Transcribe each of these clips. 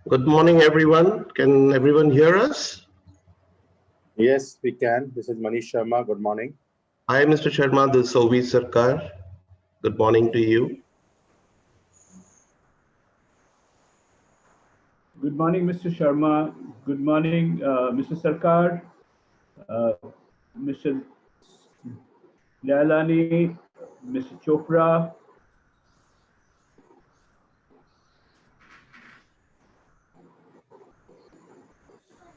Good morning, everyone. Can everyone hear us? Yes, we can. This is Manish Sharma. Good morning. Hi, Mr. Sharma. This is Sauvir Sarkar. Good morning to you. Good morning, Mr. Sharma. Good morning, Mr. Sarkar, Mr. Dialani, Mr. Chopra.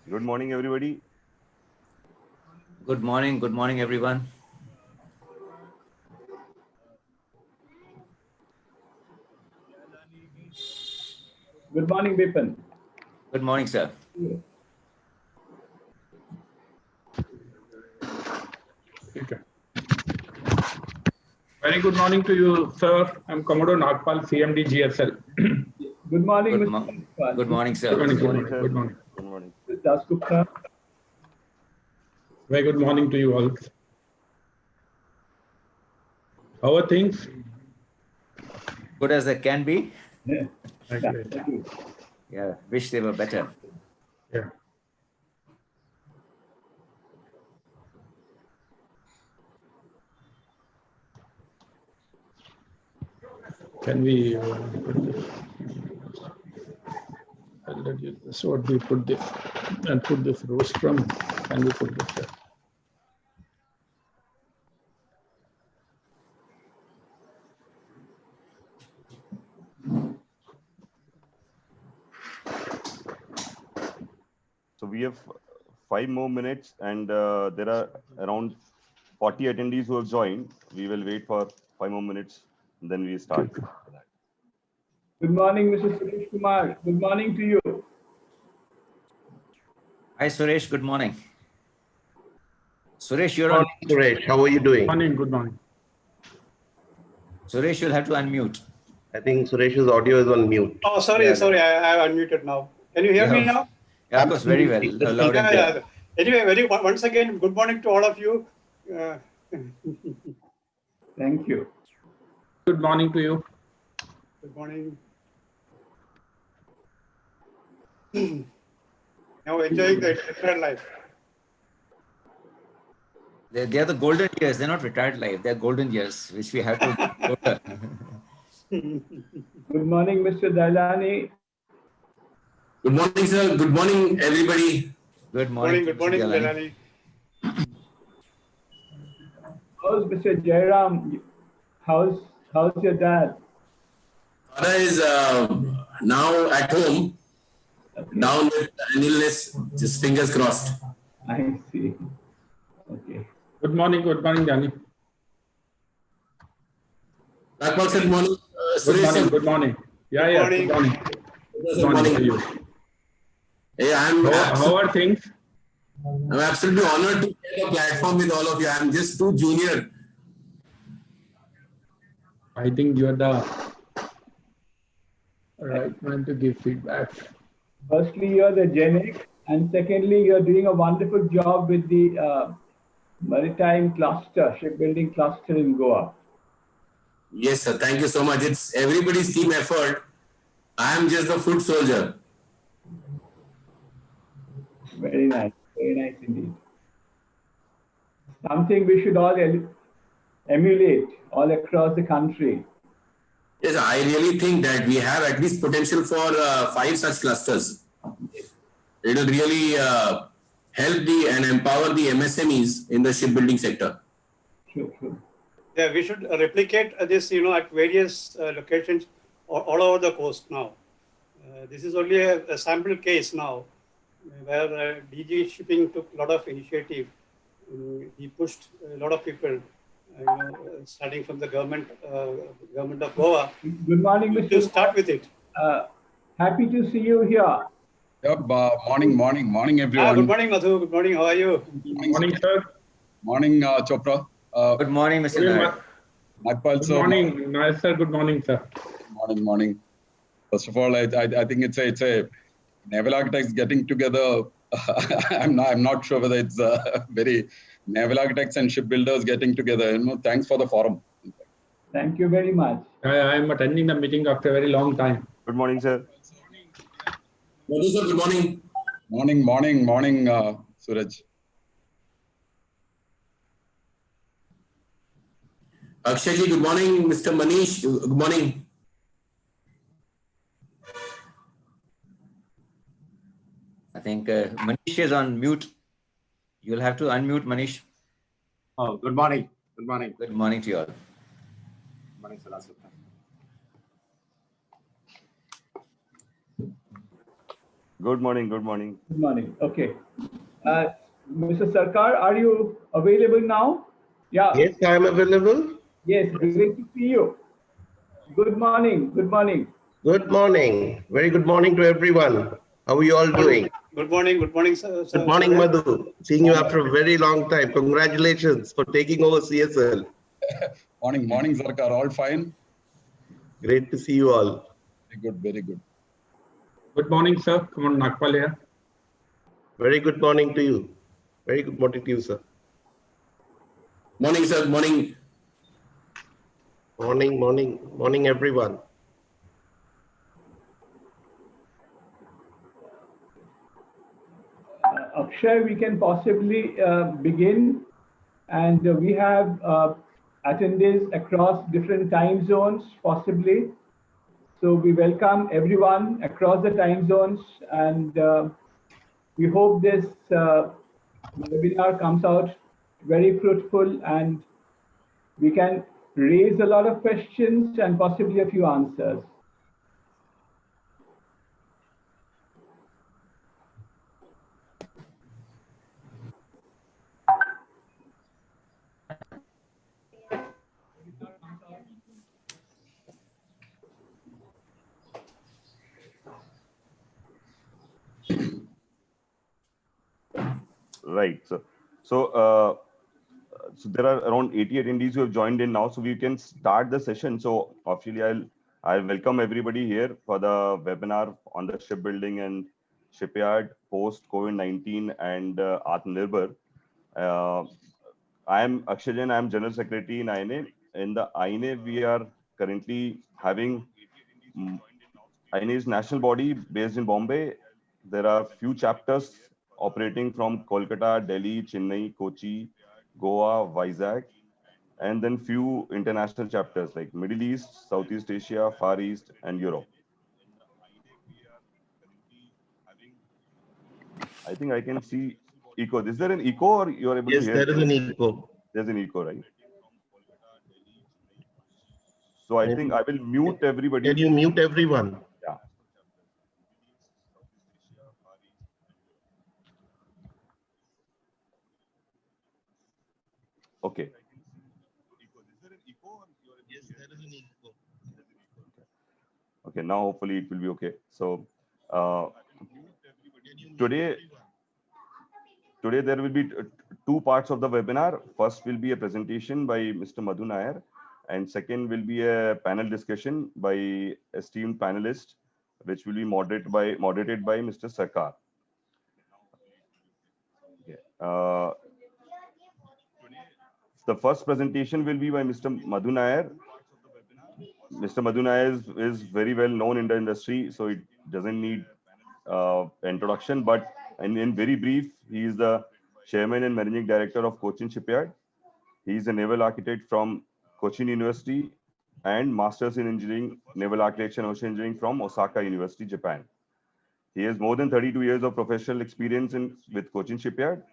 Good morning, everybody. Good morning, everyone. Good morning, Vipon. Good morning, sir. Okay. Very good morning to you, sir. I'm Commodore Nagpal, Cmde GSL. Good morning, Good, Mr. good morning, sir. Good morning, Good morning, sir. good morning. Good morning. Dasgupta. Very good morning to you all. How are things? Good as they can be. Yeah. Okay. Yeah, wish they were better. Yeah. Can we put this? I'll let you. So what we put this and put this rostrum. Can we put this there? So we have 5 more minutes and there are around 40 attendees who have joined. We will wait for 5 more minutes and then we start. Okay. Good morning, Mr. Suresh Kumar. Good morning to you. Hi, Suresh. Good morning. Suresh, you're Good on. morning, Suresh. How are you doing? Good morning. Suresh, you'll have to unmute. I think Suresh's audio is on mute. Oh, sorry, Yeah. sorry, I unmuted now. Can you hear me now? Yeah, of course, very well. Loud and clear. Anyway, once again, good morning to all of you. Thank you. Good morning to you. Good morning. Now enjoying the retired life. They are the golden years. They're not retired life. They're golden years, which we have to. Good morning, Mr. Dialani. Good morning, sir. Good morning, everybody. Good morning. Good morning, Dialani. Dialani. How's Mr. Jairam? How's your dad? Father is now at home, down with an illness, just fingers crossed. I see. Okay. Good morning, Danny. Nagpal, sir, good morning. Good Suresh, morning, sir. good morning. Yeah, Good good morning. Good morning. To you. Hey, I'm How are things? absolutely honored to share the platform with all of you. I'm just too junior. I think you're the right man to give feedback. Firstly, you're the Gen X, and secondly, you're doing a wonderful job with the maritime cluster, shipbuilding cluster in Goa. Yes, sir. Thank you so much. It's everybody's team effort. I'm just the foot soldier. Very nice indeed. Something we should all emulate all across the country. Yes, I really think that we have at least potential for 5 such clusters. It will really help and empower the MSMEs in the shipbuilding sector. True. Yeah, we should replicate this, at various locations all over the coast now. This is only a sample case now, where DG Shipping took a lot of initiative. He pushed a lot of people, starting from the government of Goa. Good morning, Mr. To start with it. Happy to see you here. Yep, morning, everyone. Good morning, Madhu. Good morning. How are you? Morning, sir. Morning, Chopra. Good morning, Mr. Nair. Nagpal, Good sir. morning, Nair, sir. Good morning, sir. Morning. First of all, I think it's a naval architects getting together. I'm not sure whether it's very naval architects and shipbuilders getting together. Thanks for the forum. Thank you very much. I am attending the meeting after a very long time. Good morning, sir. Madhu sir, good morning. Morning, Suraj. Akshay ji, good morning. Mr. Manish, good morning. I think Manish is on mute. You'll have to unmute Manish. Oh, good morning. Good morning. Good morning to you all. Good morning, Sarkar. Good morning. Good morning. Good morning. Okay. Mr. Sarkar, are you available now? Yeah. Yes, I am available. Yes, great to see you. Good morning. Good morning. Good morning. Very good morning to everyone. How are you all doing? Good morning. Good morning, sir. Good morning, Madhu. Seeing you after a very long time. Congratulations for taking over CSL. Morning, Sarkar. All fine? Great to see you all. Very good, very good. Good morning, sir. Come on, Nagpal here. Very good morning to you. Very good morning to you, sir. Morning, sir. Morning. Morning, everyone. Akshay, we can possibly begin, and we have attendees across different time zones, possibly. So we welcome everyone across the time zones, and we hope this webinar comes out very fruitful, and we can raise a lot of questions and possibly a few answers. Right. So there are around 80 attendees who have joined in now, so we can start the session. So officially, I'll welcome everybody here for the webinar on the shipbuilding and shipyard post COVID-19 and AtmaNirbhar. I am Akshay Jain. I am General Secretary in INA. In the INA, we are currently having INA is national body based in Bombay. There are few chapters operating from Kolkata, Delhi, Chennai, Kochi, Goa, Vizag, and then few international chapters like Middle East, Southeast Asia, Far East, and Europe. I think I can see echo. Is there an echo or you are able to Yes, hear? there is an echo. There's an echo, right? So I think I will mute everybody. Can you mute everyone? Yeah. Okay. Okay, now hopefully it will be okay. So today there will be two parts of the webinar. First will be a presentation by Mr. Madhu Nair, and second will be a panel discussion by esteemed panelists, which will be moderated by Mr. Sarkar. Okay. The first presentation will be by Mr. Madhu Nair. Mr. Madhu Nair is very well known in the industry, so it doesn't need introduction. But in very brief, he is the chairman and managing director of Cochin Shipyard. He is a naval architect from Cochin University and Masters in Engineering, Naval Architecture and Ocean Engineering from Osaka University, Japan. He has more than 32 years of professional experience with Cochin Shipyard.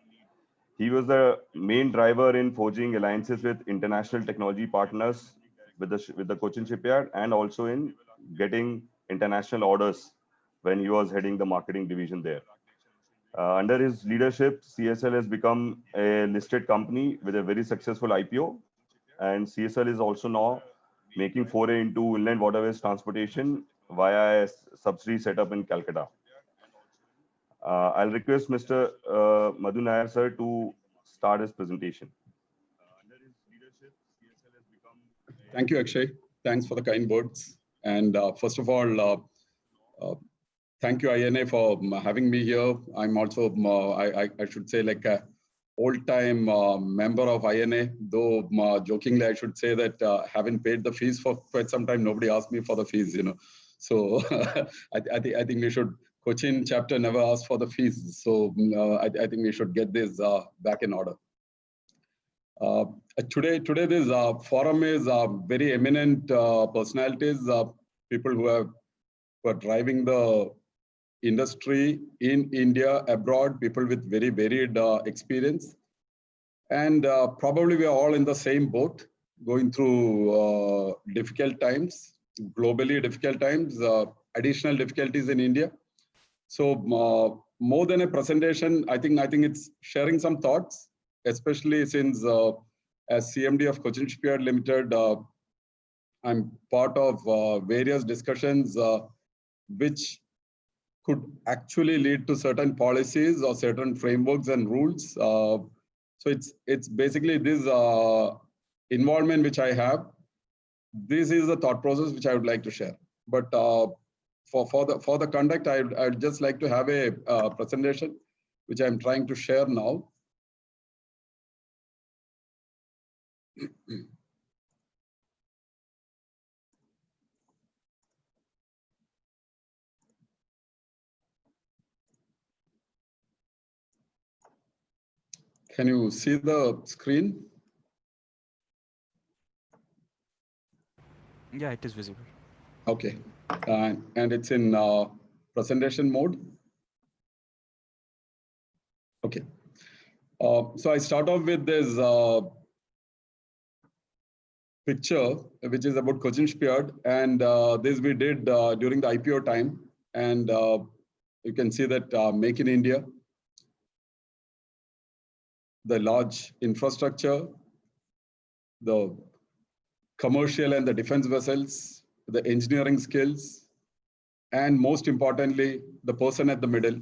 He was the main driver in forging alliances with international technology partners with the Cochin Shipyard, and also in getting international orders when he was heading the marketing division there. Under his leadership, CSL has become a listed company with a very successful IPO, and CSL is also now making foray into inland waterways transportation via a subsidiary set up in Calcutta. I'll request Mr. Madhu Nair sir to start his presentation. Thank you, Akshay. Thanks for the kind words. And first of all, thank you, INA, for having me here. I'm also, I should say, like a old-time member of INA, though jokingly, I should say that having paid the fees for quite some time, nobody asked me for the fees, you know. So I think we should Cochin chapter never asked for the fees. So I think we should get this back in order. Today this forum is very eminent personalities, people who are driving the industry in India, abroad, people with very varied experience. And probably we are all in the same boat, going through difficult times, globally difficult times, additional difficulties in India. So more than a presentation, I think it's sharing some thoughts, especially since as CMD of Cochin Shipyard Limited, I'm part of various discussions which could actually lead to certain policies or certain frameworks and rules. So it's basically this involvement which I have. This is the thought process which I would like to share. But for the conduct, I'd just like to have a presentation which I'm trying to share now. Can you see the screen? Yeah, it is visible. Okay, and it's in presentation mode. Okay, so I start off with this picture, which is about Cochin Shipyard, and this we did during the IPO time, and you can see that Make in India, the large infrastructure, the commercial and the defense vessels, the engineering skills, and most importantly, the person at the middle.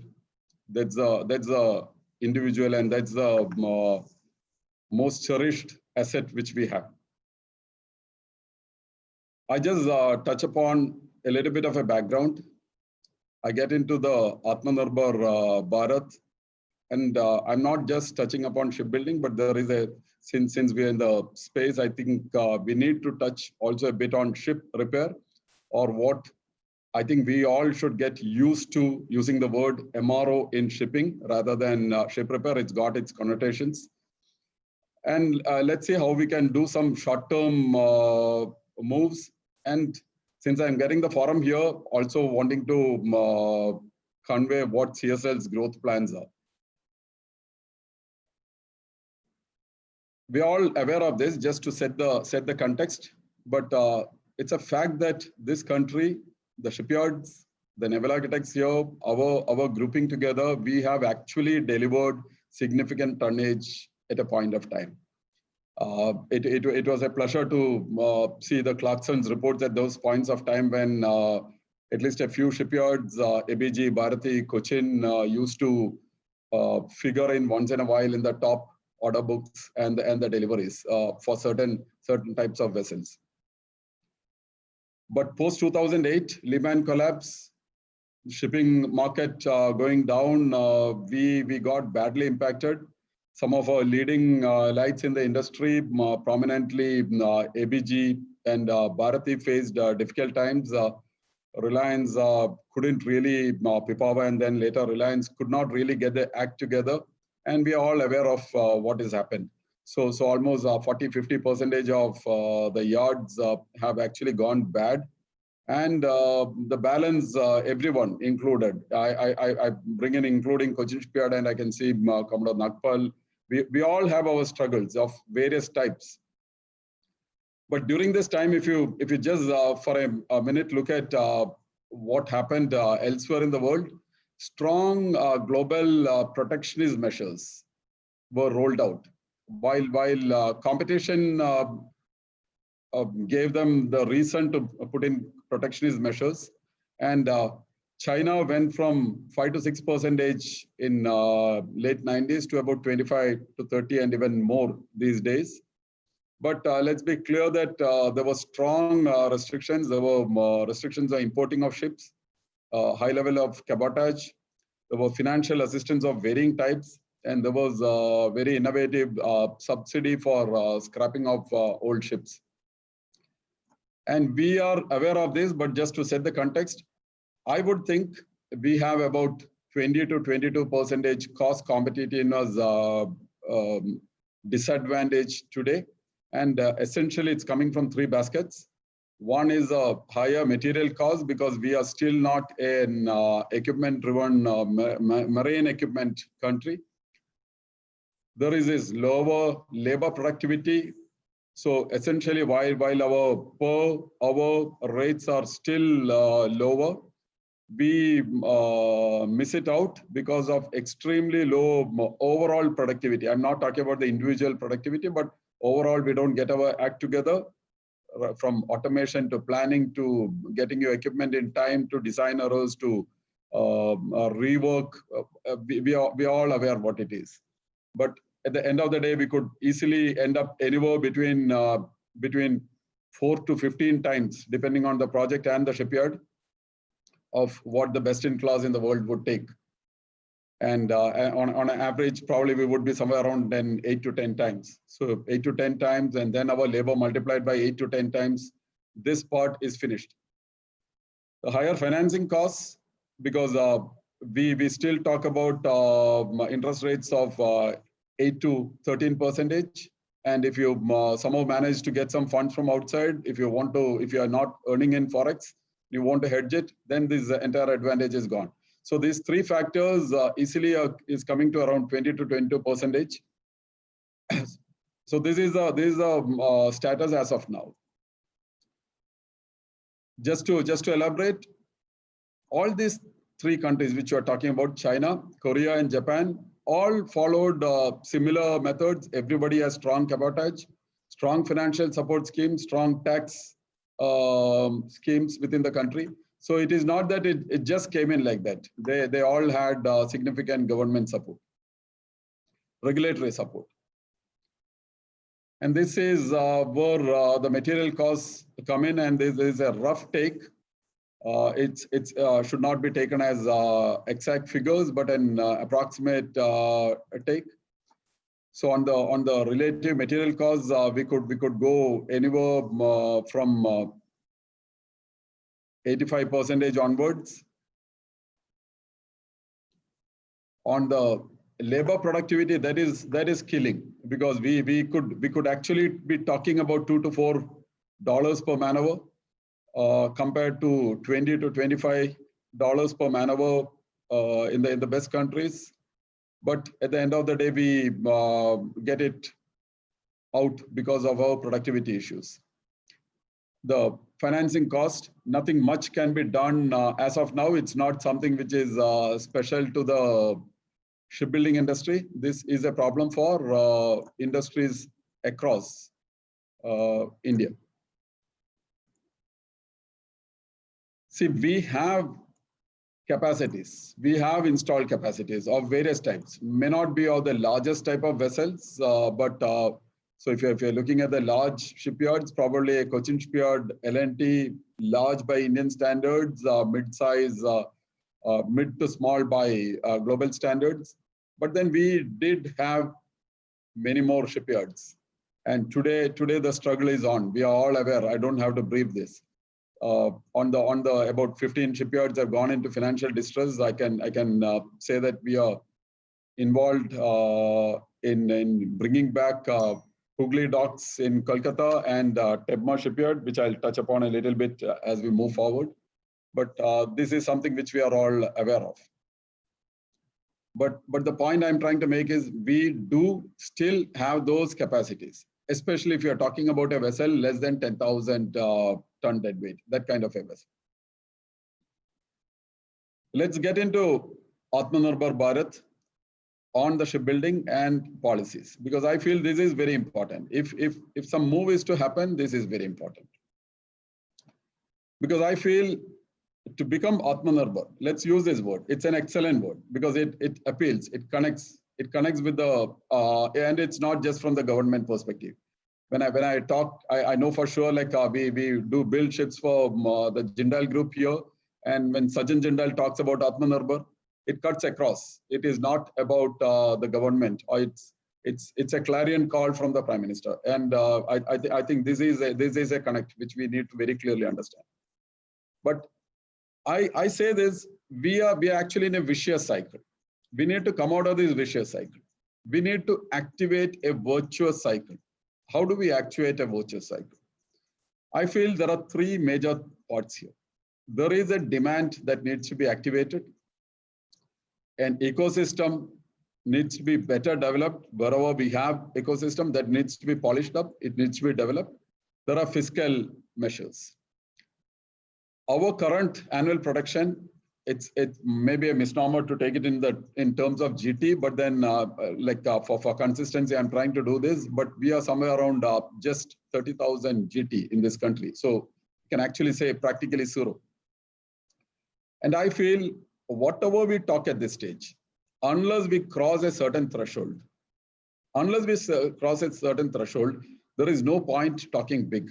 That's the individual, and that's the most cherished asset which we have. I just touch upon a little bit of a background. I get into the AtmaNirbhar Bharat, and I'm not just touching upon shipbuilding, but there is since we're in the space, I think we need to touch also a bit on ship repair, or what I think we all should get used to using the word MRO in shipping rather than ship repair. It's got its connotations. And let's see how we can do some short-term moves. And since I'm getting the forum here, also wanting to convey what CSL's growth plans are. We're all aware of this, just to set the context, but it's a fact that this country, the shipyards, the naval architects here, our grouping together, we have actually delivered significant tonnage at a point of time. It was a pleasure to see the Clarkson's reports at those points of time when at least a few shipyards, ABG, Bharati, Cochin, used to figure in once in a while in the top order books and the deliveries for certain types of vessels. But post 2008, Lehman collapse, shipping market going down, we got badly impacted. Some of our leading lights in the industry, prominently ABG and Bharati, faced difficult times. Reliance couldn't really, Pipava and then later Reliance could not really get the act together. And we are all aware of what has happened. So almost 40–50% of the yards have actually gone bad. And the balance, everyone included, I bring in including Cochin Shipyard, and I can see Commodore Nagpal. We all have our struggles of various types. But during this time, if you just for a minute look at what happened elsewhere in the world, strong global protectionist measures were rolled out. While competition gave them the reason to put in protectionist measures, and China went from 5 to 6% in late 90s to about 25 to 30 and even more these days. But let's be clear that there were strong restrictions. There were restrictions on importing of ships, high level of cabotage. There were financial assistance of varying types, and there was a very innovative subsidy for scrapping of old ships. And we are aware of this, but just to set the context, I would think we have about 20 to 22% cost competitiveness disadvantage today. And essentially, it's coming from three baskets. One is a higher material cost because we are still not an equipment-driven marine equipment country. There is this lower labor productivity. So essentially, while our per hour rates are still lower, we miss it out because of extremely low overall productivity. I'm not talking about the individual productivity, but overall, we don't get our act together. From automation to planning to getting your equipment in time to design errors to rework, we are all aware what it is. But at the end of the day, we could easily end up anywhere between 4 to 15 times, depending on the project and the shipyard, of what the best in class in the world would take. And on an average, probably we would be somewhere around 8 to 10 times. So 8 to 10 times, and then our labor multiplied by 8 to 10 times, this part is finished. The higher financing costs, because we still talk about interest rates of 8 to 13%. And if you somehow manage to get some funds from outside, if you are not earning in Forex, you want to hedge it, then this entire advantage is gone. So these three factors easily is coming to around 20 to 22%. So this is a status as of now. Just to elaborate, all these three countries which you are talking about, China, Korea, and Japan, all followed similar methods. Everybody has strong cabotage, strong financial support schemes, strong tax schemes within the country. So it is not that it just came in like that. They all had significant government support, regulatory support. And this is where the material costs come in, and this is a rough take. It should not be taken as exact figures, but an approximate take. So on the relative material costs, we could go anywhere from 85% onwards. On the labor productivity, that is killing, because we could actually be talking about $2 to $4 per man hour compared to $20 to $25 per man hour in the best countries. But at the end of the day, we get it out because of our productivity issues. The financing cost, nothing much can be done as of now. It's not something which is special to the shipbuilding industry. This is a problem for industries across India. See, we have capacities. We have installed capacities of various types. May not be of the largest type of vessels, but so if you're looking at the large shipyards, probably a Cochin shipyard, L&T, large by Indian standards, mid-size, mid to small by global standards. But then we did have many more shipyards. And today the struggle is on. We are all aware. I don't have to brief this. On the about 15 shipyards have gone into financial distress. I can say that we are involved in bringing back Hooghly docks in Kolkata and Tebma shipyard, which I'll touch upon a little bit as we move forward. But this is something which we are all aware of. But the point I'm trying to make is we do still have those capacities, especially if you're talking about a vessel less than 10,000 ton deadweight, that kind of a vessel. Let's get into AtmaNirbhar Bharat on the shipbuilding and policies, because I feel this is very important. If some move is to happen, this is very important. Because I feel to become AtmaNirbhar, let's use this word. It's an excellent word because it appeals, it connects with the, and it's not just from the government perspective. When I talk, I know for sure, like we do build ships for the Jindal group here. And when Sajjan Jindal talks about AtmaNirbhar, it cuts across. It is not about the government, or it's a clarion call from the Prime Minister. And I think this is a connect which we need to very clearly understand. But I say this we are actually in a vicious cycle. We need to come out of this vicious cycle. We need to activate a virtuous cycle. How do we activate a virtuous cycle? I feel there are three major parts here. There is a demand that needs to be activated. An ecosystem needs to be better developed. Wherever we have ecosystem that needs to be polished up, it needs to be developed. There are fiscal measures. Our current annual production, it's maybe a misnomer to take it in terms of GT, but then for consistency, I'm trying to do this, but we are somewhere around just 30,000 GT in this country. So you can actually say practically zero. And I feel whatever we talk at this stage, unless we cross a certain threshold, there is no point talking big.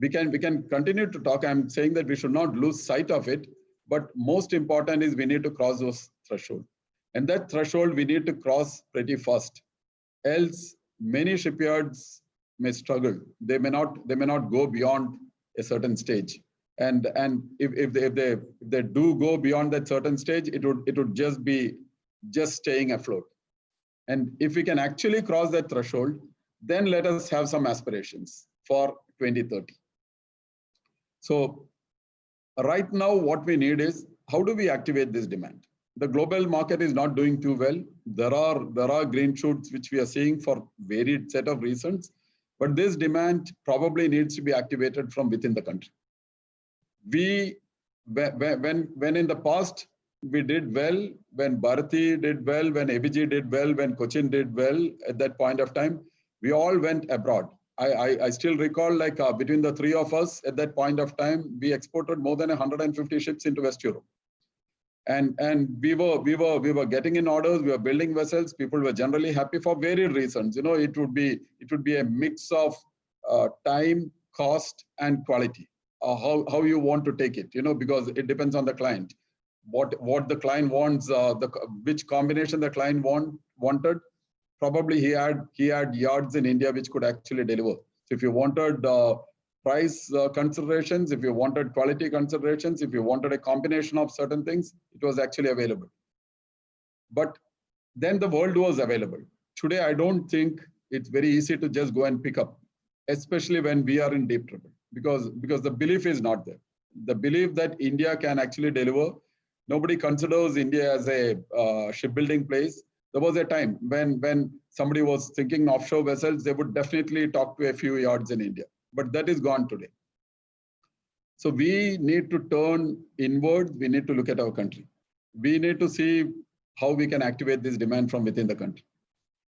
We can continue to talk. I'm saying that we should not lose sight of it, but most important is we need to cross those thresholds. And that threshold we need to cross pretty fast. Else, many shipyards may struggle. They may not go beyond a certain stage. And if they do go beyond that certain stage, it would just be staying afloat. And if we can actually cross that threshold, then let us have some aspirations for 2030. So right now, what we need is, how do we activate this demand? The global market is not doing too well. There are green shoots which we are seeing for varied set of reasons, but this demand probably needs to be activated from within the country. When in the past we did well, when Bharati did well, when ABG did well, when Cochin did well, at that point of time, we all went abroad. I still recall, like between the three of us at that point of time, we exported more than 150 ships into West Europe. And we were getting in orders, we were building vessels, people were generally happy for varied reasons. You know, it would be a mix of time, cost, and quality. How you want to take it, you know, because it depends on the client. What the client wants, which combination the client wanted. Probably he had yards in India which could actually deliver. So if you wanted price considerations, if you wanted quality considerations, if you wanted a combination of certain things, it was actually available. But then the world was available. Today, I don't think it's very easy to just go and pick up, especially when we are in deep trouble, because the belief is not there. The belief that India can actually deliver. Nobody considers India as a shipbuilding place. There was a time when somebody was thinking offshore vessels, they would definitely talk to a few yards in India, but that is gone today. So we need to turn inward. We need to look at our country. We need to see how we can activate this demand from within the country.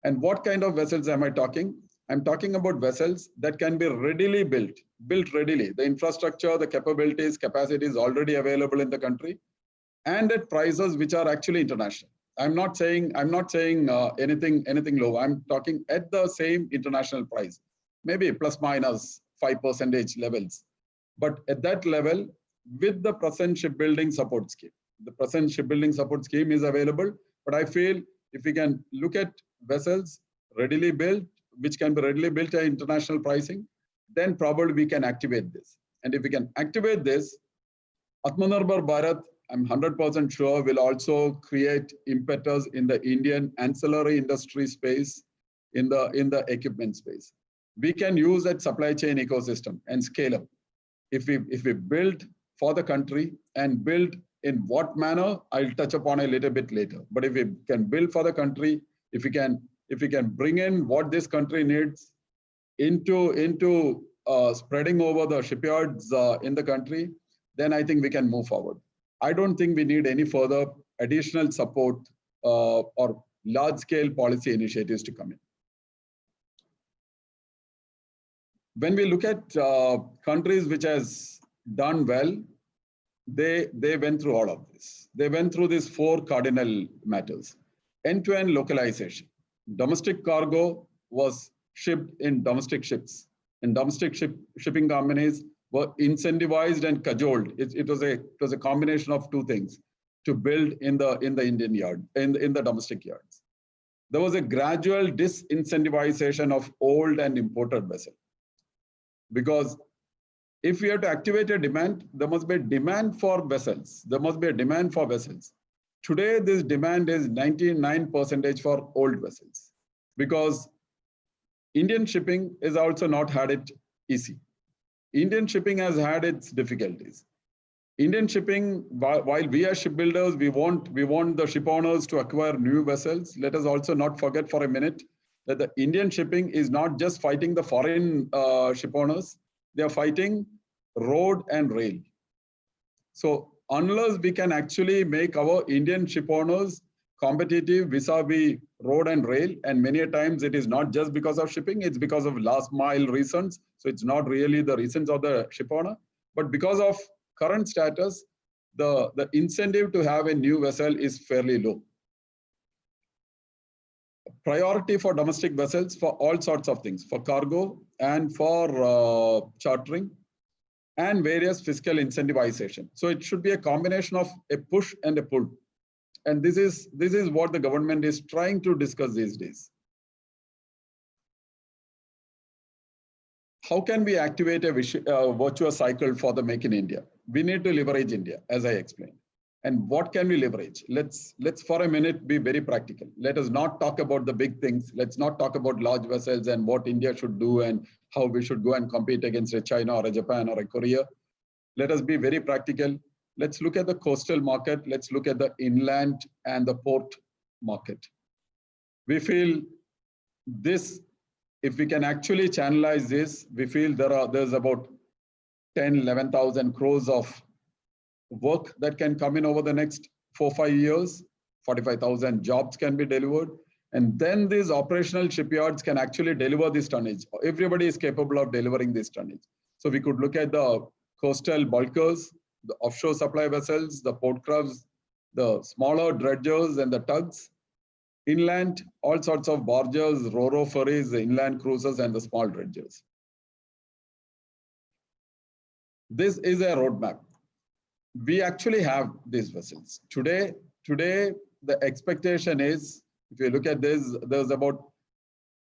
And what kind of vessels am I talking? I'm talking about vessels that can be readily built readily. The infrastructure, the capabilities, capacity is already available in the country, and at prices which are actually international. I'm not saying anything low. I'm talking at the same international price, maybe plus minus 5% levels. But at that level, with the present shipbuilding support scheme, the present shipbuilding support scheme is available. But I feel if we can look at vessels readily built, which can be readily built at international pricing, then probably we can activate this. And if we can activate this, AtmaNirbhar Bharat, I'm 100% sure, will also create impetus in the Indian ancillary industry space, in the equipment space. We can use that supply chain ecosystem and scale up. If we build for the country and build in what manner, I'll touch upon a little bit later. But if we can build for the country, if we can bring in what this country needs into spreading over the shipyards in the country, then I think we can move forward. I don't think we need any further additional support or large-scale policy initiatives to come in. When we look at countries which has done well, they went through all of this. They went through these four cardinal matters. End-to-end localization. Domestic cargo was shipped in domestic ships, and domestic shipping companies were incentivized and cajoled. It was a combination of two things to build in the Indian yard, in the domestic yards. There was a gradual disincentivization of old and imported vessels, because if we have to activate a demand, there must be a demand for vessels. There must be a demand for vessels. Today, this demand is 99% for old vessels, because Indian shipping has also not had it easy. Indian shipping has had its difficulties. Indian shipping, while we are shipbuilders, we want the ship owners to acquire new vessels. Let us also not forget for a minute that the Indian shipping is not just fighting the foreign ship owners, they are fighting road and rail. So unless we can actually make our Indian ship owners competitive vis-a-vis road and rail, and many a times it is not just because of shipping, it's because of last mile reasons. So it's not really the reasons of the ship owner, but because of current status, the incentive to have a new vessel is fairly low. Priority for domestic vessels for all sorts of things, for cargo and for chartering and various fiscal incentivization. So it should be a combination of a push and a pull. And this is what the government is trying to discuss these days. How can we activate a virtuous cycle for the Make in India? We need to leverage India, as I explained. And what can we leverage? Let's for a minute be very practical. Let us not talk about the big things. Let's not talk about large vessels and what India should do and how we should go and compete against a China or a Japan or a Korea. Let us be very practical. Let's look at the coastal market. Let's look at the inland and the port market. We feel this, if we can actually channelize this, we feel there's about 11,000 crores of work that can come in over the next 4-5 years. 45,000 jobs can be delivered. And then these operational shipyards can actually deliver this tonnage. Everybody is capable of delivering this tonnage. So we could look at the coastal bulkers, the offshore supply vessels, the port crafts, the smaller dredgers and the tugs. Inland, all sorts of barges, ro-ro ferries, the inland cruisers and the small dredgers. This is a roadmap. We actually have these vessels. Today, the expectation is, if you look at this, there's about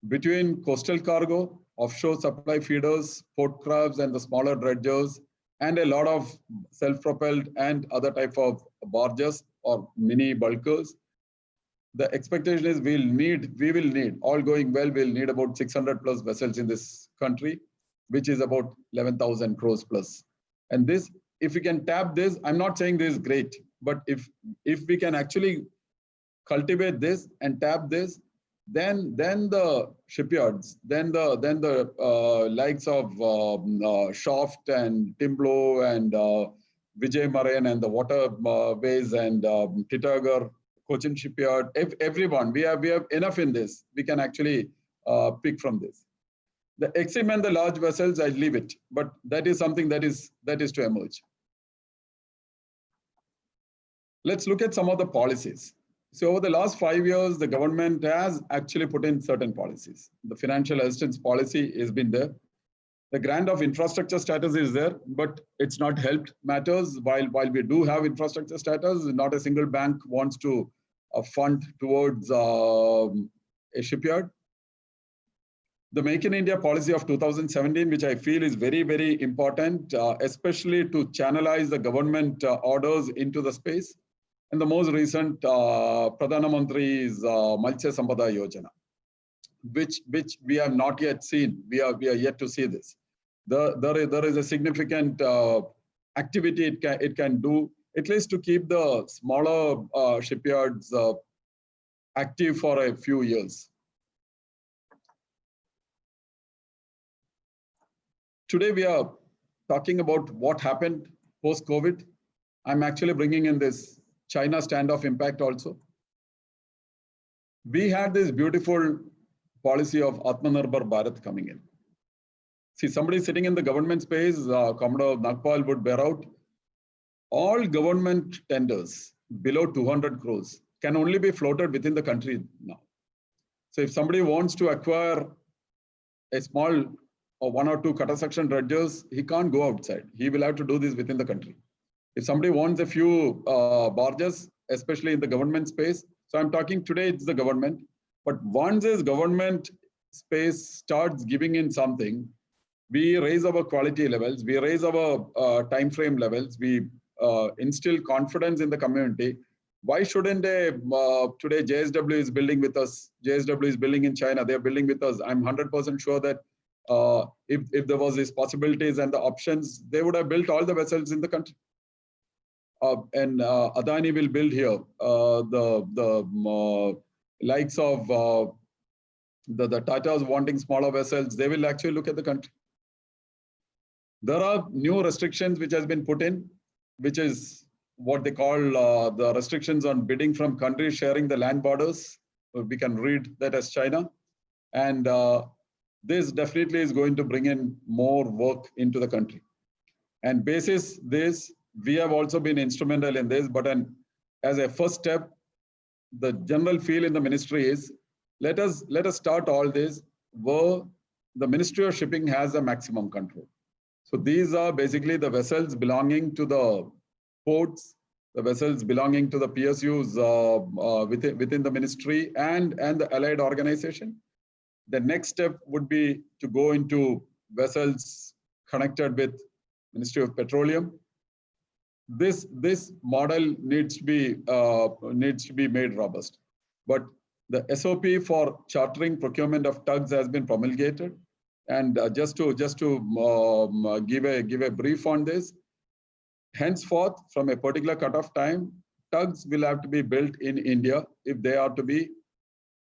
between coastal cargo, offshore supply feeders, port crafts and the smaller dredgers, and a lot of self-propelled and other type of barges or mini bulkers. The expectation is we will need, all going well, we'll need about 600 plus vessels in this country, which is about 11,000 crores plus. And this, if we can tap this, I'm not saying this is great, but if we can actually cultivate this and tap this, then the shipyards, then the likes of Shaft and Timblo and Vijay Marine and the waterways and Titagar, Cochin Shipyard, everyone, we have enough in this. We can actually pick from this. The XM and the large vessels, I leave it, but that is something that is to emerge. Let's look at some of the policies. So over the last 5 years, the government has actually put in certain policies. The financial assistance policy has been there. The grant of infrastructure status is there, but it's not helped matters. While we do have infrastructure status, not a single bank wants to fund towards a shipyard. The Make in India policy of 2017, which I feel is very, very important, especially to channelize the government orders into the space. And the most recent Pradhana Mantri's Matsya Sampada Yojana, which we have not yet seen. We are yet to see this. There is a significant activity it can do, at least to keep the smaller shipyards active for a few years. Today we are talking about what happened post-COVID. I'm actually bringing in this China standoff impact also. We had this beautiful policy of AtmaNirbhar Bharat coming in. See, somebody sitting in the government space, Commodore Nagpal would bear out, all government tenders below 200 crores can only be floated within the country now. So if somebody wants to acquire a small or 1 or 2 cutter section dredgers, he can't go outside. He will have to do this within the country. If somebody wants a few barges, especially in the government space, so I'm talking today, it's the government, but once this government space starts giving in something, we raise our quality levels, we raise our time frame levels, we instill confidence in the community. Why shouldn't they, today JSW is building with us, JSW is building in China, they're building with us. I'm 100% sure that if there was these possibilities and the options, they would have built all the vessels in the country. And Adani will build here. The likes of the Tatas wanting smaller vessels, they will actually look at the country. There are new restrictions which has been put in, which is what they call the restrictions on bidding from countries sharing the land borders. We can read that as China. And this definitely is going to bring in more work into the country. And basis this, we have also been instrumental in this, but as a first step, the general feel in the ministry is, let us start all this where the Ministry of Shipping has a maximum control. So these are basically the vessels belonging to the ports, the vessels belonging to the PSUs within the ministry and the allied organization. The next step would be to go into vessels connected with Ministry of Petroleum. This model needs to be made robust. But the SOP for chartering procurement of tugs has been promulgated. And just to give a brief on this, henceforth, from a particular cutoff time, tugs will have to be built in India if they are to be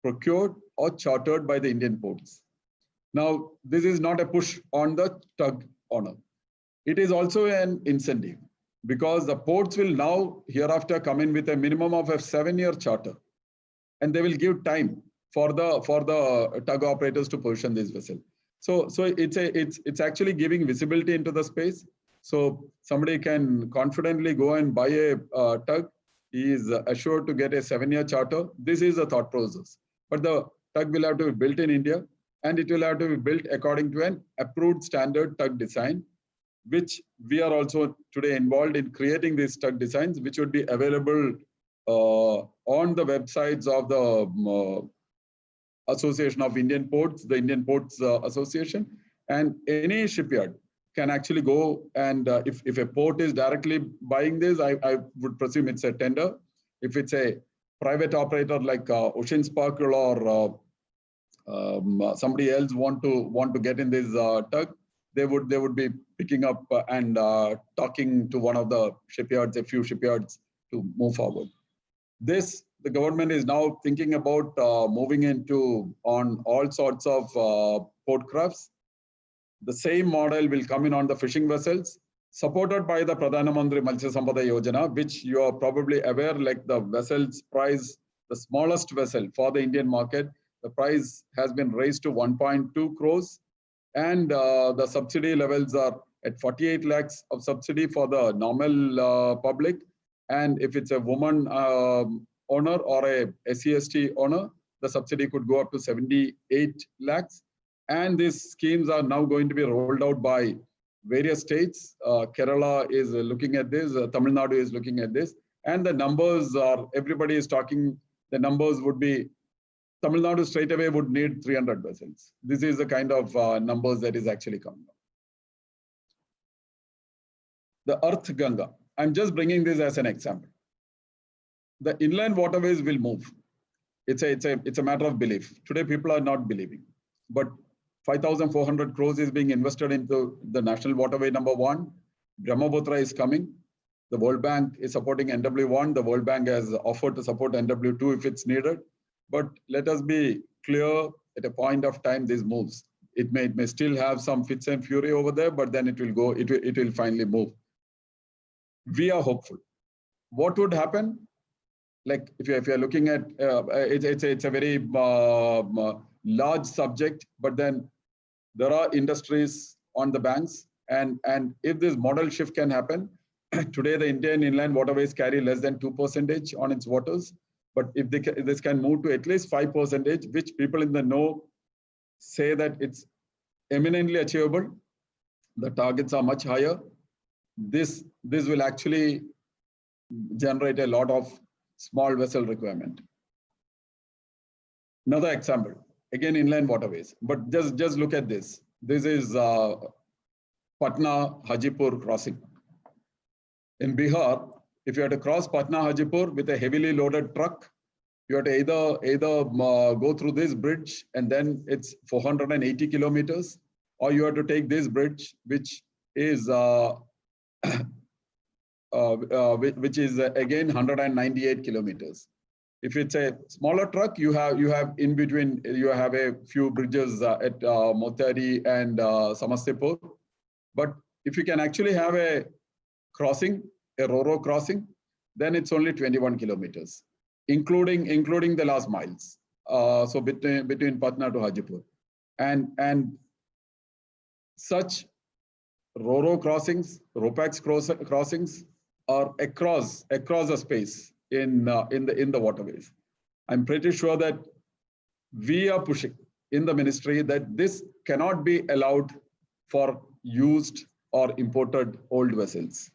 procured or chartered by the Indian ports. Now, this is not a push on the tug owner. It is also an incentive because the ports will now hereafter come in with a minimum of a 7-year charter, and they will give time for the tug operators to position this vessel. So it's actually giving visibility into the space. So somebody can confidently go and buy a tug. He is assured to get a 7-year charter. This is the thought process. But the tug will have to be built in India, and it will have to be built according to an approved standard tug design, which we are also today involved in creating these tug designs, which would be available on the websites of the Association of Indian Ports, the Indian Ports Association, and any shipyard can actually go and if a port is directly buying this, I would presume it's a tender. If it's a private operator like Ocean Sparkle or somebody else want to get in this tug, they would be picking up and talking to one of the shipyards, a few shipyards, to move forward. This, the government is now thinking about moving into on all sorts of port crafts. The same model will come in on the fishing vessels, supported by the Pradhana Mantri Matsya Sampada Yojana, which you are probably aware, like the vessel's price, the smallest vessel for the Indian market, the price has been raised to 1.2 crores. And the subsidy levels are at 48 lakhs of subsidy for the normal public. And if it's a woman owner or a SC/ST owner, the subsidy could go up to 78 lakhs. And these schemes are now going to be rolled out by various states. Kerala is looking at this, Tamil Nadu is looking at this. And the numbers are, everybody is talking, the numbers would be, Tamil Nadu straight away would need 300 vessels. This is the kind of numbers that is actually coming up. The Earth Ganga. I'm just bringing this as an example. The inland waterways will move. It's a matter of belief. Today, people are not believing. But 5,400 crores is being invested into the national waterway number 1. Brahmaputra is coming. The World Bank is supporting NW1. The World Bank has offered to support NW2 if it's needed. But let us be clear, at a point of time, this moves. It may still have some fits and fury over there, but then it will go, it will finally move. We are hopeful. What would happen? Like if you're looking at, it's a very large subject, but then there are industries on the banks. And if this model shift can happen, today the Indian inland waterways carry less than 2% on its waters. But if this can move to at least 5%, which people in the know say that it's eminently achievable, the targets are much higher. This will actually generate a lot of small vessel requirement. Another example, again, inland waterways. But just look at this. This is Patna Hajipur crossing. In Bihar, if you have to cross Patna Hajipur with a heavily loaded truck, you have to either go through this bridge and then it's 480 kilometers, or you have to take this bridge, which is again 198 kilometers. If it's a smaller truck, you have in between, you have a few bridges at Motari and Samastipur. But if you can actually have a crossing, a Ro-Ro crossing, then it's only 21 kilometers, including the last miles. So between Patna to Hajipur, and such Ro-Ro crossings, Ropax crossings are across the space in the waterways. I'm pretty sure that we are pushing in the ministry that this cannot be allowed for used or imported old vessels.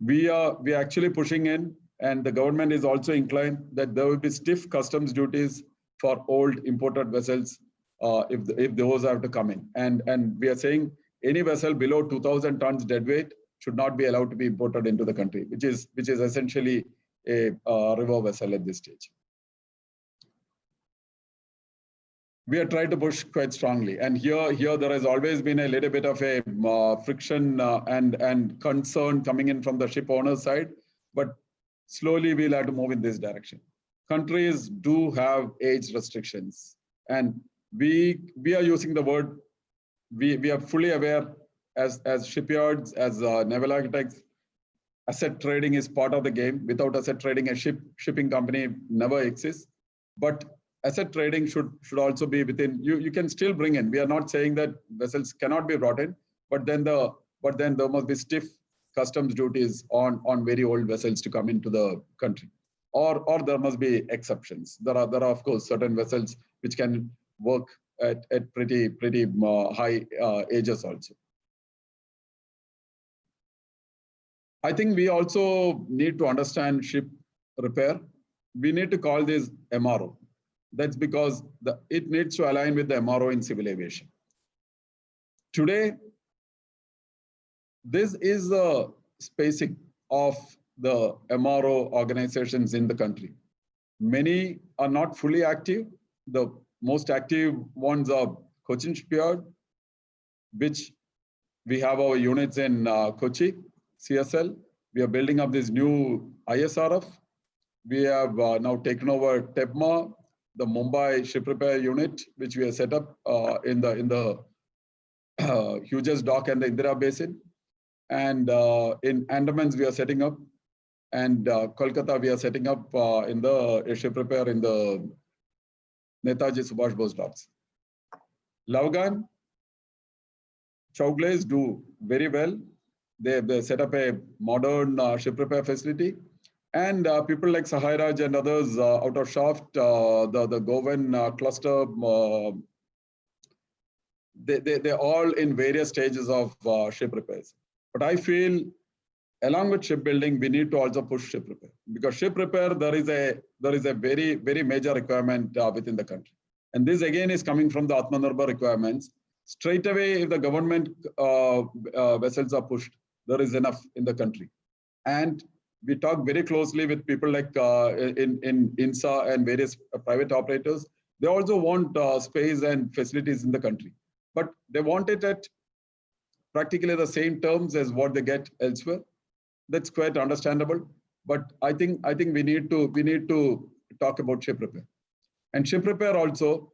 We are actually pushing in, and the government is also inclined that there will be stiff customs duties for old imported vessels if those have to come in. And we are saying any vessel below 2,000 tons deadweight should not be allowed to be imported into the country, which is essentially a river vessel at this stage. We are trying to push quite strongly, and here there has always been a little bit of a friction and concern coming in from the ship owner side, but slowly we'll have to move in this direction. Countries do have age restrictions, and we are using the word, we are fully aware as shipyards, as naval architects. Asset trading is part of the game. Without asset trading, a shipping company never exists. But asset trading should also be within. You can still bring in. We are not saying that vessels cannot be brought in, but then there must be stiff customs duties on very old vessels to come into the country, or there must be exceptions. There are of course certain vessels which can work at pretty high ages also. I think we also need to understand ship repair. We need to call this MRO. That's because it needs to align with the MRO in civil aviation. Today, this is the spacing of the MRO organizations in the country. Many are not fully active. The most active ones are Cochin Shipyard, which we have our units in Kochi, CSL. We are building up this new ISRF. We have now taken over TEPMA, the Mumbai ship repair unit, which we have set up in the Hughes Dock and the Indira Basin. And in Andamans, we are setting up. And Kolkata, we are setting up in the ship repair in the Netaji Subhash Bose docks. Lavgan, Chowglaze do very well. They set up a modern ship repair facility. And people like Sahairaj and others out of Shaft, the Govan cluster, they're all in various stages of ship repairs. But I feel, along with shipbuilding, we need to also push ship repair, because ship repair, there is a very, very major requirement within the country. And this again is coming from the AtmaNirbhar requirements. Straight away, if the government vessels are pushed, there is enough in the country. And we talk very closely with people like in INSA and various private operators. They also want space and facilities in the country, but they want it at practically the same terms as what they get elsewhere. That's quite understandable. But I think we need to talk about ship repair. And ship repair also,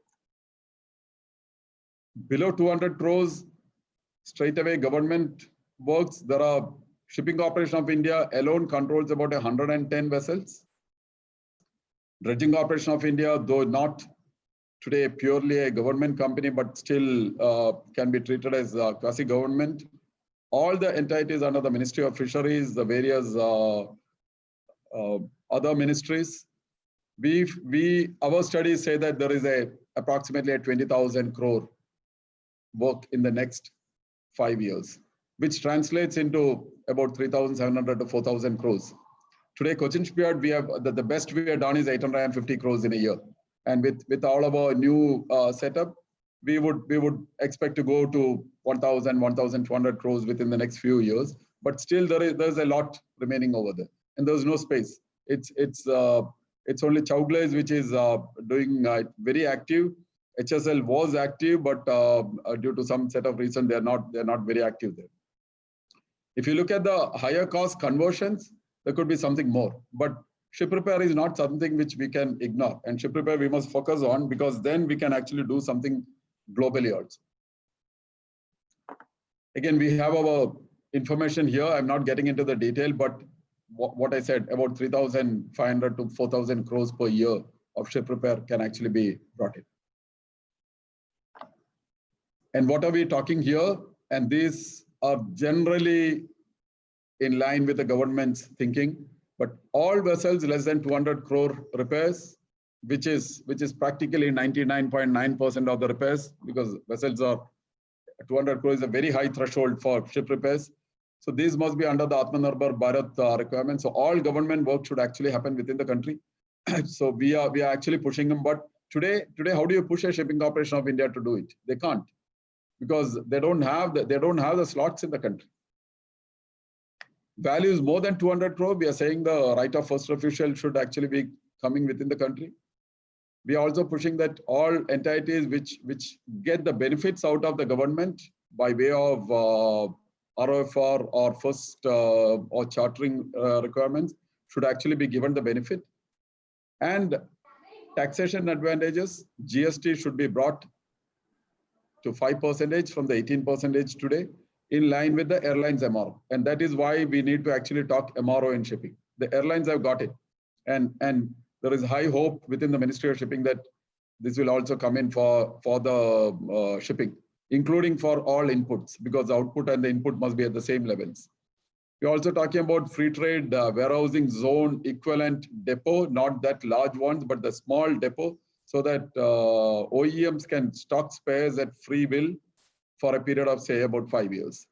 below 200 crores, straight away government works. There are Shipping Corporation of India alone controls about 110 vessels. Dredging Corporation of India, though not today purely a government company, but still can be treated as quasi-government. All the entities under the Ministry of Fisheries, the various other ministries, our studies say that there is approximately a 20,000 crore work in the next 5 years, which translates into about 3,700 to 4,000 crores. Today, Cochin Shipyard, we have the best we have done is 850 crores in a year. And with all of our new setup, we would expect to go to 1,000, 1,200 crores within the next few years. But still, there's a lot remaining over there, and there's no space. It's only Chowglaze which is doing very active. HSL was active, but due to some set of reason, they're not very active there. If you look at the higher cost conversions, there could be something more. But ship repair is not something which we can ignore, and ship repair we must focus on, because then we can actually do something globally also. Again, we have our information here. I'm not getting into the detail, but what I said, about 3,500 to 4,000 crores per year of ship repair can actually be brought in. And what are we talking here? And these are generally in line with the government's thinking, but all vessels less than 200 crore repairs, which is practically 99.9% of the repairs, because vessels are 200 crore is a very high threshold for ship repairs. So these must be under the AtmaNirbhar Bharat requirement. So all government work should actually happen within the country. So we are actually pushing them. But today, how do you push a shipping corporation of India to do it? They can't, because they don't have the slots in the country. Value is more than 200 crore. We are saying the right of first refusal should actually be coming within the country. We are also pushing that all entities which get the benefits out of the government by way of ROFR or first or chartering requirements should actually be given the benefit. And taxation advantages, GST should be brought to 5% from the 18% today, in line with the airlines MRO. And that is why we need to actually talk MRO in shipping. The airlines have got it. And there is high hope within the Ministry of Shipping that this will also come in for the shipping, including for all inputs, because the output and the input must be at the same levels. We're also talking about free trade warehousing zone equivalent depot, not that large ones, but the small depot, so that OEMs can stock spares at free will for a period of, say, about 5 years.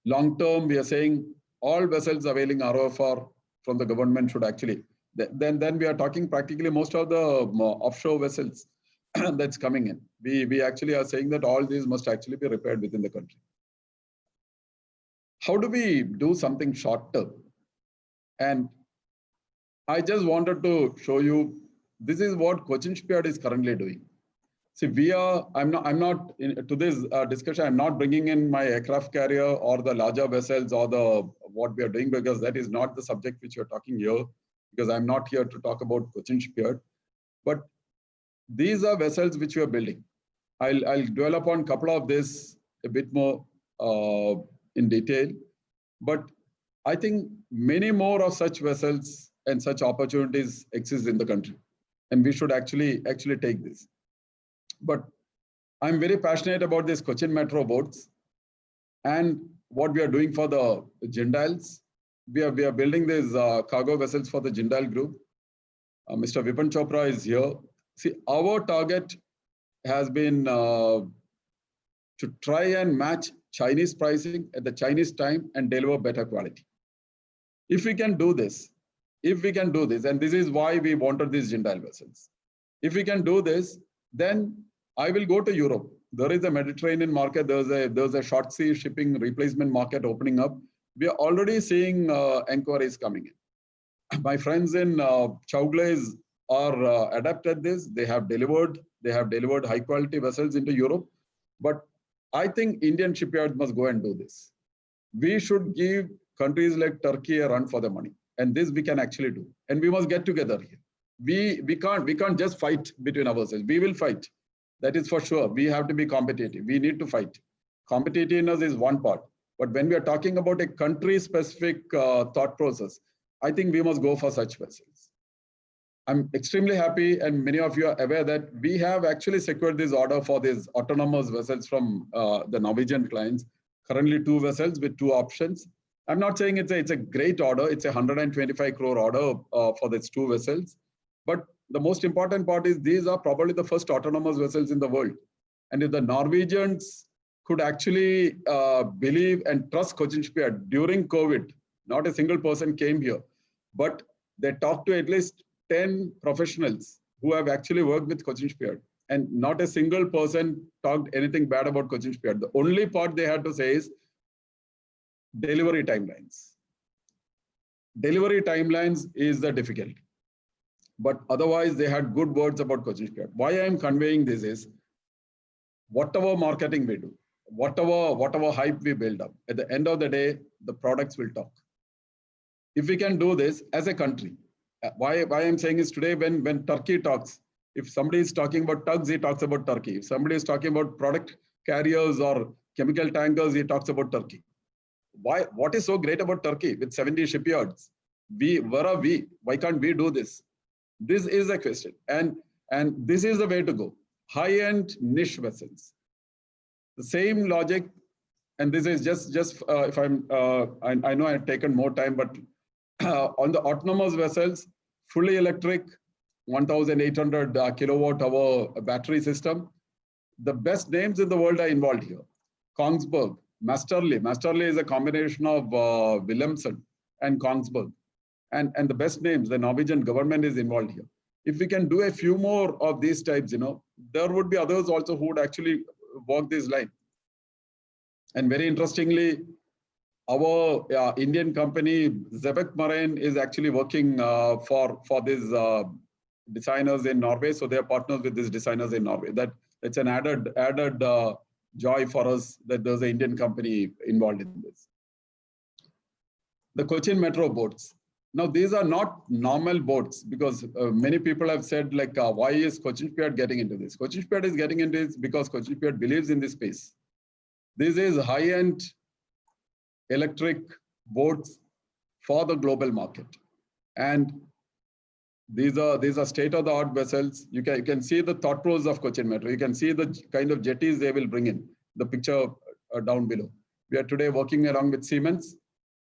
Long term, we are saying all vessels availing ROFR from the government should actually, then we are talking practically most of the offshore vessels that's coming in. We actually are saying that all these must actually be repaired within the country. How do we do something short term? And I just wanted to show you, this is what Cochin Shipyard is currently doing. See, I'm not to this discussion, I'm not bringing in my aircraft carrier or the larger vessels or what we are doing, because that is not the subject which you're talking here, because I'm not here to talk about Cochin Shipyard. But these are vessels which we are building. I'll dwell upon a couple of this a bit more in detail, but I think many more of such vessels and such opportunities exist in the country, and we should actually take this. But I'm very passionate about this Cochin Metro boats and what we are doing for the Jindals. We are building these cargo vessels for the Jindal group. Mr. Vipon Chopra is here. See, our target has been to try and match Chinese pricing at the Chinese time and deliver better quality. If we can do this, and this is why we wanted these Jindal vessels. If we can do this, then I will go to Europe. There is a Mediterranean market. There's a short sea shipping replacement market opening up. We are already seeing inquiries coming in. My friends in Chowglaze are adept at this. They have delivered high quality vessels into Europe. But I think Indian shipyards must go and do this. We should give countries like Turkey a run for the money, and this we can actually do. And we must get together here. We can't just fight between ourselves. We will fight. That is for sure. We have to be competitive. We need to fight. Competitiveness is one part. But when we are talking about a country-specific thought process, I think we must go for such vessels. I'm extremely happy, and many of you are aware that we have actually secured this order for these autonomous vessels from the Norwegian clients. Currently 2 vessels with 2 options. I'm not saying it's a great order. It's a 125 crore order for these 2 vessels. But the most important part is these are probably the first autonomous vessels in the world. And if the Norwegians could actually believe and trust Cochin Shipyard during COVID, not a single person came here, but they talked to at least 10 professionals who have actually worked with Cochin Shipyard. and not a single person talked anything bad about Cochin Shipyard. The only part they had to say is delivery timelines. Delivery timelines is the difficulty. But otherwise, they had good words about Cochin Shipyard. Why I am conveying this is, whatever marketing we do, whatever hype we build up, at the end of the day, the products will talk. If we can do this as a country, why I'm saying is today when Turkey talks, if somebody is talking about tugs, he talks about Turkey. If somebody is talking about product carriers or chemical tankers, he talks about Turkey. Why? What is so great about Turkey with 70 shipyards? Where are we? Why can't we do this? This is a question, and this is the way to go. High-end niche vessels. The same logic, and this is just if I know I've taken more time, but on the autonomous vessels, fully electric, 1,800 kilowatt hour battery system. The best names in the world are involved here. Kongsberg, Masterly. Masterly is a combination of Wilhelmsen and Kongsberg. And the best names, the Norwegian government is involved here. If we can do a few more of these types, there would be others also who would actually walk this line. And very interestingly, our Indian company, Zebek Marine, is actually working for these designers in Norway. So they are partners with these designers in Norway. It's an added joy for us that there's an Indian company involved in this. The Cochin Metro boats. Now, these are not normal boats because many people have said, like, why is Cochin Shipyard getting into this? Cochin Shipyard is getting into this because Cochin Shipyard believes in this space. This is high-end electric boats for the global market. And these are state-of-the-art vessels. You can see the thought process of Cochin Metro. You can see the kind of jetties they will bring in. The picture down below. We are today working along with Siemens.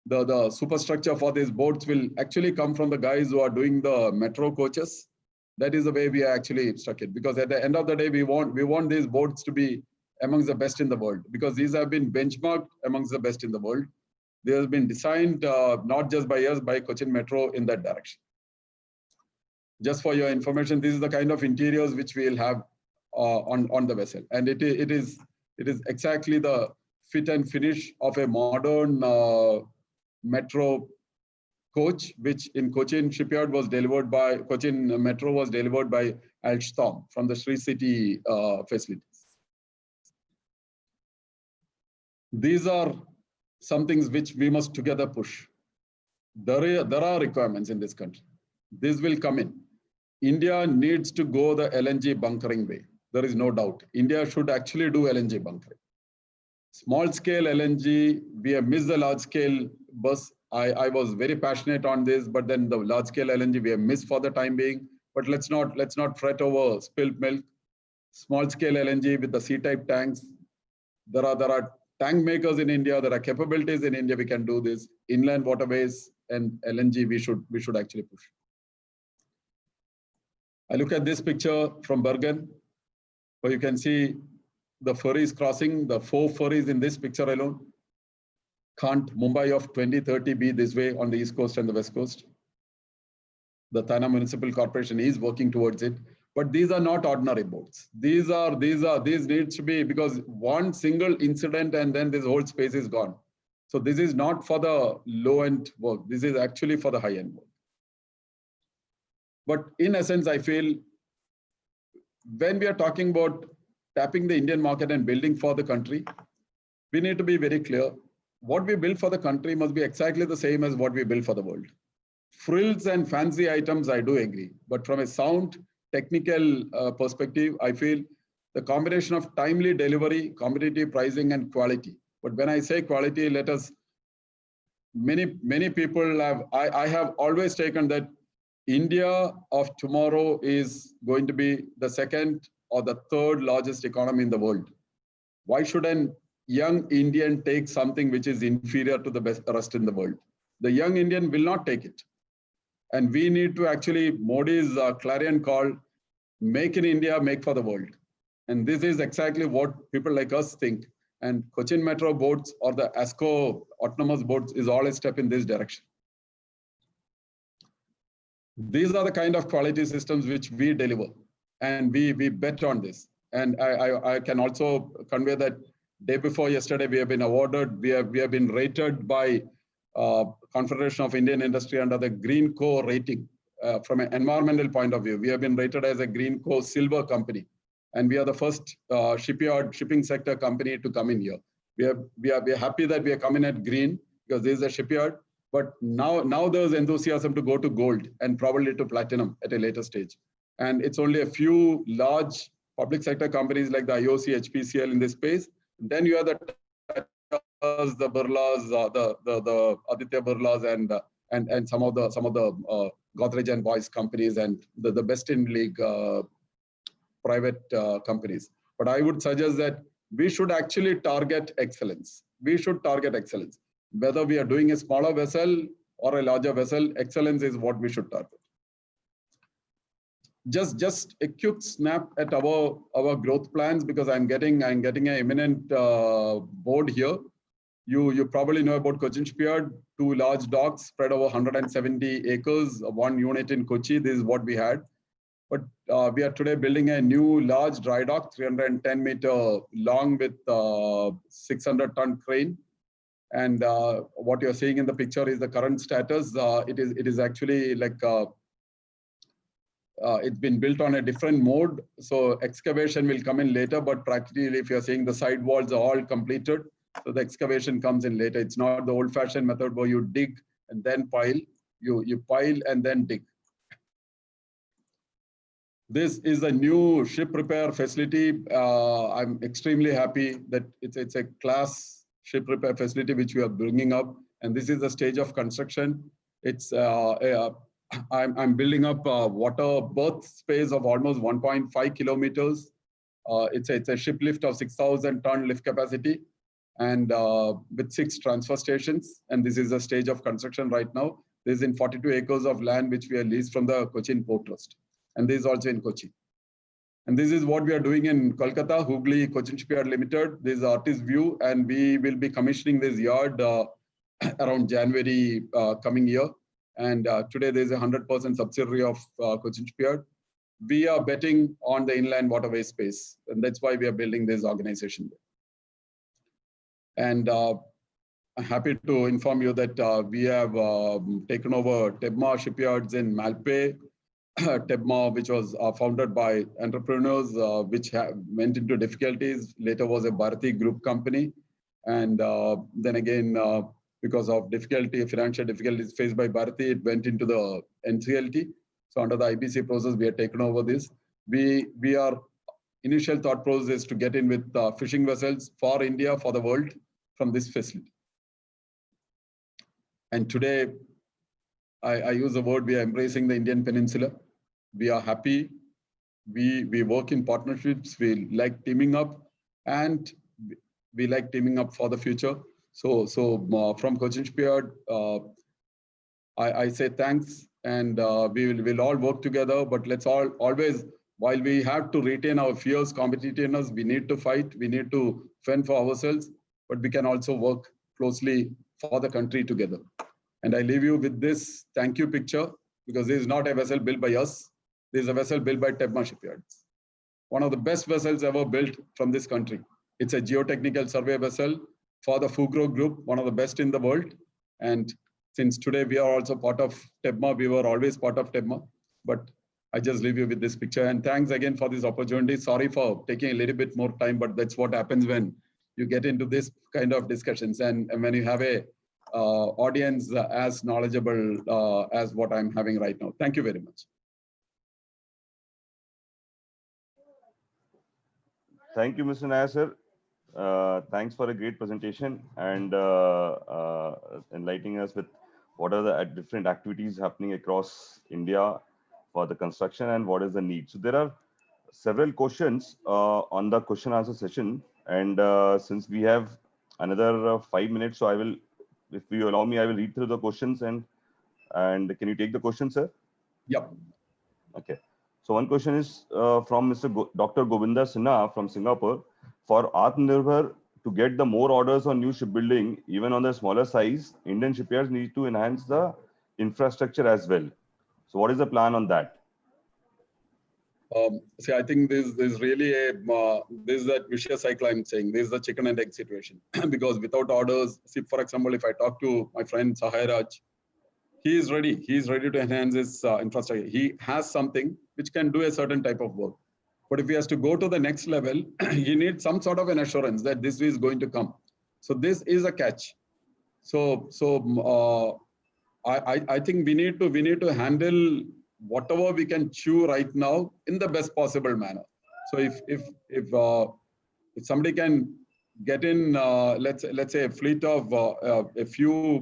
The superstructure for these boats will actually come from the guys who are doing the metro coaches. That is the way we are actually struck it. Because at the end of the day, we want these boats to be amongst the best in the world. Because these have been benchmarked amongst the best in the world. They have been designed not just by us, by Cochin Metro in that direction. Just for your information, this is the kind of interiors which we will have on the vessel. And it is exactly the fit and finish of a modern metro coach, which in Cochin Shipyard was delivered by, Cochin Metro was delivered by Alstom from the Sri City facilities. These are some things which we must together push. There are requirements in this country. This will come in. India needs to go the LNG bunkering way. There is no doubt. India should actually do LNG bunkering. Small scale LNG, we have missed the large scale bus. I was very passionate on this, but then the large scale LNG we have missed for the time being. But let's not fret over spilled milk. Small scale LNG with the C-type tanks. There are tank makers in India. There are capabilities in India. We can do this. Inland waterways and LNG we should actually push. I look at this picture from Bergen, where you can see the ferries crossing, the 4 ferries in this picture alone. Can't Mumbai of 2030 be this way on the East Coast and the West Coast? The Thana Municipal Corporation is working towards it, but these are not ordinary boats. These needs to be, because one single incident and then this whole space is gone. So this is not for the low-end work. This is actually for the high-end work. But in essence, I feel when we are talking about tapping the Indian market and building for the country, we need to be very clear. What we build for the country must be exactly the same as what we build for the world. Frills and fancy items, I do agree. But from a sound technical perspective, I feel the combination of timely delivery, competitive pricing, and quality. But when I say quality, many people have, I have always taken that India of tomorrow is going to be the second or the third largest economy in the world. Why should an young Indian take something which is inferior to the rest in the world? The young Indian will not take it. And we need to actually, Modi's clarion call, make in India, make for the world. And this is exactly what people like us think. And Cochin Metro boats or the ASCO autonomous boats is all a step in this direction. These are the kind of quality systems which we deliver. and we bet on this. And I can also convey that day before yesterday, we have been awarded, we have been rated by Confederation of Indian Industry under the Green Co rating. From an environmental point of view, we have been rated as a Green Co Silver company. And we are the first shipping sector company to come in here. We are happy that we are coming at green because this is a shipyard. But now there's enthusiasm to go to gold and probably to platinum at a later stage. And it's only a few large public sector companies like the IOC, HPCL in this space. Then you have the Birlas, the Aditya Birlas, and some of the Godrej and Boyce companies and the best in league private companies. But I would suggest that we should actually target excellence. We should target excellence. Whether we are doing a smaller vessel or a larger vessel, excellence is what we should target. Just a quick snap at our growth plans, because I'm getting an imminent board here. You probably know about Cochin Shipyard, 2 large docks spread over 170 acres, 1 unit in Kochi. This is what we had. But we are today building a new large dry dock, 310-meter long with 600-ton crane. And what you're seeing in the picture is the current status. It is actually like it's been built on a different mode. So excavation will come in later, but practically if you're seeing the side walls are all completed, so the excavation comes in later. It's not the old-fashioned method where you dig and then pile. You pile and then dig. This is a new ship repair facility. I'm extremely happy that it's a class ship repair facility which we are bringing up, and this is the stage of construction. It's I'm building up water berth space of almost 1.5 kilometers. It's a ship lift of 6,000-ton lift capacity, and with 6 transfer stations. And this is the stage of construction right now. This is in 42 acres of land which we are leased from the Cochin Port Trust, and this is also in Kochi. And this is what we are doing in Kolkata, Hooghly Cochin Shipyard Limited. This is Artist View, and we will be commissioning this yard around January coming year. And today there is a 100% subsidiary of Cochin Shipyard. We are betting on the inland waterway space, and that's why we are building this organization. And I'm happy to inform you that we have taken over Tebma shipyards in Malpe. Tebma, which was founded by entrepreneurs, which went into difficulties, later was a Bharati Group company. And then again, because of financial difficulties faced by Bharati, it went into the NCLT. So under the IBC process, we have taken over this. We are initial thought process is to get in with fishing vessels for India, for the world, from this facility. And today, I use the word, we are embracing the Indian Peninsula. We are happy. We work in partnerships. We like teaming up, and we like teaming up for the future. So from Cochin Shipyard, I say thanks, and we'll all work together. But let's always, while we have to retain our fierce competitiveness, we need to fight. We need to fend for ourselves, but we can also work closely for the country together. And I leave you with this thank you picture, because this is not a vessel built by us. This is a vessel built by Tebma Shipyards. One of the best vessels ever built from this country. It's a geotechnical survey vessel for the Fugro Group, one of the best in the world. And since today we are also part of Tebma, we were always part of Tebma. But I just leave you with this picture. And thanks again for this opportunity. Sorry for taking a little bit more time, but that's what happens when you get into this kind of discussions, and when you have a audience as knowledgeable as what I'm having right now. Thank you very much. Thank you, Mr. Nair, sir. Thanks for a great presentation and enlightening us with what are the different activities happening across India for the construction and what is the need. So there are several questions on the question answer session, and since we have another 5 minutes, so I will, if you allow me, I will read through the questions and can you take the question, sir? Yep. Okay. So one question is from Dr. Govinda Sinha from Singapore. For AtmaNirbhar to get the more orders on new shipbuilding, even on the smaller size, Indian shipyards need to enhance the infrastructure as well. So what is the plan on that? See, I think there's really this is that vicious cycle I'm saying. This is the chicken and egg situation. Because without orders, see, for example, if I talk to my friend Suraj, he is ready. He is ready to enhance his infrastructure. He has something which can do a certain type of work. But if he has to go to the next level, he needs some sort of an assurance that this is going to come. So this is a catch. I think we need to handle whatever we can chew right now in the best possible manner. So if somebody can get in, let's say a fleet of a few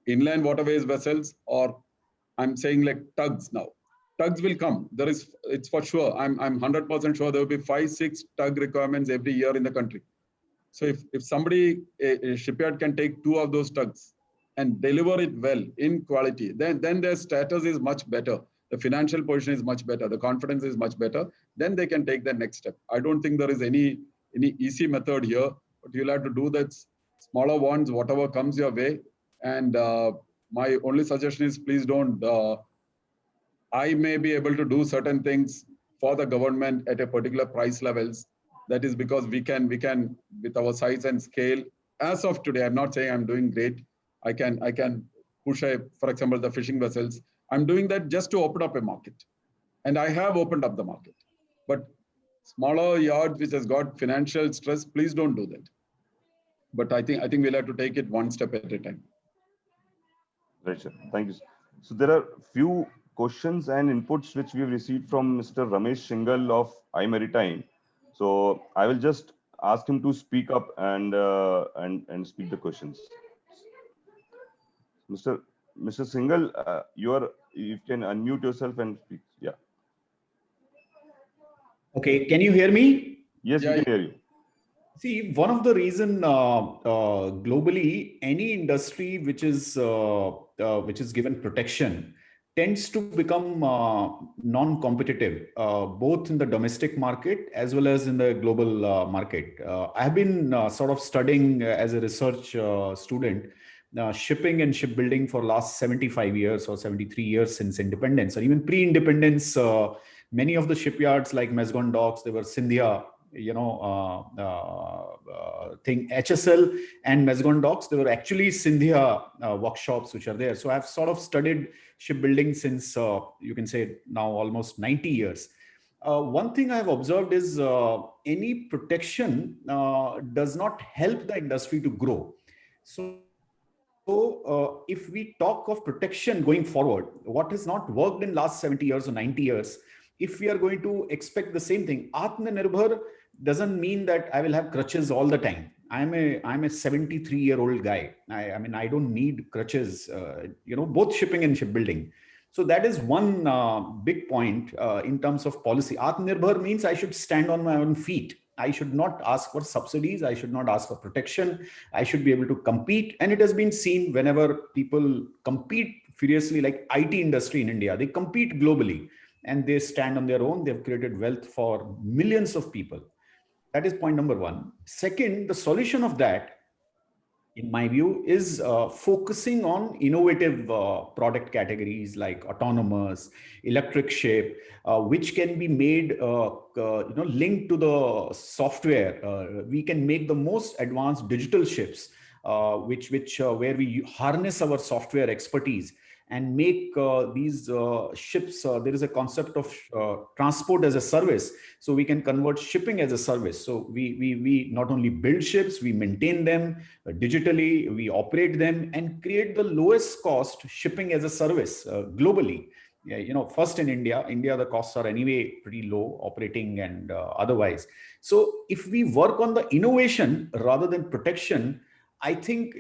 inland waterways vessels, or I'm saying like tugs now. Tugs will come. It's for sure. I'm 100% sure there will be 5-6 tug requirements every year in the country. So if somebody, a shipyard can take 2 of those tugs and deliver it well in quality, then their status is much better. The financial position is much better. The confidence is much better. Then they can take the next step. I don't think there is any easy method here, but you'll have to do that smaller ones, whatever comes your way. And my only suggestion is please don't. I may be able to do certain things for the government at a particular price levels. That is because we can with our size and scale. As of today, I'm not saying I'm doing great. I can push for example, the fishing vessels. I'm doing that just to open up a market, and I have opened up the market. But smaller yards which has got financial stress, please don't do that. But I think we'll have to take it one step at a time. Right, sir. Thank you. So there are few questions and inputs which we have received from Mr. Ramesh Shingal of iMaritime. So I will just ask him to speak up and speak the questions. Mr. Shingal, you can unmute yourself and speak. Yeah. Okay. Can you hear me? Yes, we can hear you. See, one of the reason globally, any industry which is given protection tends to become non-competitive, both in the domestic market as well as in the global market. I have been sort of studying as a research student shipping and shipbuilding for last 75 years or 73 years since independence, or even pre-independence. Many of the shipyards like Mazagon Docks, they were Scindia, thing, HSL and Mazagon Docks, they were actually Scindia workshops which are there. So I've sort of studied shipbuilding since you can say now almost 90 years. One thing I've observed is any protection does not help the industry to grow. So if we talk of protection going forward, what has not worked in last 70 years or 90 years, if we are going to expect the same thing, AtmaNirbhar doesn't mean that I will have crutches all the time. I'm a 73-year-old guy. I mean, I don't need crutches, both shipping and shipbuilding. So that is one big point in terms of policy. AtmaNirbhar means I should stand on my own feet. I should not ask for subsidies. I should not ask for protection. I should be able to compete. And it has been seen whenever people compete furiously, like IT industry in India, they compete globally and they stand on their own. They've created wealth for millions of people. That is point number one. Second, the solution of that, in my view, is focusing on innovative product categories like autonomous, electric ship, which can be made linked to the software. We can make the most advanced digital ships, where we harness our software expertise and make these ships. There is a concept of transport as a service. So we can convert shipping as a service. So we not only build ships, we maintain them digitally, we operate them and create the lowest cost shipping as a service globally. First in India, the costs are anyway pretty low operating and otherwise. So if we work on the innovation rather than protection, I think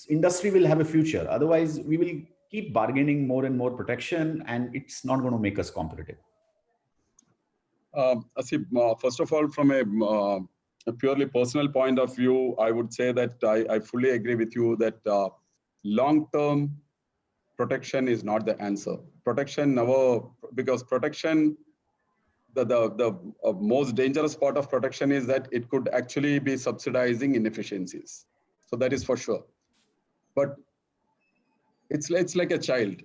industry will have a future. Otherwise, we will keep bargaining more and more protection, and it's not going to make us competitive. Asif, first of all, from a purely personal point of view, I would say that I fully agree with you that long-term protection is not the answer. Protection never, because protection, the most dangerous part of protection is that it could actually be subsidizing inefficiencies. So that is for sure. But it's like a child.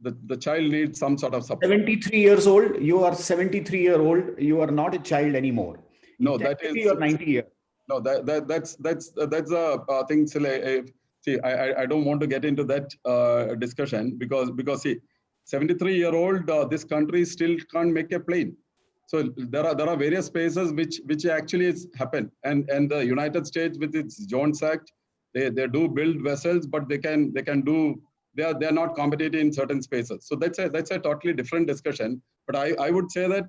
the child needs some sort of support. 73 years old, you are 73-year-old, you are not a child anymore. No, that is, you're 90 years. No, that's a thing. See, I don't want to get into that discussion because see, 73-year-old, this country still can't make a plane. So there are various spaces which actually happen, and the United States with its Jones Act, they do build vessels, but they are not competing in certain spaces. So that's a totally different discussion. But I would say that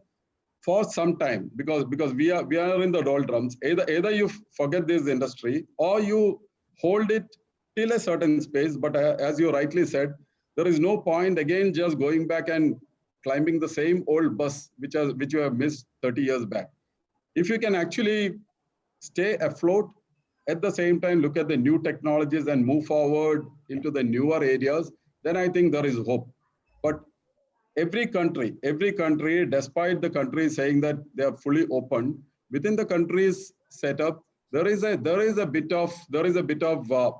for some time, because we are in the doldrums, either you forget this industry or you hold it till a certain space. But as you rightly said, there is no point again just going back and climbing the same old bus which you have missed 30 years back. If you can actually stay afloat, at the same time look at the new technologies and move forward into the newer areas, then I think there is hope. But every country, despite the country saying that they are fully open, within the country's setup, there is a bit of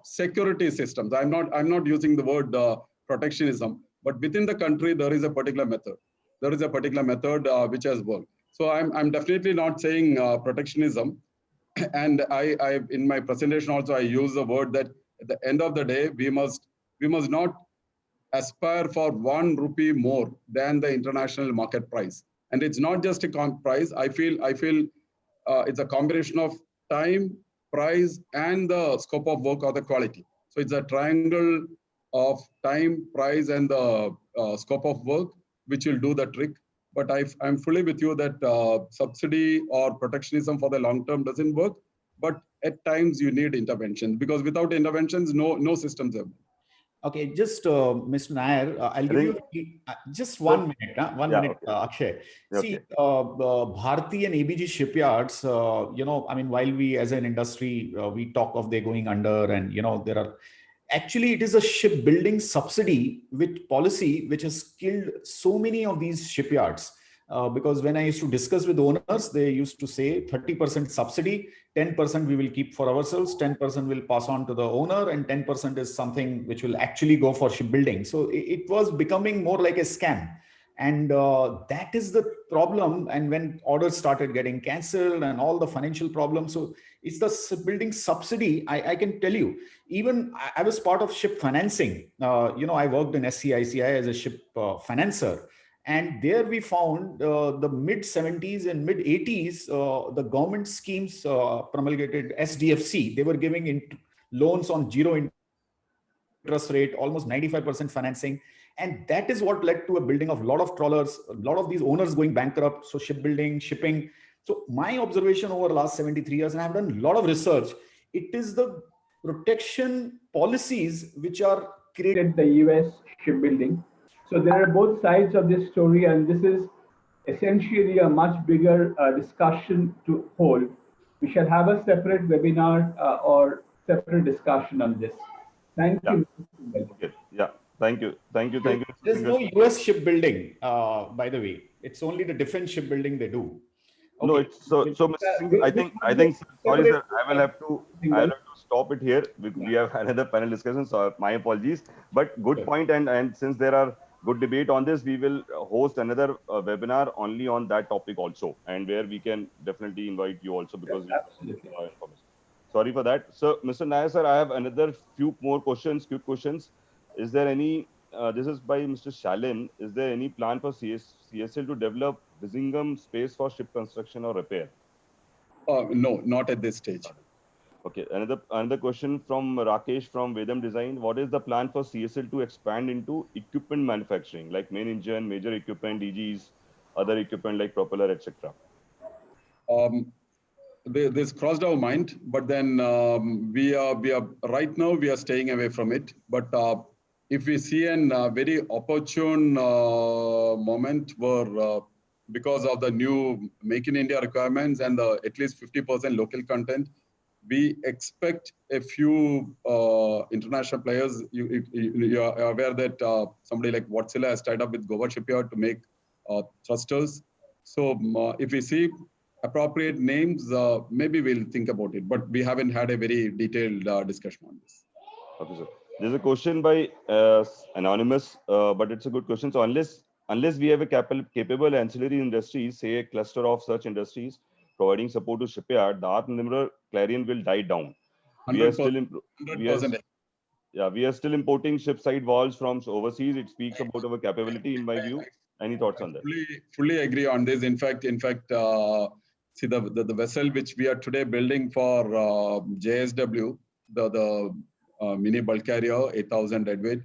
security systems. I'm not using the word protectionism, but within the country there is a particular method. There is a particular method which has worked. So I'm definitely not saying protectionism. And I in my presentation also I use the word that at the end of the day we must not aspire for 1 rupee more than the international market price. And it's not just a price. I feel it's a combination of time, price, and the scope of work or the quality. So it's a triangle of time, price, and the scope of work which will do the trick. But I'm fully with you that subsidy or protectionism for the long term doesn't work. But at times you need intervention, because without interventions, no systems have. Okay, just Mr. Nair, I'll give you just 1 minute. One minute, okay. Akshay. See, Bharti and ABG shipyards, I mean, while we as an industry, we talk of they going under, and there are actually it is a shipbuilding subsidy with policy which has killed so many of these shipyards. Because when I used to discuss with owners, they used to say 30% subsidy, 10% we will keep for ourselves, 10% will pass on to the owner, and 10% is something which will actually go for shipbuilding. So it was becoming more like a scam. And that is the problem. And when orders started getting cancelled and all the financial problems, so it's the shipbuilding subsidy. I can tell you, even I was part of ship financing. I worked in SCICI as a ship financer. And there we found the mid 70s and mid 80s, the government schemes promulgated SDFC. They were giving loans on 0 interest rate, almost 95% financing. And that is what led to a building of a lot of trawlers, a lot of these owners going bankrupt. So shipbuilding, shipping. So my observation over the last 73 years, and I've done a lot of research, it is the protection policies which are created the US shipbuilding. So there are both sides of this story, and this is essentially a much bigger discussion to hold. We shall have a separate webinar or separate discussion on this. Thank you. Okay. Yeah. Thank you. There's no US shipbuilding, by the way. It's only the defense shipbuilding they do. Okay. No, it's so I think sorry sir, I will have to stop it here. We have another panel discussion, so my apologies. But good point, and since there are good debate on this, we will host another webinar only on that topic also, and where we can definitely invite you also, because absolutely. Sorry for that. So Mr. Nair sir, I have another quick questions. Is there any this is by Mr. Shalin. Is there any plan for CSL to develop Vizhingham space for ship construction or repair? No, not at this stage. Okay, another question from Rakesh from Vedam Design. What is the plan for CSL to expand into equipment manufacturing, like main engine, major equipment, DGs, other equipment like propeller, etc.? This crossed our mind, but then we are right now we are staying away from it. But if we see a very opportune moment where because of the new Make in India requirements and at least 50% local content, we expect a few international players. You are aware that somebody like Wärtsilä has tied up with Goa Shipyard to make thrusters. So if we see appropriate names, maybe we'll think about it. But we haven't had a very detailed discussion on this. Okay, sir. There's a question by anonymous, but it's a good question. So unless we have a capable ancillary industries, say a cluster of such industries providing support to shipyard, the AtmaNirbhar clarion will die down. We are 100%. still we are still importing ship side walls from overseas. It speaks about our capability, in my view. Any thoughts on that? Fully agree on this. In fact, see the vessel which we are today building for JSW, the mini bulk carrier, 8,000 deadweight.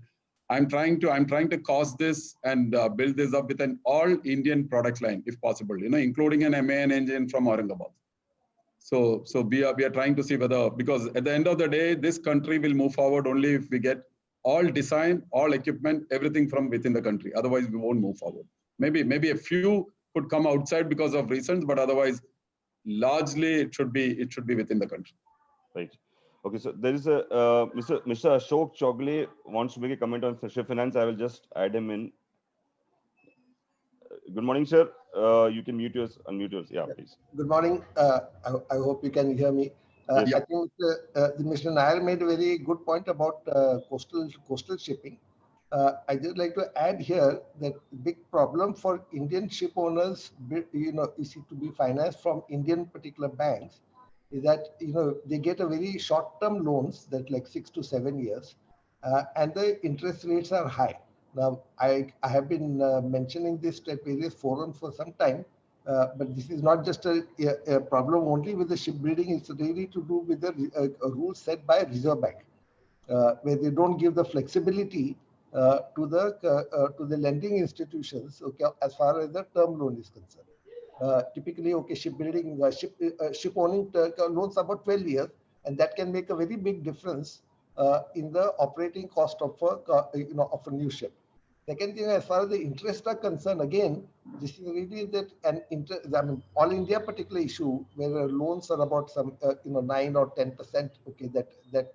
I'm trying to cost this and build this up with an all Indian product line, if possible. Including an MAN engine from Aurangabad. So we are trying to see whether, because at the end of the day, this country will move forward only if we get all design, all equipment, everything from within the country. Otherwise, we won't move forward. Maybe a few could come outside because of reasons, but otherwise, largely it should be within the country. Right. Okay. So there is a Mr. Ashok Chogle wants to make a comment on ship finance. I will just add him in. Good morning, sir. You can unmute yours. Yeah, please. Good morning. I hope you can hear me. Yes. I think Mr. Nair made a very good point about coastal shipping. I just like to add here that big problem for Indian ship owners, is to be financed from Indian particular banks, is that they get a very short-term loans that like 6 to 7 years, and the interest rates are high. Now, I have been mentioning this at various forums for some time, but this is not just a problem only with the shipbuilding. It's really to do with the rules set by Reserve Bank, where they don't give the flexibility to the lending institutions, okay, as far as the term loan is concerned. Typically, okay, shipbuilding, ship owning loans are about 12 years, and that can make a very big difference in the operating cost of a new ship. Second thing, as far as the interest are concerned, again, this is really that all India particular issue where loans are about some 9 or 10%, okay, that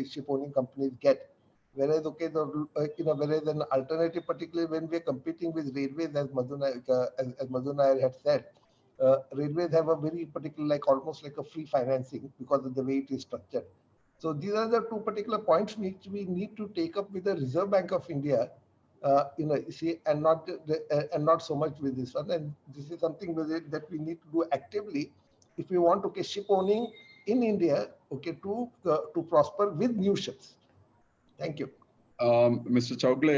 ship owning companies get. Whereas whereas an alternative, particularly when we are competing with railways, as Madhu Nair had said, railways have a very particular, almost like a free financing because of the way it is structured. So these are the two particular points which we need to take up with the Reserve Bank of India, and not so much with this one. And this is something that we need to do actively if we want, okay, ship owning in India, okay, to prosper with new ships. Thank you. Mr. Chogle,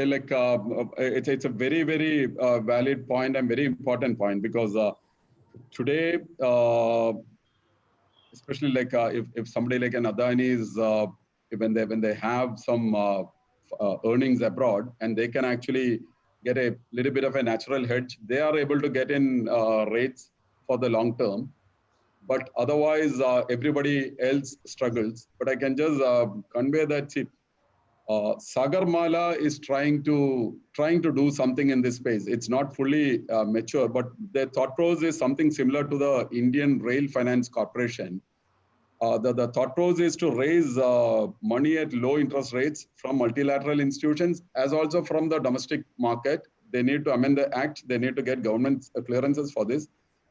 it's a very, very valid point and very important point, because today, especially if somebody like an Adani is, when they have some earnings abroad and they can actually get a little bit of a natural hedge, they are able to get in rates for the long term. But otherwise, everybody else struggles. But I can just convey that, see, Sagarmala is trying to do something in this space. It's not fully mature, but their thought process is something similar to the Indian Rail Finance Corporation. The thought process is to raise money at low interest rates from multilateral institutions as also from the domestic market. They need to amend the act. They need to get government clearances for this,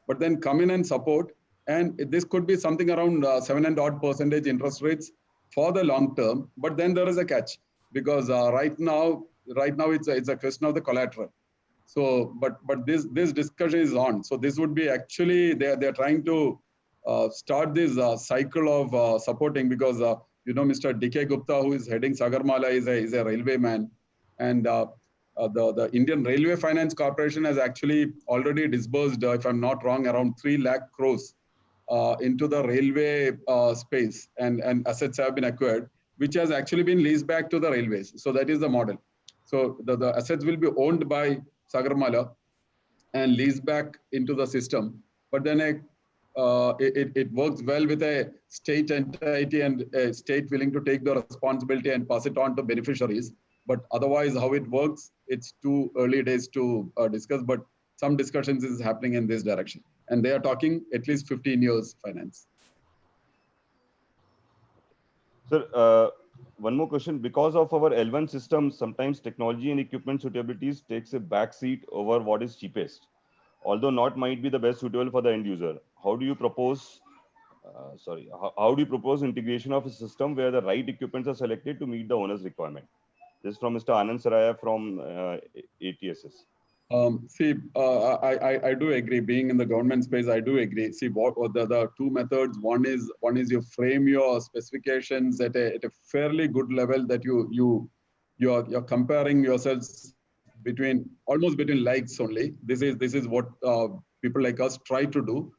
but then come in and support. And this could be something around 7% interest rates for the long term. But then there is a catch, because right now it's a question of the collateral. So, but this discussion is on. So this would be actually they're trying to start this cycle of supporting, because Mr. D.K. Gupta, who is heading Sagarmala, is a railway man, and the Indian Railway Finance Corporation has actually already disbursed, if I'm not wrong, around 3 lakh crores into the railway space, and assets have been acquired, which has actually been leased back to the railways. So that is the model. So the assets will be owned by Sagarmala and leased back into the system. But then it works well with a state entity and a state willing to take the responsibility and pass it on to beneficiaries. But otherwise, how it works, it's too early days to discuss. But some discussions is happening in this direction. And they are talking at least 15 years finance. Sir, one more question. Because of our L1 system, sometimes technology and equipment suitabilities takes a back seat over what is cheapest, although not might be the best suitable for the end user. How do you propose how do you propose integration of a system where the right equipments are selected to meet the owner's requirement? This is from Mr. Anand Saraya from ATSS. I do agree. Being in the government space, I do agree. See, what the two methods. One is you frame your specifications at a fairly good level that you're comparing yourselves almost between likes only. This is what people like us try to do.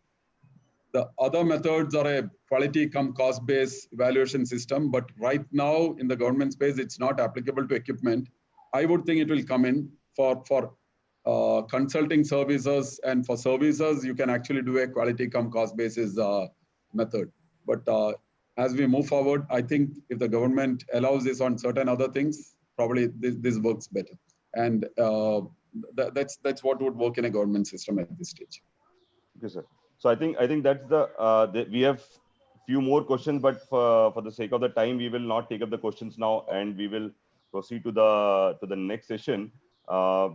The other methods are a quality come cost-based evaluation system, but right now in the government space, it's not applicable to equipment. I would think it will come in for consulting services, and for services, you can actually do a quality come cost basis method. But as we move forward, I think if the government allows this on certain other things, probably this works better. And that's what would work in a government system at this stage. Okay, sir. So I think that's we have few more questions, but for the sake of the time, we will not take up the questions now, and we will proceed to the next session.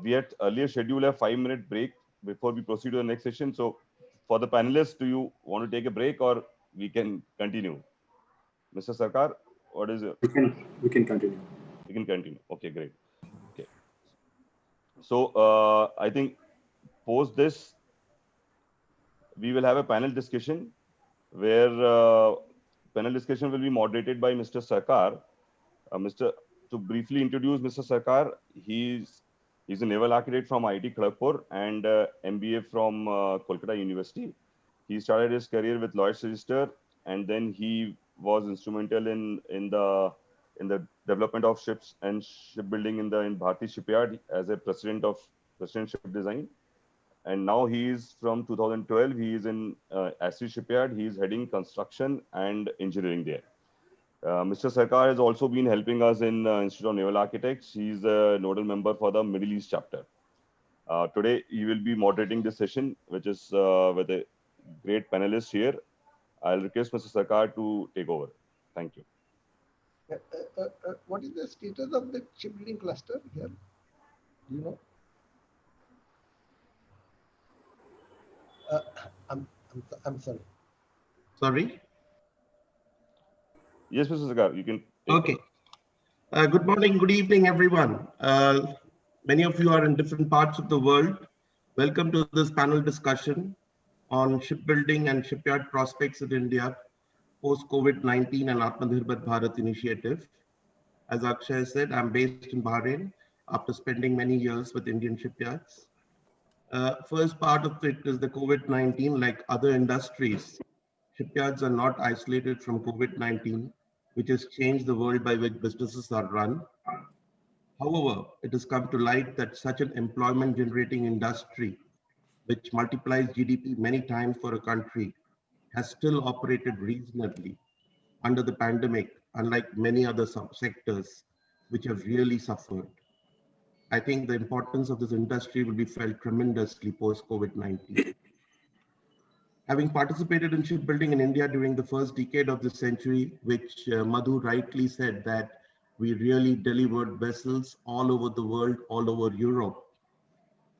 We had earlier scheduled a 5-minute break before we proceed to the next session. So for the panelists, do you want to take a break or we can continue? Mr. Sarkar, what is it? We can continue. We can continue. Okay, great. Okay. So I think post this, we will have a panel discussion where panel discussion will be moderated by Mr. Sarkar. To briefly introduce Mr. Sarkar, he's a naval architect from IIT Kharagpur and MBA from Kolkata University. He started his career with Lloyd's Register, and then he was instrumental in the development of ships and shipbuilding in Bharti Shipyard as a president ship design. And now he is from 2012. He is in ASRY Shipyard. He is heading construction and engineering there. Mr. Sarkar has also been helping us in Institute of Naval Architects. He is a nodal member for the Middle East chapter. Today, he will be moderating this session, which is with a great panelist here. I'll request Mr. Sarkar to take over. Thank you. What is the status of the shipbuilding cluster here? Do you know? I'm sorry. Sorry? Yes, Mr. Sarkar, you can. Okay. Good morning, good evening, everyone. Many of you are in different parts of the world. Welcome to this panel discussion on shipbuilding and shipyard prospects in India post COVID-19 and AtmaNirbhar Bharat initiative. As Akshay said, I'm based in Bahrain after spending many years with Indian shipyards. First part of it is the COVID-19. Like other industries, shipyards are not isolated from COVID-19, which has changed the world by which businesses are run. However, it has come to light that such an employment generating industry, which multiplies GDP many times for a country, has still operated reasonably under the pandemic, unlike many other subsectors which have really suffered. I think the importance of this industry will be felt tremendously post-COVID-19. Having participated in shipbuilding in India during the first decade of this century, which Madhu rightly said that we really delivered vessels all over the world, all over Europe.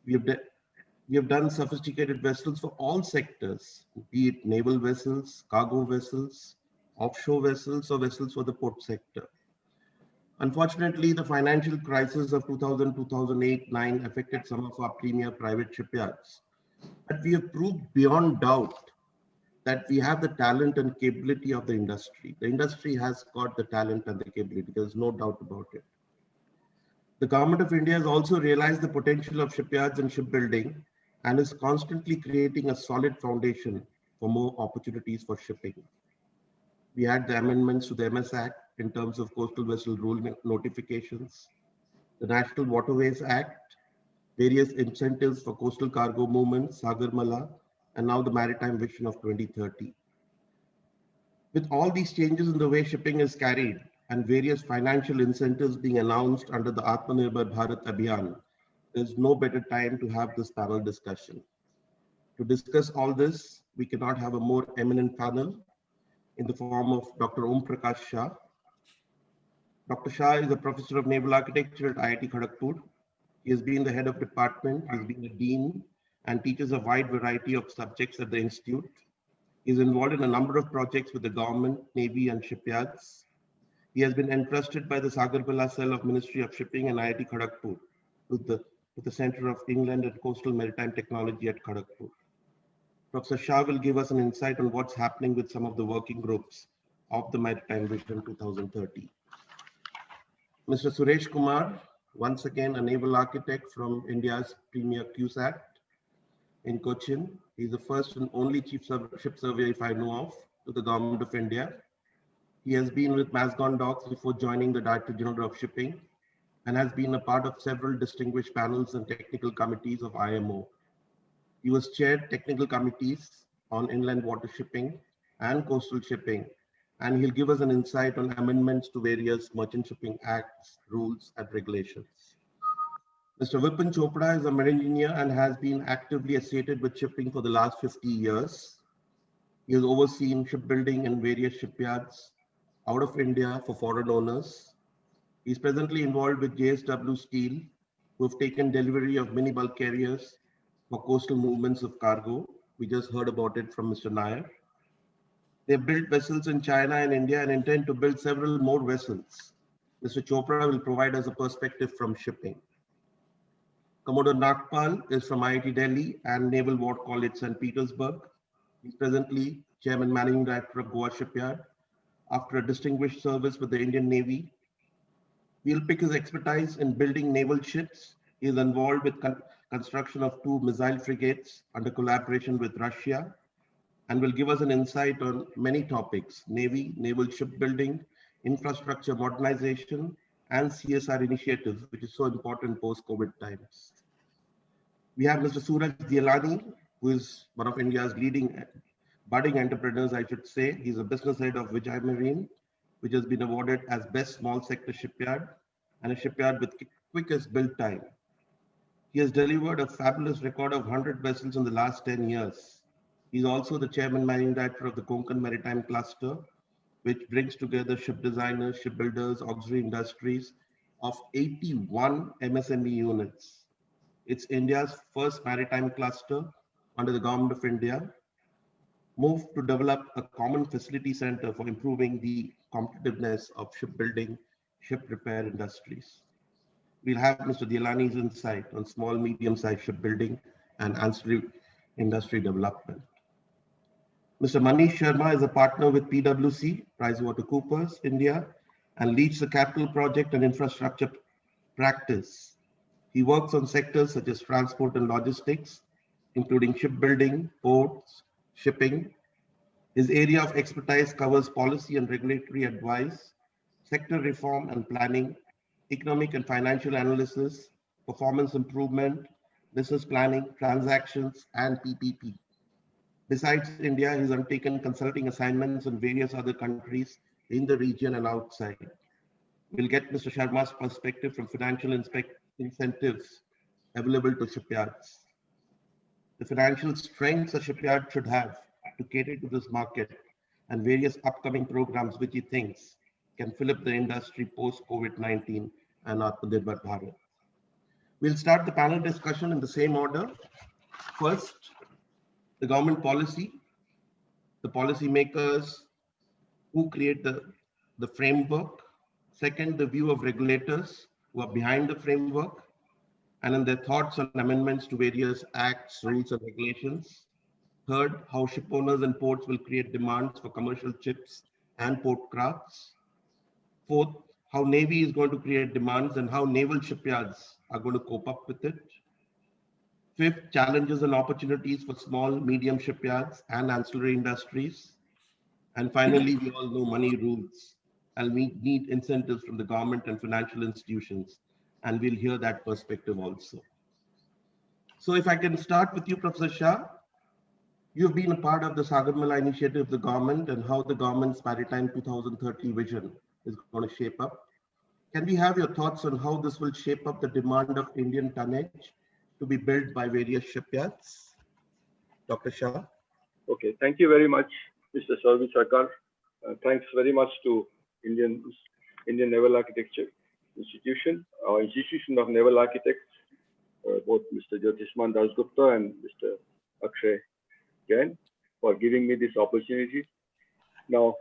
We have done sophisticated vessels for all sectors, be it naval vessels, cargo vessels, offshore vessels, or vessels for the port sector. Unfortunately, the financial crisis of 2008-9 affected some of our premier private shipyards. But we have proved beyond doubt that we have the talent and capability of the industry. The industry has got the talent and the capability, there's no doubt about it. The government of India has also realized the potential of shipyards and shipbuilding and is constantly creating a solid foundation for more opportunities for shipping. We had the amendments to the MS Act in terms of coastal vessel rule notifications, the National Waterways Act, various incentives for coastal cargo movements, Sagarmala, and now the Maritime Vision of 2030. With all these changes in the way shipping is carried and various financial incentives being announced under the AtmaNirbhar Bharat Abhiyan, there's no better time to have this panel discussion. To discuss all this, we cannot have a more eminent panel in the form of Dr. Prakash Shah. Dr. Shah is a professor of naval architecture at IIT Kharagpur. He has been the head of department, he's been a dean, and teaches a wide variety of subjects at the institute. He is involved in a number of projects with the government, Navy, and shipyards. He has been entrusted by the Sagarpala cell of Ministry of Shipping and IIT Kharagpur with the Center of Inland and Coastal Maritime Technology at Kharagpur. Professor Shah will give us an insight on what's happening with some of the working groups of the Maritime Vision 2030. Mr. Suresh Kumar, once again a naval architect from India's premier CUSAT in Cochin. He's the first and only ship surveyor, if I know of, to the Government of India. He has been with Mazgon Docks before joining the Director General of Shipping and has been a part of several distinguished panels and technical committees of IMO. He was chaired technical committees on inland water shipping and coastal shipping, and he'll give us an insight on amendments to various merchant shipping acts, rules, and regulations. Mr. Vipon Chopra is a marine engineer and has been actively associated with shipping for the last 50 years. He has overseen shipbuilding in various shipyards out of India for foreign owners. He is presently involved with JSW Steel, who have taken delivery of mini bulk carriers for coastal movements of cargo. We just heard about it from Mr. Nair. They have built vessels in China and India and intend to build several more vessels. Mr. Chopra will provide us a perspective from shipping. Commodore Nagpal is from IIT Delhi and Naval War College, St. Petersburg. He is presently Chairman Managing Director of Goa Shipyard. After a distinguished service with the Indian Navy, we'll pick his expertise in building naval ships. He is involved with construction of 2 missile frigates under collaboration with Russia, and will give us an insight on many topics: Navy, naval shipbuilding, infrastructure modernization, and CSR initiatives, which is so important post-COVID times. We have Mr. Suraj Dialani, who is one of India's leading budding entrepreneurs, I should say. He's a business head of Vijay Marine, which has been awarded as Best Small Sector Shipyard and a shipyard with quickest build time. He has delivered a fabulous record of 100 vessels in the last 10 years. He's also the Chairman Managing Director of the Konkan Maritime Cluster, which brings together ship designers, shipbuilders, auxiliary industries of 81 MSME units. It's India's first maritime cluster under the Government of India, moved to develop a common facility center for improving the competitiveness of shipbuilding, ship repair industries. We'll have Mr. Dialani's insight on small, medium-sized shipbuilding and ancillary industry development. Mr. Manish Sharma is a partner with PwC, PricewaterhouseCoopers, India, and leads the capital project and infrastructure practice. He works on sectors such as transport and logistics, including shipbuilding, ports, shipping. His area of expertise covers policy and regulatory advice, sector reform and planning, economic and financial analysis, performance improvement, business planning, transactions, and PPP. Besides India, he's undertaken consulting assignments in various other countries in the region and outside. We'll get Mr. Sharma's perspective from financial incentives available to shipyards, the financial strengths a shipyard should have to cater to this market, and various upcoming programs which he thinks can fill up the industry post-COVID-19 and AtmaNirbhar Bharat. We'll start the panel discussion in the same order. First, the government policy, the policymakers who create the framework. Second, the view of regulators who are behind the framework, and then their thoughts on amendments to various acts, rules, and regulations. Third, how ship owners and ports will create demands for commercial ships and port crafts. Fourth, how Navy is going to create demands and how naval shipyards are going to cope up with it. Fifth, challenges and opportunities for small, medium shipyards and ancillary industries. And finally, we all know money rules, and we need incentives from the government and financial institutions, and we'll hear that perspective also. So if I can start with you, Professor Shah, you've been a part of the Sagarmala initiative of the government and how the government's Maritime 2030 vision is going to shape up. Can we have your thoughts on how this will shape up the demand of Indian tonnage to be built by various shipyards? Dr. Shah. Okay, thank you very much, Mr. Sarkar. Thanks very much to Indian Naval Architecture Institution, our Institution of Naval Architects, both Mr. Jyotishman Dasgupta and Mr. Akshay Jain, for giving me this opportunity. Now,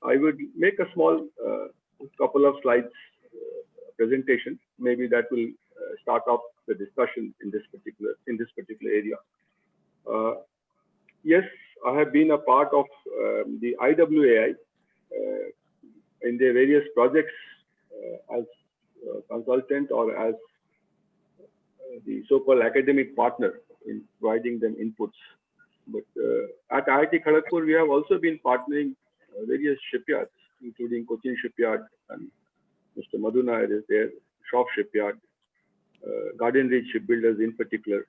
I would make a small couple of slides presentation. Maybe that will start off the discussion in this particular area. Yes, I have been a part of the IWAI in their various projects as consultant or as the so-called academic partner in providing them inputs. But at IIT Kharagpur, we have also been partnering various shipyards, including Cochin Shipyard, and Mr. Madhu Nair is there, Shop Shipyard, Garden Ridge Shipbuilders in particular,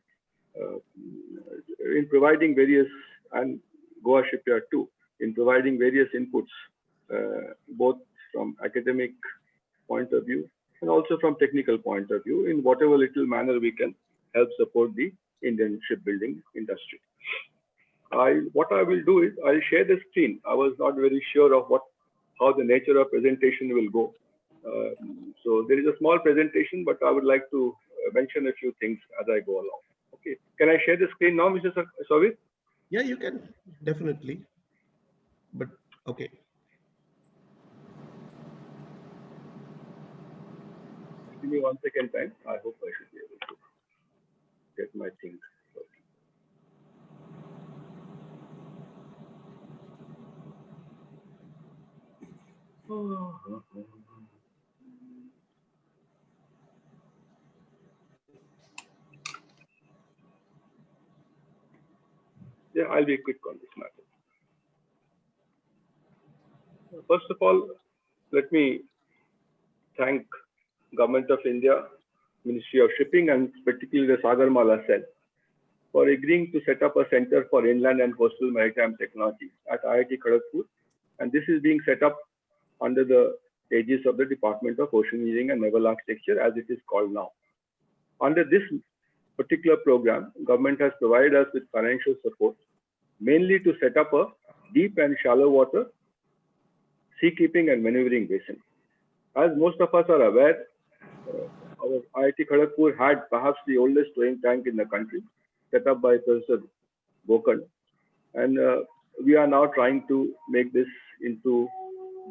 in providing various, and Goa Shipyard too, in providing various inputs, both from academic point of view and also from technical point of view, in whatever little manner we can help support the Indian shipbuilding industry. What I will do is I'll share the screen. I was not very sure of how the nature of presentation will go. So there is a small presentation, but I would like to mention a few things as I go along. Okay, can I share the screen now, Mr. Sauvir? Yeah, you can, definitely. But okay. Give me 1 second time. I hope I should be able to get my thing. Yeah, I'll be quick on this matter. First of all, let me thank Government of India, Ministry of Shipping, and particularly the Sagarmala cell for agreeing to set up a Center for Inland and Coastal Maritime Technology at IIT Kharagpur. And this is being set up under the aegis of the Department of Ocean Engineering and Naval Architecture, as it is called now. Under this particular program, government has provided us with financial support, mainly to set up a deep and shallow water seakeeping and maneuvering basin. As most of us are aware, our IIT Kharagpur had perhaps the oldest towing tank in the country, set up by Professor Bokan. And we are now trying to make this into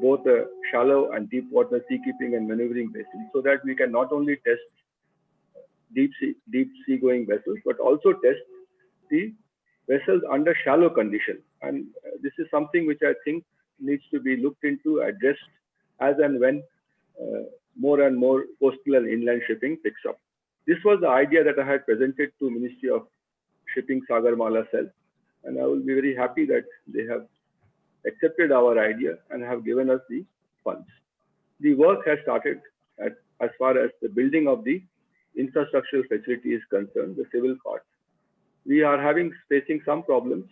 both a shallow and deep water seakeeping and maneuvering basin, so that we can not only test deep sea going vessels, but also test the vessels under shallow condition. And this is something which I think needs to be looked into, addressed as and when more and more coastal and inland shipping picks up. This was the idea that I had presented to Ministry of Shipping Sagarmala cell, and I will be very happy that they have accepted our idea and have given us the funds. The work has started as far as the building of the infrastructural facility is concerned, the civil part. We are facing some problems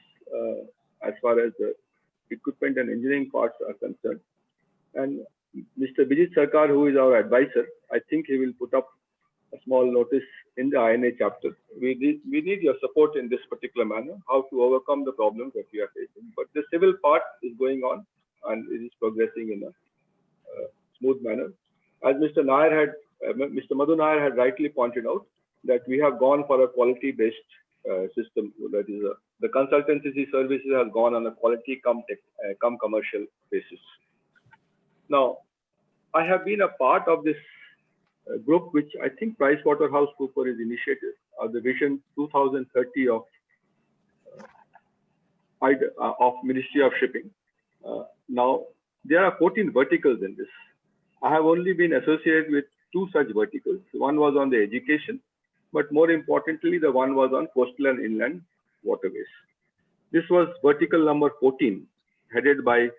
as far as the equipment and engineering parts are concerned. And Mr. Vijay Sarkar, who is our advisor, I think he will put up a small notice in the INA chapter. We need your support in this particular manner, how to overcome the problems that we are facing. But the civil part is going on and it is progressing in a smooth manner. As Mr. Madhu Nair had rightly pointed out, that we have gone for a quality-based system. That is, the consultancy services have gone on a quality come commercial basis. Now, I have been a part of this group, which I think PricewaterhouseCoopers is initiated, the Vision 2030 of Ministry of Shipping. Now, there are 14 verticals in this. I have only been associated with 2 such verticals. One was on the education, but more importantly, the one was on coastal and inland waterways. This was vertical number 14, headed by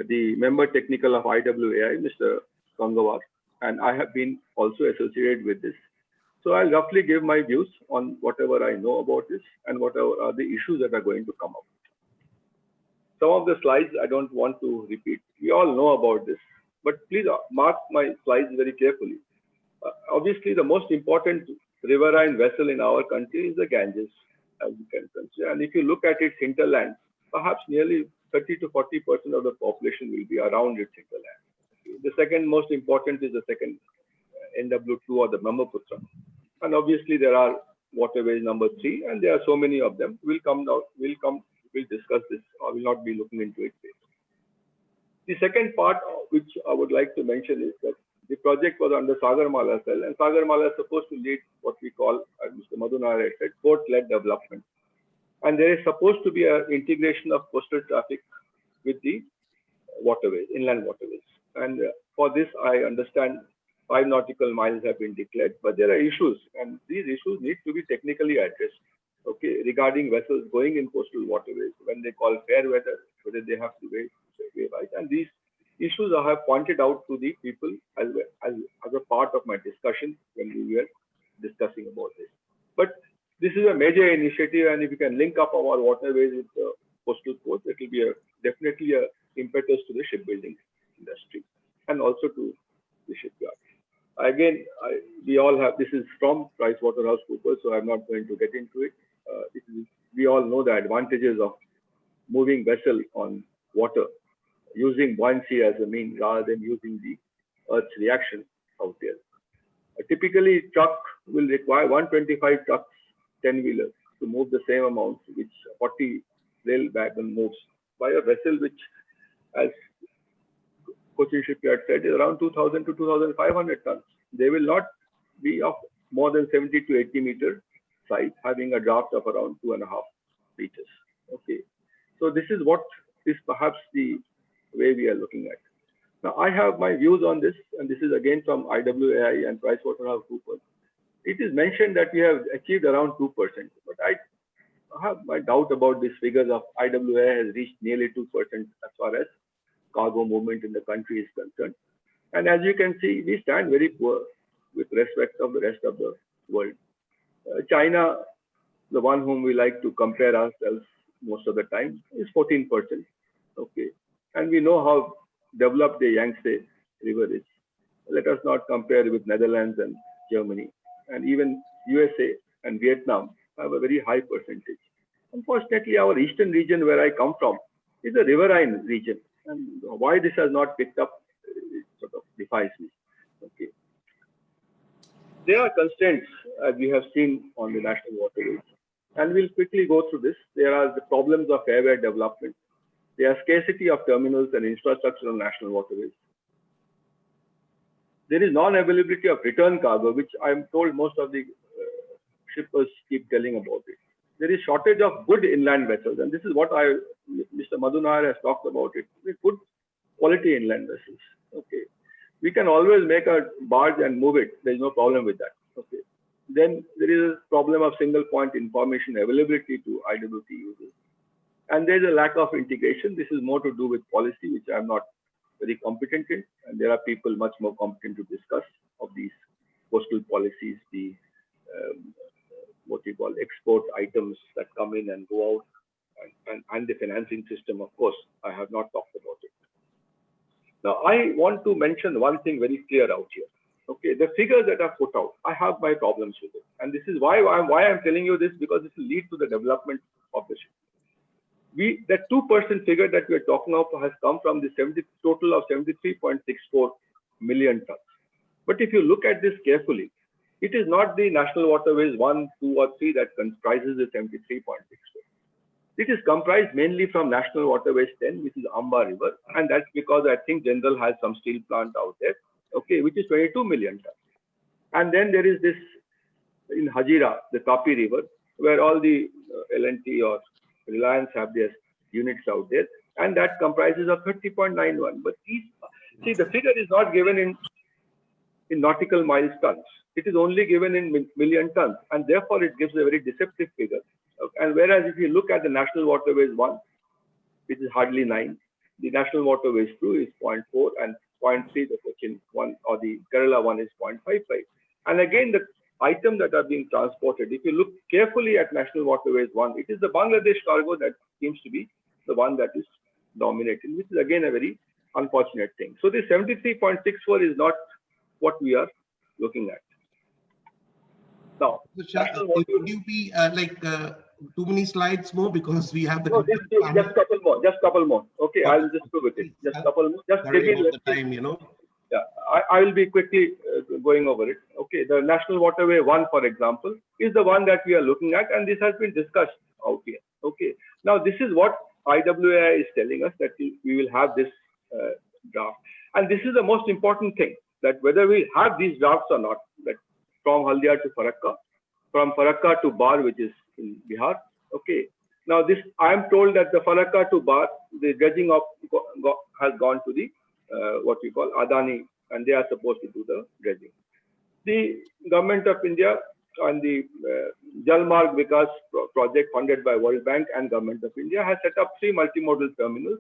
the member technical of IWAI, Mr. Gangawar, and I have been also associated with this. So I'll roughly give my views on whatever I know about this and whatever are the issues that are going to come up. Some of the slides I don't want to repeat. We all know about this, but please mark my slides very carefully. Obviously, the most important riverine vessel in our country is the Ganges, as you can consider. And if you look at its hinterland, perhaps nearly 30 to 40% of the population will be around its hinterland. The second most important is the second NW2 or the Brahmaputra. And obviously there are waterways number 3, and there are so many of them. We'll come will discuss this. I will not be looking into it. The second part, which I would like to mention, is that the project was under Sagarmala cell, and Sagarmala is supposed to lead what we call, as Mr. Madhu Nair said, port-led development. And there is supposed to be an integration of coastal traffic with the waterways, inland waterways. And for this, I understand 5 nautical miles have been declared, but there are issues, and these issues need to be technically addressed. Okay, regarding vessels going in coastal waterways, when they call fair weather, whether they have to wait right. And these issues I have pointed out to the people as a part of my discussion when we were discussing about this. But this is a major initiative, and if you can link up our waterways with the coastal ports, it will be definitely a impetus to the shipbuilding industry and also to the shipyard. Again, we all have, this is from PricewaterhouseCoopers, so I'm not going to get into it. We all know the advantages of moving vessel on water, using buoyancy as a mean rather than using the Earth's reaction out there. Typically, truck will require 125 trucks, 10-wheelers, to move the same amount which 40 rail wagon moves by a vessel which, as Cochin Shipyard said, is around 2,000 to 2,500 tons. They will not be of more than 70 to 80 meter size, having a draft of around 2.5 meters. Okay, so this is what is perhaps the way we are looking at. Now, I have my views on this, and this is again from IWAI and PricewaterhouseCoopers. It is mentioned that we have achieved around 2%, but I have my doubt about these figures of IWAI has reached nearly 2% as far as cargo movement in the country is concerned. And as you can see, we stand very poor with respect of the rest of the world. China, the one whom we like to compare ourselves most of the time, is 14%. Okay, and we know how developed the Yangtze River is. Let us not compare with Netherlands and Germany, and even USA and Vietnam have a very high percentage. Unfortunately, our eastern region where I come from is a riverine region, and why this has not picked up, it sort of defies me. Okay, there are constraints as we have seen on the national waterways, and we'll quickly go through this. There are the problems of airway development. There are scarcity of terminals and infrastructure on national waterways. There is non-availability of return cargo, which I'm told most of the shippers keep telling about it. There is shortage of good inland vessels, and this is what Mr. Madhu Nair has talked about it. With good quality inland vessels. Okay, we can always make a barge and move it. There is no problem with that. Okay, then there is a problem of single point information availability to IWT users, and there is a lack of integration. This is more to do with policy, which I'm not very competent in, and there are people much more competent to discuss of these coastal policies, the what you call export items that come in and go out, and the financing system. Of course, I have not talked about it. Now, I want to mention one thing very clear out here. Okay, the figures that are put out, I have my problems with it, and this is why I'm telling you this, because this will lead to the development of the ship. That 2% figure that we're talking of has come from the total of 73.64 million tons. But if you look at this carefully, it is not the national waterways 1, 2, or 3 that comprises the 73.64. It is comprised mainly from national waterways 10, which is Amba River, and that's because I think General has some steel plant out there, okay, which is 22 million tons. And then there is this in Hazira, the Tapi River, where all the L&T or Reliance have their units out there, and that comprises of 30.91. But see, the figure is not given in nautical miles tons. It is only given in million tons, and therefore it gives a very deceptive figure. And whereas if you look at the National Waterways 1, which is hardly 9, the National Waterways 2 is 0.4, and 0.3 the Cochin 1 or the Kerala 1 is 0.55. And again, the items that are being transported, if you look carefully at National Waterways 1, it is the Bangladesh cargo that seems to be the one that is dominating, which is again a very unfortunate thing. So the 73.64 is not what we are looking at. Now, would you be too many slides more, because we have the just couple more. Okay, I'll just go with it. Just couple more. Just give me the time, you know. Yeah, I will be quickly going over it. Okay, the National Waterway 1, for example, is the one that we are looking at, and this has been discussed out here. Okay, Now, this is what IWA is telling us, that we will have this draft. And this is the most important thing, that whether we have these drafts or not, that from Haldia to Farakka, from Farakka to Bar, which is in Bihar. Okay. Now, this, I am told that the Farakka to Bar, the dredging has gone to the what we call Adani, and they are supposed to do the dredging. The government of India and the Jalmarg Vikas project funded by World Bank and government of India has set up 3 multimodal terminals.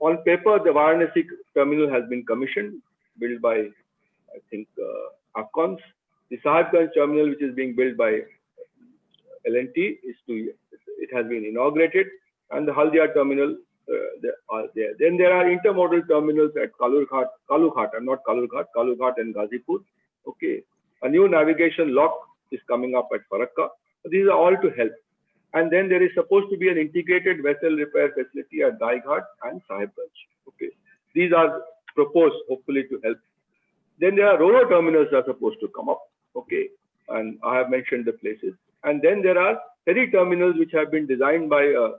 On paper, the Varanasi terminal has been commissioned, built by, I think, Afghans. The Sahibganj terminal, which is being built by L&T, it has been inaugurated, and the Haldia terminal are there. Then there are intermodal terminals at Kalughat, Kalughat and Ghazipur. Okay, a new navigation lock is coming up at Farakka. These are all to help. And then there is supposed to be an integrated vessel repair facility at Daighat and Sahibganj. Okay, these are proposed hopefully to help. Then there are Ro-Ro terminals that are supposed to come up. Okay, and I have mentioned the places. And then there are ferry terminals which have been designed by a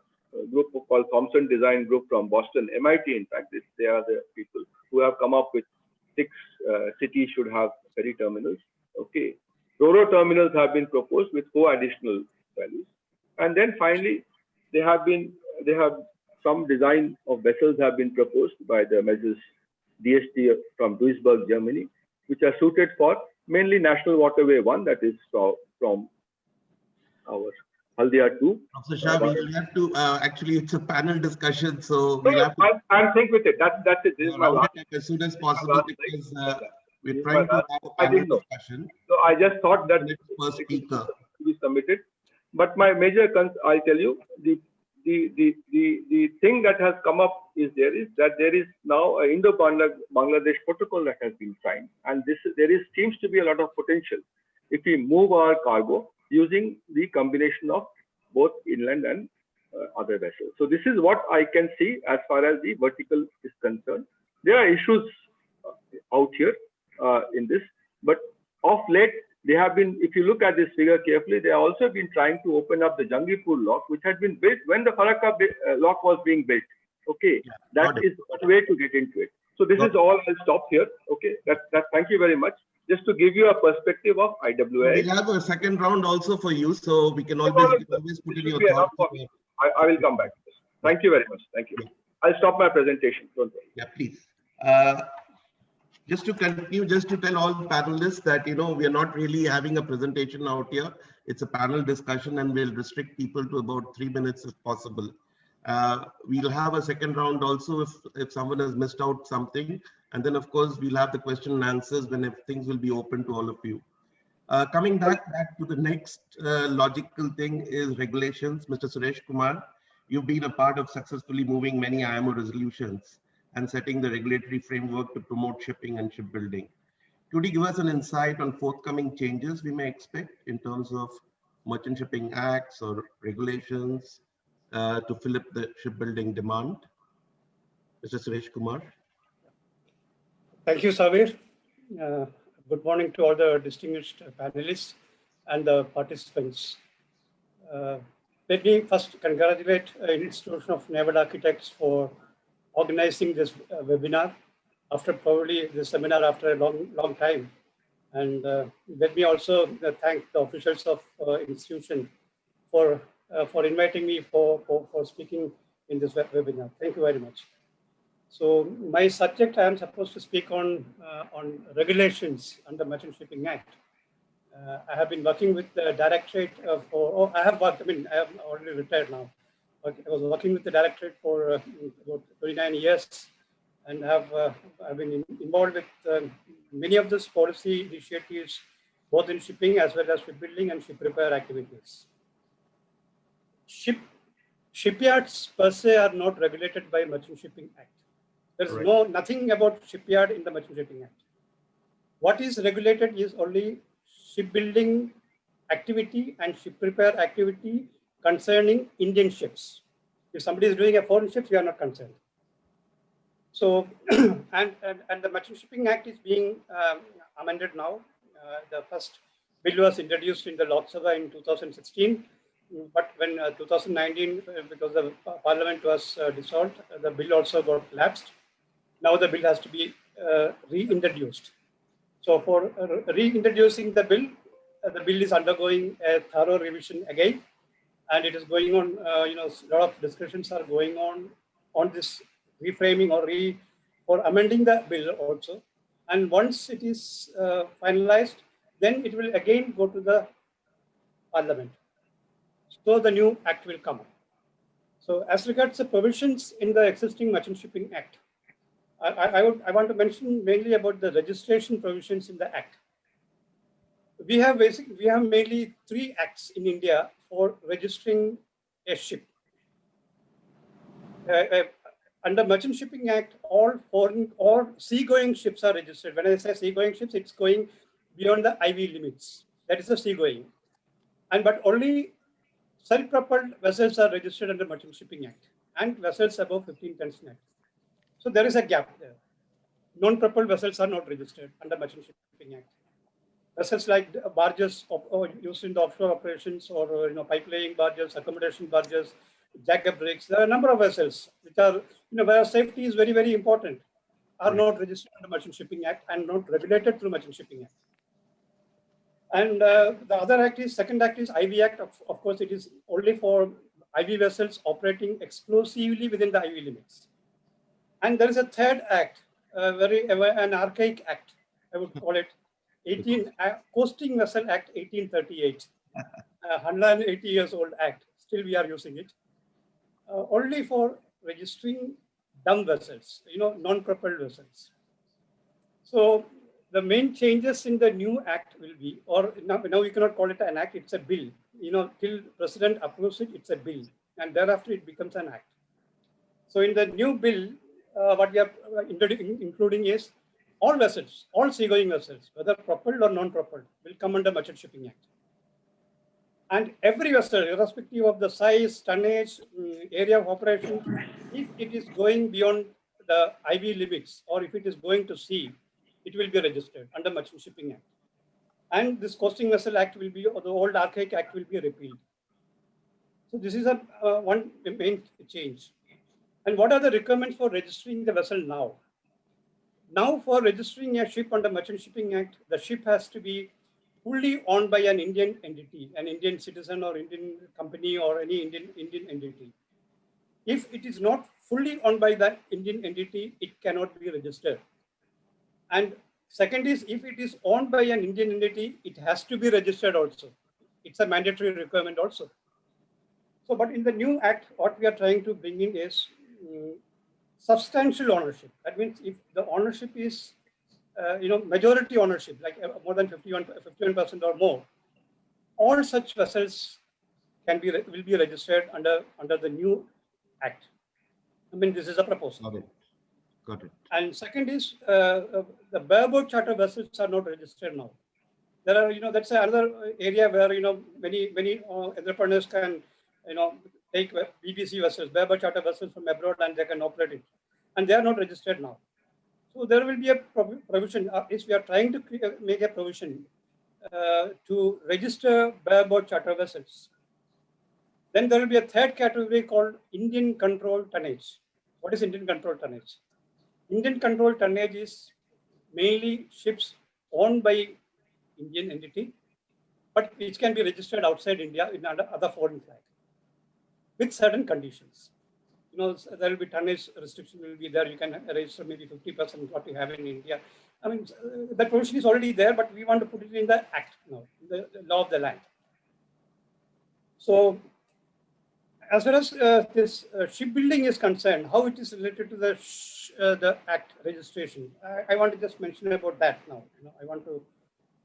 group called Thomson Design Group from Boston, MIT. In fact, they are the people who have come up with 6 cities should have ferry terminals. Okay, Ro-Ro terminals have been proposed with 4 additional values. And then finally, they have some design of vessels have been proposed by the measures DST from Duisburg, Germany, which are suited for mainly National Waterway 1, that is from our Haldia 2. Professor Shah, we will have to, actually it's a panel discussion, so we'll have to... I'm think with it, that's it. This is my last, as soon as possible, because we're trying to have a panel discussion. So I just thought that first speaker to be submitted. But my major concern, I'll tell you, the thing that has come up is that there is now an Indo-Bangladesh protocol that has been signed, and seems to be a lot of potential if we move our cargo using the combination of both inland and other vessels. So this is what I can see as far as the vertical is concerned. There are issues out here in this, but of late, they have been, if you look at this figure carefully, they have also been trying to open up the Jangipur lock, which had been built when the Farakka lock was being built. Okay, that is the way to get into it. So this is all. I'll stop here. Okay, thank you very much. Just to give you a perspective of IWA. We'll have a second round also for you, so we can always put in your thoughts. I will come back. Thank you very much. Thank you. I'll stop my presentation. Don't worry. Yeah, please. Just to continue, just to tell all panelists that, we are not really having a presentation out here. It's a panel discussion, and we'll restrict people to about 3 minutes if possible. We'll have a second round also if someone has missed out something. And then, of course, we'll have the question and answers when things will be open to all of you. Coming back to the next logical thing is regulations. Mr. Suresh Kumar, you've been a part of successfully moving many IMO resolutions and setting the regulatory framework to promote shipping and shipbuilding. Could you give us an insight on forthcoming changes we may expect in terms of merchant shipping acts or regulations to fill up the shipbuilding demand? Mr. Suresh Kumar. Thank you, Sauvir. Good morning to all the distinguished panelists and the participants. Let me first congratulate the Institution of Naval Architects for organizing this webinar after probably the seminar after a long time. And let me also thank the officials of institution for inviting me for speaking in this webinar. Thank you very much. So my subject, I am supposed to speak on regulations under Merchant Shipping Act. I have been working with the Directorate I have already retired now. But I was working with the Directorate for about 29 years, and I've been involved with many of these policy initiatives, both in shipping as well as shipbuilding and ship repair activities. Shipyards per se are not regulated by Merchant Shipping Act. There is nothing about shipyard in the Merchant Shipping Act. What is regulated is only shipbuilding activity and ship repair activity concerning Indian ships. If somebody is doing a foreign ship, we are not concerned. So, and the Merchant Shipping Act is being amended now. The first bill was introduced in the Lok Sabha in 2016, But when 2019, because the parliament was dissolved, the bill also got lapsed. Now the bill has to be reintroduced. So for reintroducing the bill is undergoing a thorough revision again, and it is going on. A lot of discussions are going on this reframing or amending the bill also. And once it is finalized, then it will again go to the parliament. So the new act will come up. So as regards the provisions in the existing Merchant Shipping Act, I want to mention mainly about the registration provisions in the Act. We have mainly 3 acts in India for registering a ship. Under Merchant Shipping Act, all foreign or seagoing ships are registered. When I say seagoing ships, it's going beyond the IV limits. That is the seagoing. But only self-propelled vessels are registered under Merchant Shipping Act, and vessels above 15 tons net. So there is a gap there. Non-propelled vessels are not registered under Merchant Shipping Act. Vessels like barges used in the offshore operations, or pipelaying barges, accommodation barges, jack-up rigs. There are a number of vessels which are where safety is very, very important, are not registered under Merchant Shipping Act and not regulated through Merchant Shipping Act. And the other act is, second act is IV Act. Of course, it is only for IV vessels operating exclusively within the IV limits. And there is a third act, an archaic act, I would call it, Coasting Vessel Act 1838, 180 years old act. Still we are using it, only for registering dumb vessels, non-propelled vessels. So the main changes in the new act will be, or now we cannot call it an act, it's a bill. Till President approves it, it's a bill, and thereafter it becomes an act. So in the new bill, what we are including is all vessels, all seagoing vessels, whether propelled or non-propelled, will come under Merchant Shipping Act. And every vessel, irrespective of the size, tonnage, area of operation, if it is going beyond the IV limits, or if it is going to sea, it will be registered under Merchant Shipping Act. And this Coasting Vessel Act will be, or the old archaic act will be repealed. So this is one main change. And what are the requirements for registering the vessel now? Now, for registering a ship under Merchant Shipping Act, the ship has to be fully owned by an Indian entity, an Indian citizen or Indian company or any Indian entity. If it is not fully owned by that Indian entity, it cannot be registered. And second is, if it is owned by an Indian entity, it has to be registered also. It's a mandatory requirement also. So, but in the new act, what we are trying to bring in is substantial ownership. That means if the ownership is, majority ownership, like more than 51% or more, all such vessels will be registered under the new act. I mean, this is a proposal. Got it. And second is the bareboat charter vessels are not registered now. There are, that's another area where many entrepreneurs can take BBC vessels, bareboat charter vessels from abroad, and they can operate it, and they are not registered now. So there will be a provision. If we are trying to make a provision to register bareboat charter vessels, then there will be a third category called Indian controlled tonnage. What is Indian controlled tonnage? Indian controlled tonnage is mainly ships owned by Indian entity, but which can be registered outside India in other foreign flag, with certain conditions. There will be tonnage restriction will be there. You can register maybe 50% what you have in India. I mean, that provision is already there, but we want to put it in the act now, the law of the land. So, as far as this shipbuilding is concerned, how it is related to the act registration, I want to just mention about that now. I want to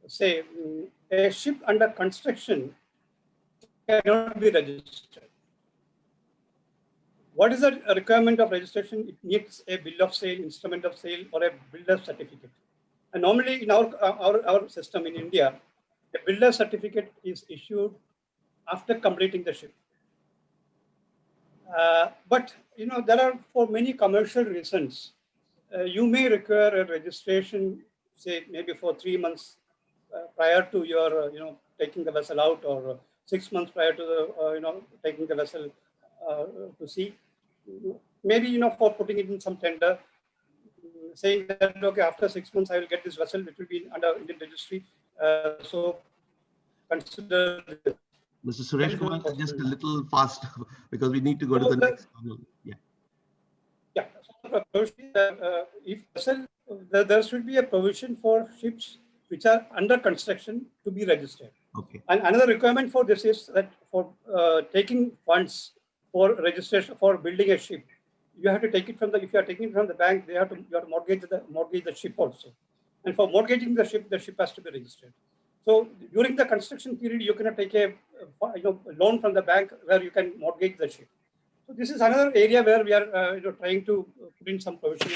say a ship under construction cannot be registered. What is the requirement of registration? It needs a bill of sale, instrument of sale, or a builder certificate. And normally in our system in India, a builder certificate is issued after completing the ship. But there are, for many commercial reasons, you may require a registration, say maybe for 3 months prior to your taking the vessel out, or 6 months prior to the taking the vessel to sea. Maybe for putting it in some tender, saying that okay, after 6 months I will get this vessel, it will be under Indian registry. So consider this. Mr. Suresh Kumar, just a little fast because we need to go to the next panel. Yeah. Yeah. So, if vessel, there should be a provision for ships which are under construction to be registered. Okay. And another requirement for this is that for taking funds for registration for building a ship, you have to take it from the. If you are taking it from the bank, you have to mortgage the ship also. And for mortgaging the ship has to be registered. So during the construction period, you cannot take a loan from the bank where you can mortgage the ship. So this is another area where we are trying to put in some provision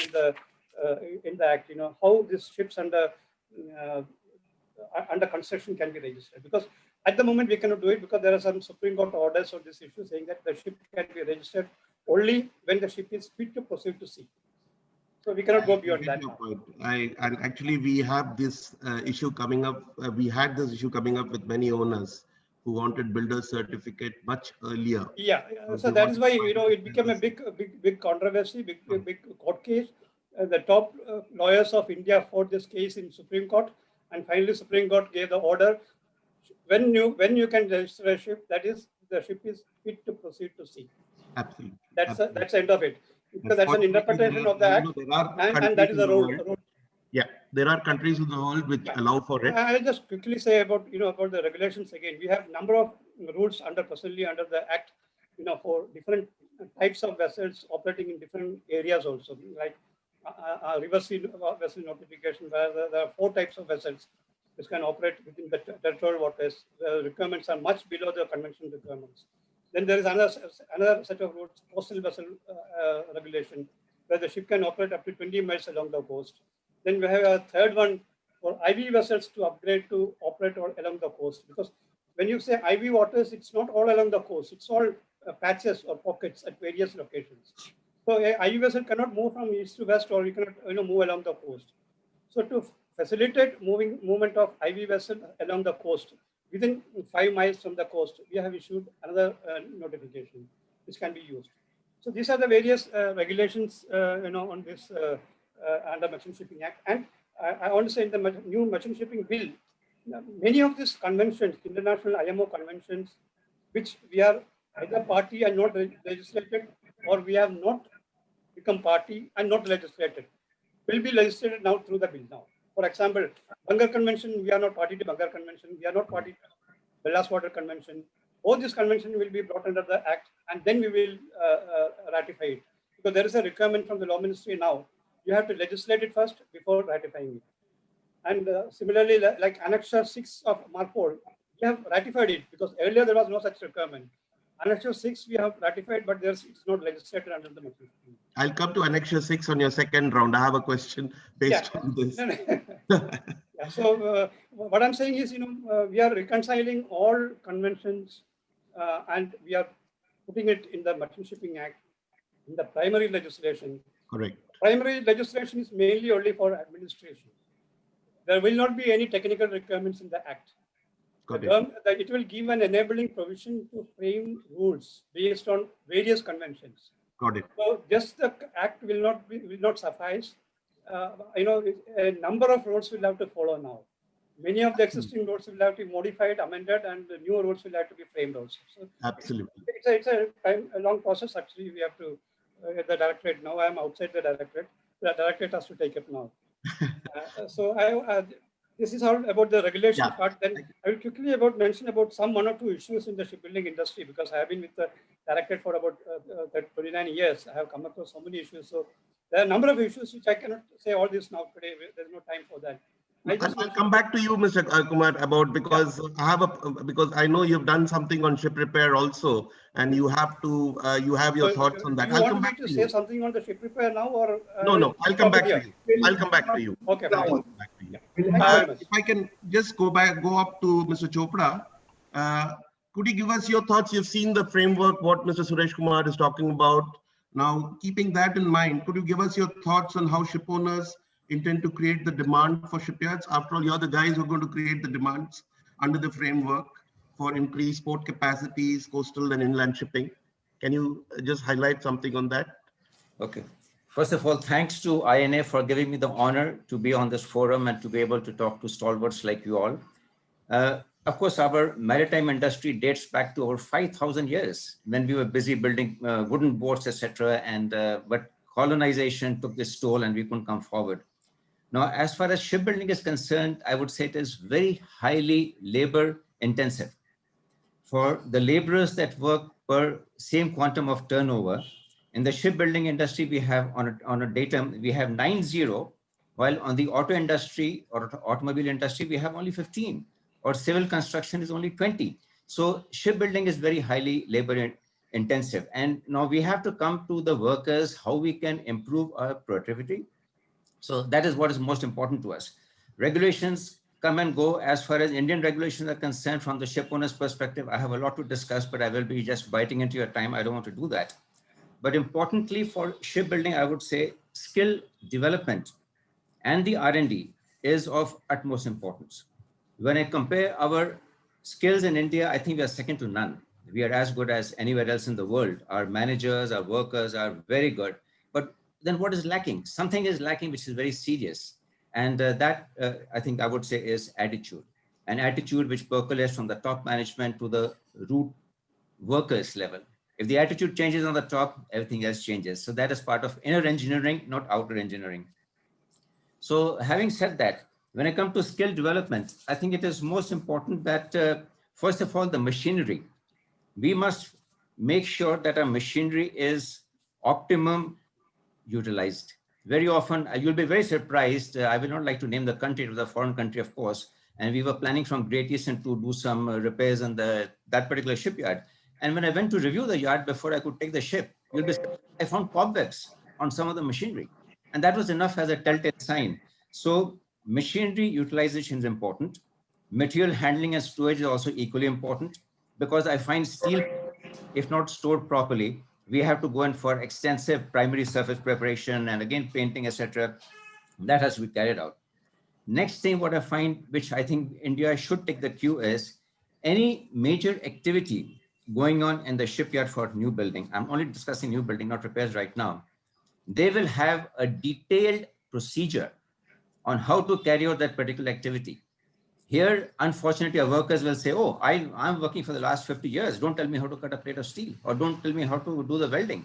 in the act. How these ships under construction can be registered, because at the moment we cannot do it because there are some Supreme Court orders on this issue saying that the ship can be registered only when the ship is fit to proceed to sea. So we cannot go beyond that. And actually we have this issue coming up. We had this issue coming up with many owners who wanted builder certificate much earlier. Yeah, so that is why it became a big controversy, big court case. The top lawyers of India fought this case in Supreme Court, and finally Supreme Court gave the order: when you can register a ship, that is, the ship is fit to proceed to sea. Absolutely. That's the end of it. Because that's an interpretation of the act, and that is the rule. Yeah, there are countries in the world which allow for it. I'll just quickly say about about the regulations again. We have number of rules presently under the act, for different types of vessels operating in different areas also, like river sea vessel notification, where there are 4 types of vessels which can operate within the territorial waters. The requirements are much below the convention requirements. Then there is another set of rules, coastal vessel regulation, where the ship can operate up to 20 miles along the coast. Then we have a third one for IV vessels to upgrade to operate along the coast. Because when you say IV waters, it's not all along the coast. It's all patches or pockets at various locations. So a IV vessel cannot move from east to west, or you cannot move along the coast. So to facilitate movement of IV vessel along the coast, within 5 miles from the coast, we have issued another notification which can be used. So these are the various regulations, on this under Merchant Shipping Act. And I want to say in the new Merchant Shipping Bill, many of these conventions, international IMO conventions, which we are either party and not legislated, or we have not become party and not legislated, will be legislated now through the bill now. For example, Bangar Convention, we are not party to Bangar Convention, we are not party to Ballast Water Convention. All these conventions will be brought under the Act, and then we will ratify it. Because there is a requirement from the Law Ministry now. You have to legislate it first before ratifying it. And similarly, like Annexure 6 of MARPOL, we have ratified it because earlier there was no such requirement. Annexure 6 we have ratified, but it's not legislated under the Merchant Shipping. I'll come to Annexure 6 on your second round. I have a question based on this. Yeah, so what I'm saying is, we are reconciling all conventions and we are putting it in the Merchant Shipping Act, in the primary legislation. Correct. Primary legislation is mainly only for administration. There will not be any technical requirements in the Act. It will give an enabling provision to frame rules based on various conventions. Got it. So just the Act will not suffice. A number of rules will have to follow now. Many of the existing rules will have to be modified, amended, and the new rules will have to be framed also. So absolutely. It's a long process. Actually, we have to the directorate. Now I am outside the directorate. The directorate has to take it now. This is all about the regulation part. Then I will quickly mention about one or two issues in the shipbuilding industry, because I have been with the directorate for about 29 years. I have come across so many issues. So there are a number of issues which I cannot say all this now today. There's no time for that. I'll come back to you, Mr. Kumar, about because I know you've done something on ship repair also, and you have your thoughts on that. I'll come back to you. Say something on the ship repair now, or no? I'll come back to you. I'll come back to you. Okay. If I can just go up to Mr. Chopra, could you give us your thoughts? You've seen the framework, what Mr. Suresh Kumar is talking about. Now, keeping that in mind, could you give us your thoughts on how ship owners intend to create the demand for shipyards? After all, you're the guys who are going to create the demands under the framework. for increased port capacities, coastal and inland shipping. Can you just highlight something on that? Okay. First of all, thanks to INA for giving me the honor to be on this forum and to be able to talk to stalwarts like you all. Of course, our maritime industry dates back to over 5,000 years when we were busy building wooden boats, etc. But colonization took this toll and we couldn't come forward. Now, as far as shipbuilding is concerned, I would say it is very highly labor intensive. For the laborers that work per same quantum of turnover, in the shipbuilding industry, we have on a datum, we have 90, while on the auto industry or automobile industry, we have only 15, or civil construction is only 20. So shipbuilding is very highly labor intensive. And now we have to come to the workers, how we can improve our productivity. So that is what is most important to us. Regulations come and go. As far as Indian regulations are concerned, from the ship owner's perspective, I have a lot to discuss, but I will be just biting into your time. I don't want to do that. But importantly for shipbuilding, I would say skill development and the R&D is of utmost importance. When I compare our skills in India, I think we are second to none. We are as good as anywhere else in the world. Our managers, our workers are very good. But then what is lacking? Something is lacking, which is very serious. And that, I think I would say, is attitude. An attitude which percolates from the top management to the root workers level. If the attitude changes on the top, everything else changes. So that is part of inner engineering, not outer engineering. So having said that, when I come to skill development, I think it is most important that, first of all, the machinery. We must make sure that our machinery is optimum utilized. Very often, you'll be very surprised. I will not like to name the country, it was a foreign country, of course. And we were planning from Great Eastern to do some repairs in that particular shipyard. And when I went to review the yard before I could take the ship, you'll be surprised, I found cobwebs on some of the machinery. And that was enough as a telltale sign. So machinery utilization is important. Material handling and storage is also equally important, because I find steel, if not stored properly, we have to go in for extensive primary surface preparation and again painting, etc. That has to be carried out. Next thing, what I find, which I think India should take the cue, is any major activity going on in the shipyard for new building. I'm only discussing new building, not repairs right now. They will have a detailed procedure on how to carry out that particular activity. Here, unfortunately, our workers will say, oh, I'm working for the last 50 years. Don't tell me how to cut a plate of steel, or don't tell me how to do the welding.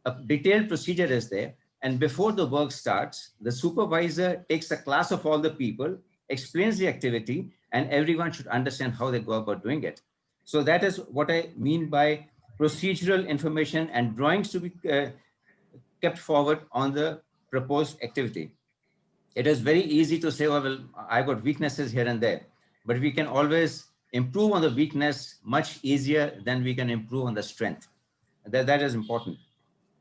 A detailed procedure is there. And before the work starts, the supervisor takes a class of all the people, explains the activity, and everyone should understand how they go about doing it. So that is what I mean by procedural information and drawings to be kept forward on the proposed activity. It is very easy to say, oh, well, I've got weaknesses here and there, but we can always improve on the weakness much easier than we can improve on the strength. That is important.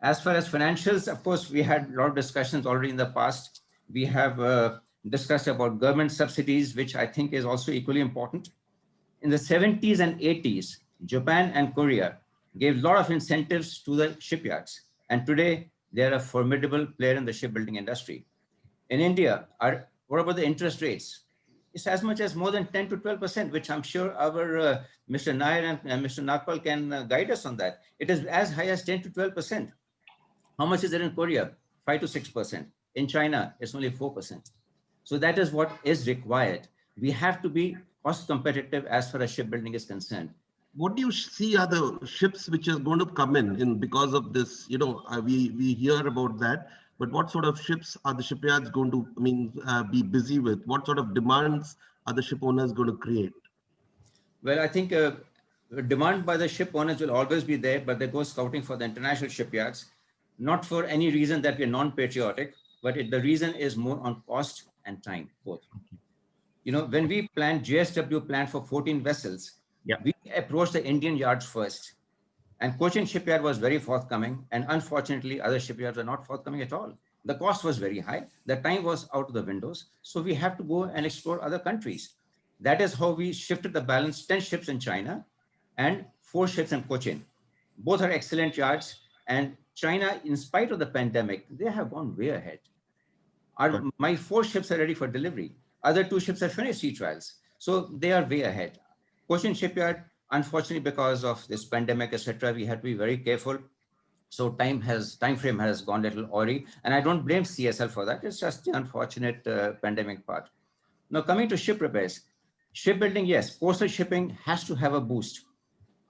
As far as financials, of course, we had a lot of discussions already in the past. We have discussed about government subsidies, which I think is also equally important. In the 70s and 80s, Japan and Korea gave a lot of incentives to the shipyards. And today, they're a formidable player in the shipbuilding industry. In India, what about the interest rates? It's as much as more than 10 to 12%, which I'm sure our Mr. Nair and Mr. Nagpal can guide us on that. It is as high as 10 to 12%. How much is it in Korea? 5 to 6%. In China, it's only 4%. So that is what is required. We have to be cost competitive as far as shipbuilding is concerned. What do you see are the ships which are going to come in because of this? You know, we hear about that. But what sort of ships are the shipyards going to be busy with? What sort of demands are the ship owners going to create? Well, I think demand by the ship owners will always be there, but they go scouting for the international shipyards, not for any reason that we're non-patriotic, but the reason is more on cost and time, both. You know, when we planned, JSW planned for 14 vessels, we approached the Indian yards first. And Cochin shipyard was very forthcoming, and unfortunately, other shipyards are not forthcoming at all. The cost was very high. The time was out of the windows. So we have to go and explore other countries. That is how we shifted the balance, 10 ships in China and 4 ships in Cochin. Both are excellent yards. And China, in spite of the pandemic, they have gone way ahead. My 4 ships are ready for delivery. Other 2 ships have finished sea trials. So they are way ahead. Cochin Shipyard, unfortunately, because of this pandemic, etc., we had to be very careful. So time frame has gone a little awry, and I don't blame CSL for that. It's just the unfortunate pandemic part. Now coming to ship repairs, shipbuilding, yes, coastal shipping has to have a boost.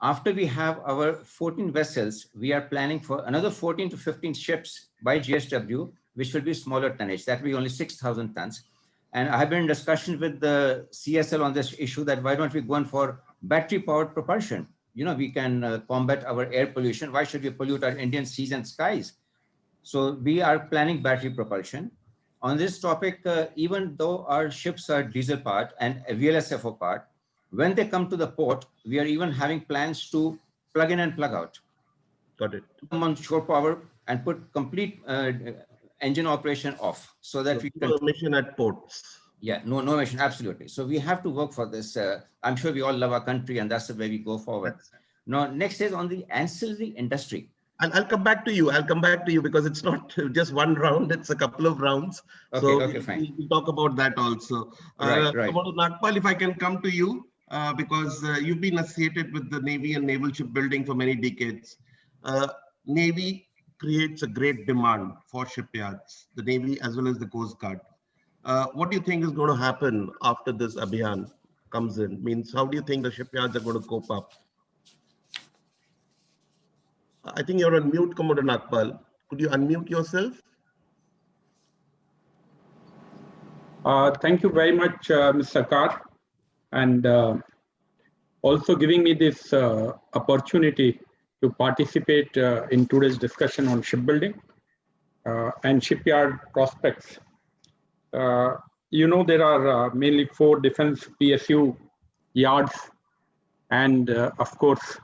After we have our 14 vessels, we are planning for another 14 to 15 ships by GSW, which will be smaller tonnage. That will be only 6,000 tons. And I have been in discussion with the CSL on this issue that why don't we go in for battery powered propulsion? You know, we can combat our air pollution. Why should we pollute our Indian seas and skies? So we are planning battery propulsion. On this topic, even though our ships are diesel powered and VLSFO powered, when they come to the port, we are even having plans to plug in and plug out. Got it. Come on shore power and put complete engine operation off so that we can. No emission at ports. Yeah, no emission, absolutely. So we have to work for this. I'm sure we all love our country and that's the way we go forward. Now, next is on the ancillary industry. I'll come back to you. I'll come back to you because it's not just one round, it's a couple of rounds. Okay, so okay, fine. We'll talk about that also. Right. Nagpal, if I can come to you, because you've been associated with the Navy and naval shipbuilding for many decades. Navy creates a great demand for shipyards, the Navy as well as the Coast Guard. What do you think is going to happen after this Abhiyan comes in? Means, how do you think the shipyards are going to cope up? I think you're on mute, Commodore Nagpal. Could you unmute yourself? Thank you very much, Mr. Sarkar, and also giving me this opportunity to participate in today's discussion on shipbuilding and shipyard prospects. You know, there are mainly 4 defense PSU yards and, of course,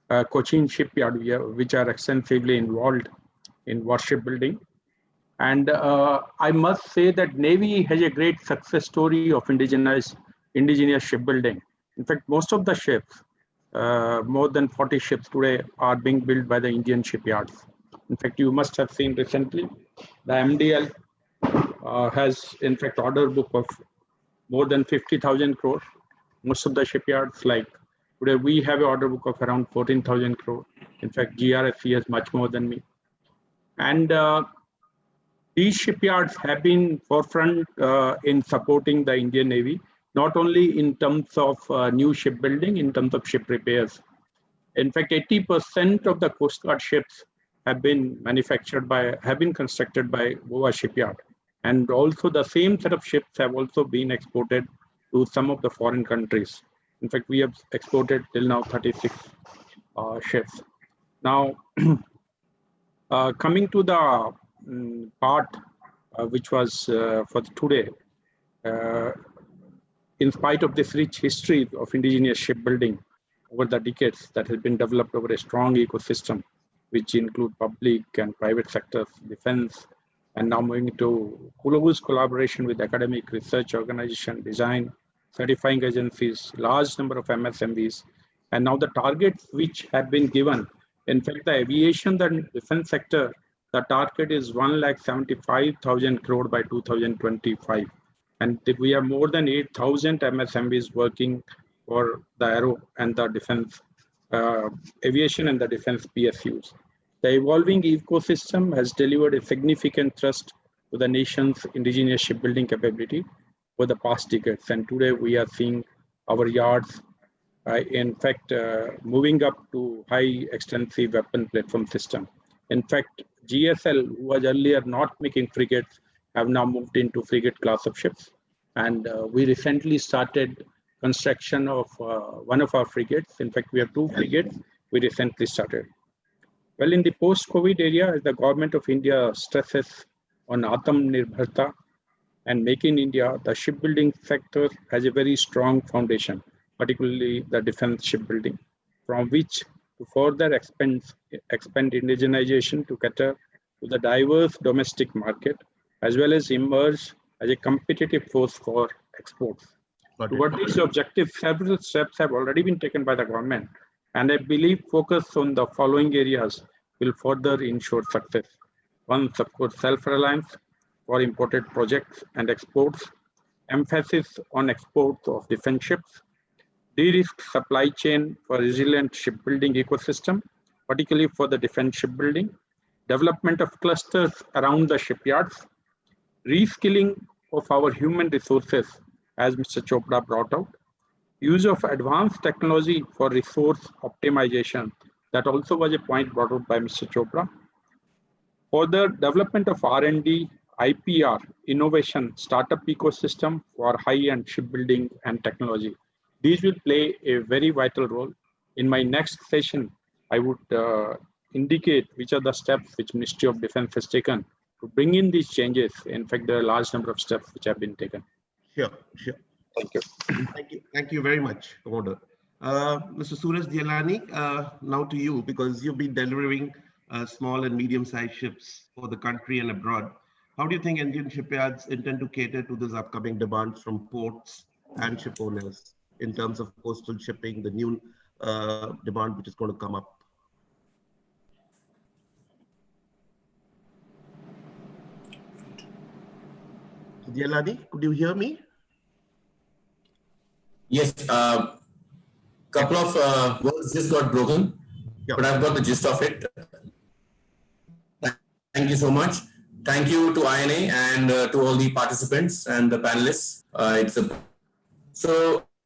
Cochin Shipyard, which are extensively involved in war shipbuilding. And I must say that Navy has a great success story of indigenous shipbuilding. In fact, most of the ships, more than 40 ships today, are being built by the Indian shipyards. In fact, you must have seen recently, the MDL has, in fact, order book of more than 50,000 crores. Most of the shipyards, like today, we have an order book of around 14,000 crores. In fact, GRSC has much more than me. And these shipyards have been forefront in supporting the Indian Navy, not only in terms of new shipbuilding, in terms of ship repairs. In fact, 80% of the Coast Guard ships have been constructed by Goa Shipyard. And also the same set of ships have also been exported to some of the foreign countries. In fact, we have exported till now 36 ships. Now, coming to the part which was for today, in spite of this rich history of indigenous shipbuilding over the decades that has been developed over a strong ecosystem, which include public and private sectors, defense, and now moving to close collaboration with academic research organization, design, certifying agencies, large number of MSMEs, and now the targets which have been given. In fact, the aviation and defense sector, the target is 1,75,000 crore by 2025. And we have more than 8,000 MSMEs working for the aero and the defense, aviation and the defense PSUs. The evolving ecosystem has delivered a significant thrust to the nation's indigenous shipbuilding capability over the past decades. And today we are seeing our yards, in fact, moving up to high extensive weapon platform system. In fact, GSL, who was earlier not making frigates, have now moved into frigate class of ships. And we recently started construction of one of our frigates. In fact, we have 2 frigates we recently started. Well, in the post-COVID area, as the government of India stresses on AtmaNirbharta and Make in India, the shipbuilding sector has a very strong foundation, particularly the defense shipbuilding, from which to further expand indigenization to cater to the diverse domestic market, as well as emerge as a competitive force for exports. Toward these objectives, several steps have already been taken by the government, and I believe focus on the following areas will further ensure success. One, of course, self-reliance for imported projects and exports, emphasis on exports of defense ships, de-risk supply chain for resilient shipbuilding ecosystem, particularly for the defense shipbuilding, development of clusters around the shipyards, reskilling of our human resources, as Mr. Chopra brought out, use of advanced technology for resource optimization, that also was a point brought out by Mr. Chopra. For the development of R&D, IPR, innovation, startup ecosystem for high-end shipbuilding and technology. These will play a very vital role. In my next session, I would indicate which are the steps which Ministry of Defense has taken to bring in these changes. In fact, there are a large number of steps which have been taken. Sure. Thank you. Thank you very much, Commander. Mr. Suraj Dialani, now to you, because you've been delivering small and medium-sized ships for the country and abroad. How do you think Indian shipyards intend to cater to this upcoming demands from ports and ship owners in terms of coastal shipping, the new demand which is going to come up? Dialani, could you hear me? Yes, couple of words just got broken, but I've got the gist of it. Thank you so much. Thank you to INA and to all the participants and the panelists.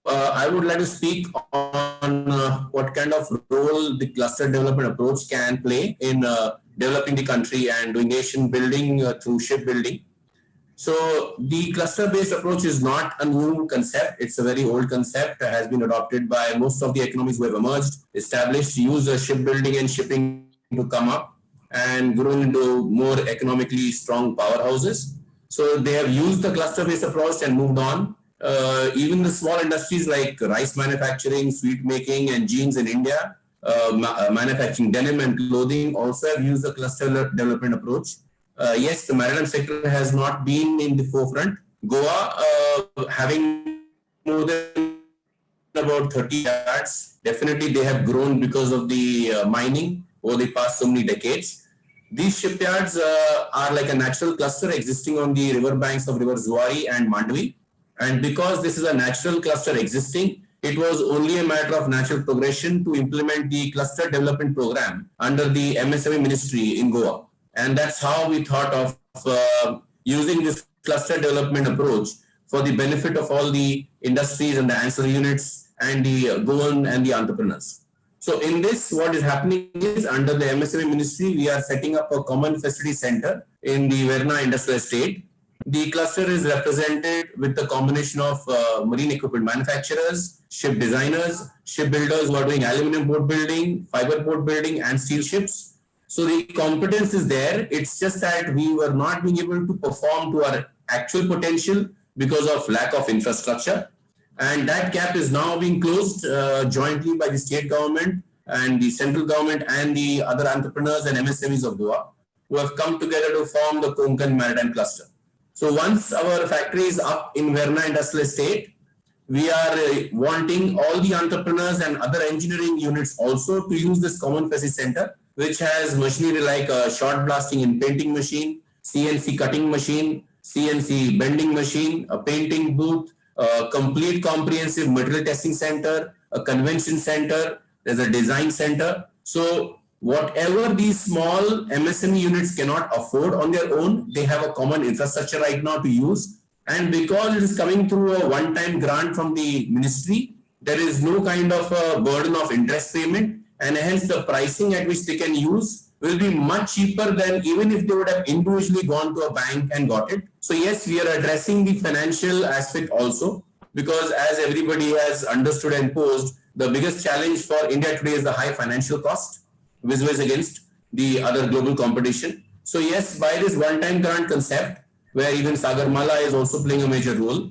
I would like to speak on what kind of role the cluster development approach can play in developing the country and doing nation building through shipbuilding. So the cluster-based approach is not a new concept. It's a very old concept that has been adopted by most of the economies who have emerged, established, use shipbuilding and shipping to come up and grown into more economically strong powerhouses. So they have used the cluster-based approach and moved on. Even the small industries like rice manufacturing, sweet making, and jeans in India, manufacturing denim and clothing also have used the cluster development approach. Yes, the maritime sector has not been in the forefront. Goa, having more than about 30 yards, definitely they have grown because of the mining over the past so many decades. These shipyards are like a natural cluster existing on the river banks of River Zuari and Mandvi. And because this is a natural cluster existing, it was only a matter of natural progression to implement the cluster development program under the MSME ministry in Goa. And that's how we thought of using this cluster development approach for the benefit of all the industries and the ancillary units and the Goan and the entrepreneurs. So in this, what is happening is under the MSME ministry, we are setting up a common facility center in the Verna Industrial Estate. The cluster is represented with the combination of marine equipment manufacturers, ship designers, shipbuilders who are doing aluminum boat building, fiber boat building, and steel ships. So the competence is there. It's just that we were not being able to perform to our actual potential because of lack of infrastructure. And that gap is now being closed jointly by the state government and the central government and the other entrepreneurs and MSMEs of Goa who have come together to form the Konkan Maritime Cluster. So once our factory is up in Verna Industrial Estate, we are wanting all the entrepreneurs and other engineering units also to use this common facility center, which has machinery like a shot blasting and painting machine, CNC cutting machine, CNC bending machine, a painting booth, a complete comprehensive material testing center, a convention center, there's a design center. So whatever these small MSME units cannot afford on their own, they have a common infrastructure right now to use. And because it is coming through a one-time grant from the ministry, there is no kind of a burden of interest payment, and hence the pricing at which they can use will be much cheaper than even if they would have individually gone to a bank and got it. So yes, we are addressing the financial aspect also, because as everybody has understood and posed, the biggest challenge for India today is the high financial cost, which was against the other global competition. So yes, by this one-time grant concept, where even Sagarmala is also playing a major role,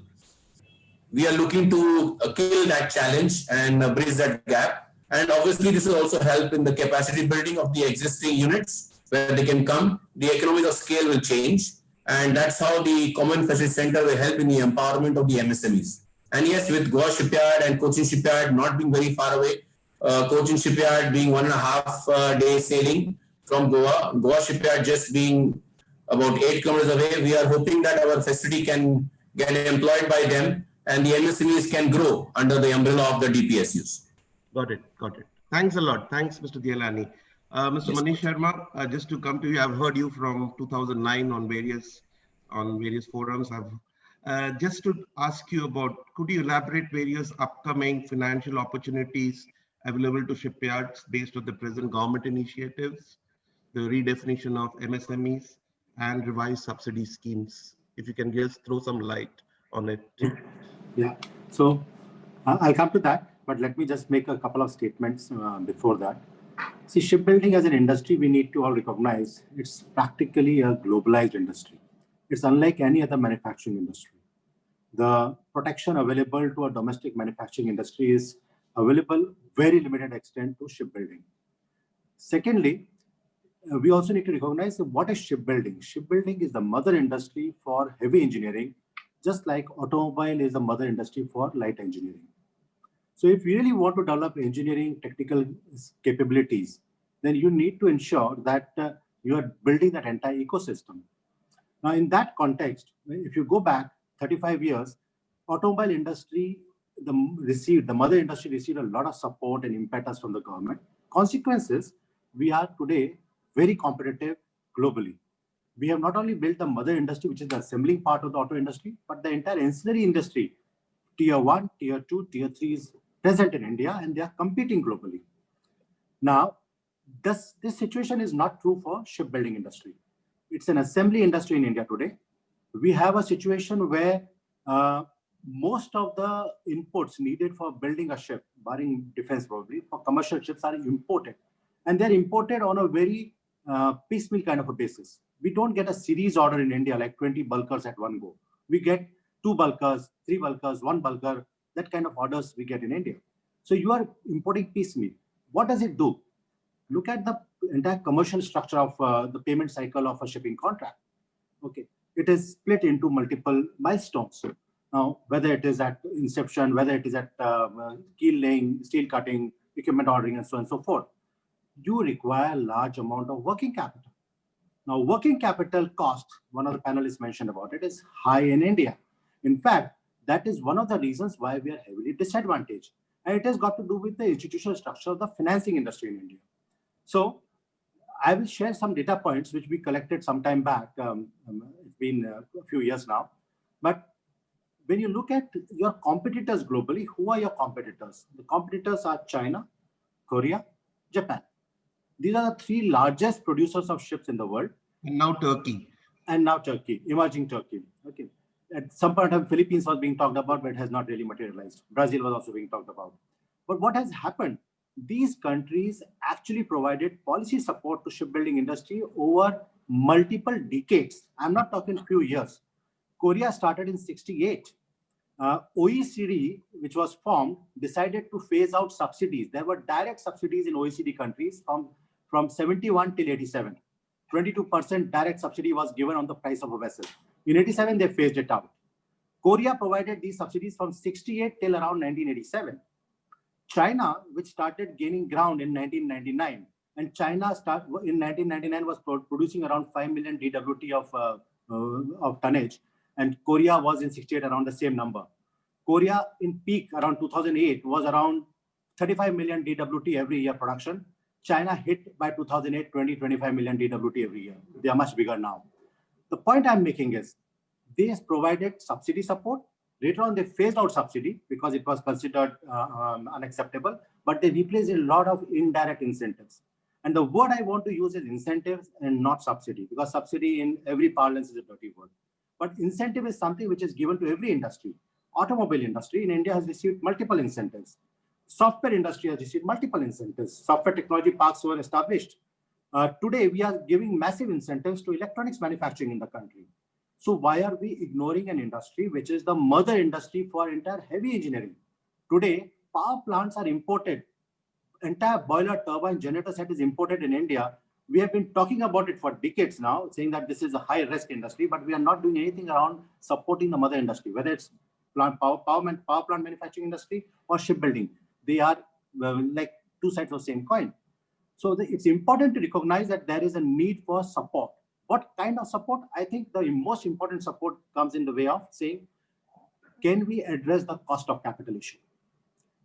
we are looking to kill that challenge and bridge that gap. And obviously, this will also help in the capacity building of the existing units where they can come. The economies of scale will change. And that's how the Common Facility Center will help in the empowerment of the MSMEs. And yes, with Goa Shipyard and Cochin Shipyard not being very far away, Cochin Shipyard being 1.5 day sailing from Goa, Goa Shipyard just being about 8 kilometers away, we are hoping that our facility can get employed by them and the MSMEs can grow under the umbrella of the DPSUs. Got it. Got it. Thanks a lot. Thanks, Mr. Dialani. Mr. Yes, Manish Sharma, just to come to you, I've heard you from 2009 on various forums. Just to ask you about, could you elaborate various upcoming financial opportunities available to shipyards based on the present government initiatives, the redefinition of MSMEs, and revised subsidy schemes? If you can just throw some light on it. Yeah. So I'll come to that, but let me just make a couple of statements before that. See, shipbuilding as an industry, we need to all recognize it's practically a globalized industry. It's unlike any other manufacturing industry. The protection available to a domestic manufacturing industry is available very limited extent to shipbuilding. Secondly, we also need to recognize what is shipbuilding. Shipbuilding is the mother industry for heavy engineering, just like automobile is the mother industry for light engineering. So if you really want to develop engineering technical capabilities, then you need to ensure that you are building that entire ecosystem. Now, in that context, if you go back 35 years, automobile industry, the mother industry received a lot of support and impetus from the government. Consequences, we are today very competitive globally. We have not only built the mother industry, which is the assembling part of the auto industry, but the entire ancillary industry, tier 1, tier 2, tier 3 is present in India, and they are competing globally. Now, this situation is not true for shipbuilding industry. It's an assembly industry in India today. We have a situation where most of the inputs needed for building a ship, barring defense probably, for commercial ships are imported. And they're imported on a very piecemeal kind of a basis. We don't get a series order in India like 20 bulkers at one go. We get 2 bulkers, 3 bulkers, 1 bulker, that kind of orders we get in India. So you are importing piecemeal. What does it do? Look at the entire commercial structure of the payment cycle of a shipping contract. Okay, it is split into multiple milestones. Now, whether it is at inception, whether it is at keel laying, steel cutting, equipment ordering, and so on and so forth, you require a large amount of working capital. Now, working capital cost, one of the panelists mentioned about it, is high in India. In fact, that is one of the reasons why we are heavily disadvantaged. And it has got to do with the institutional structure of the financing industry in India. So I will share some data points which we collected some time back. It's been a few years now. But when you look at your competitors globally, who are your competitors? The competitors are China, Korea, Japan. These are the 3 largest producers of ships in the world. And now Turkey. And now Turkey, emerging Turkey. Okay. At some point of Philippines was being talked about, but it has not really materialized. Brazil was also being talked about. But what has happened? These countries actually provided policy support to shipbuilding industry over multiple decades. I'm not talking a few years. Korea started in '68. OECD, which was formed, decided to phase out subsidies. There were direct subsidies in OECD countries from 71 till 87. 22% direct subsidy was given on the price of a vessel. In 87, they phased it out. Korea provided these subsidies from 68 till around 1987. China, which started gaining ground in 1999, and China in 1999 was producing around 5 million DWT of tonnage, and Korea was in 68 around the same number. Korea in peak around 2008 was around 35 million DWT every year production. China hit by 2008 25 million DWT every year. They are much bigger now. The point I'm making is they provided subsidy support. Later on, they phased out subsidy because it was considered unacceptable, but they replaced a lot of indirect incentives. And the word I want to use is incentives and not subsidy, because subsidy in every parlance is a dirty word. But incentive is something which is given to every industry. Automobile industry in India has received multiple incentives. Software industry has received multiple incentives. Software technology parks were established. Today, we are giving massive incentives to electronics manufacturing in the country. So why are we ignoring an industry which is the mother industry for entire heavy engineering? Today, power plants are imported. Entire boiler, turbine, generator set is imported in India. We have been talking about it for decades now, saying that this is a high-risk industry, but we are not doing anything around supporting the mother industry, whether it's power plant manufacturing industry or shipbuilding. They are like 2 sides of the same coin. So it's important to recognize that there is a need for support. What kind of support? I think the most important support comes in the way of saying, can we address the cost of capital issue?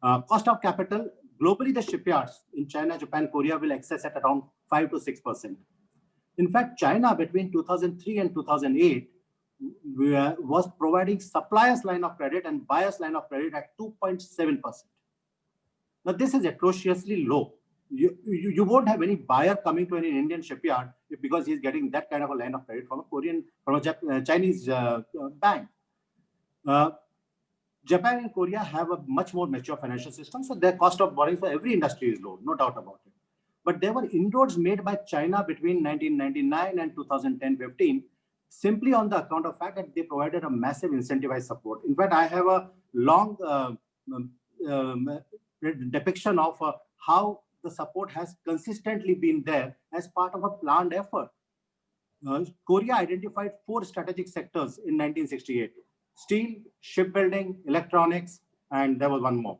Cost of capital, globally, the shipyards in China, Japan, Korea will access at around 5 to 6%. In fact, China between 2003 and 2008 was providing suppliers line of credit and buyers line of credit at 2.7%. Now, this is atrociously low. You won't have any buyer coming to an Indian shipyard because he's getting that kind of a line of credit from a Chinese bank. Japan and Korea have a much more mature financial system, so their cost of borrowing for every industry is low, no doubt about it. But there were inroads made by China between 1999 and 2010-15, simply on the account of fact that they provided a massive incentivized support. In fact, I have a long depiction of how the support has consistently been there as part of a planned effort. Korea identified 4 strategic sectors in 1968. Steel, shipbuilding, electronics, and there was one more.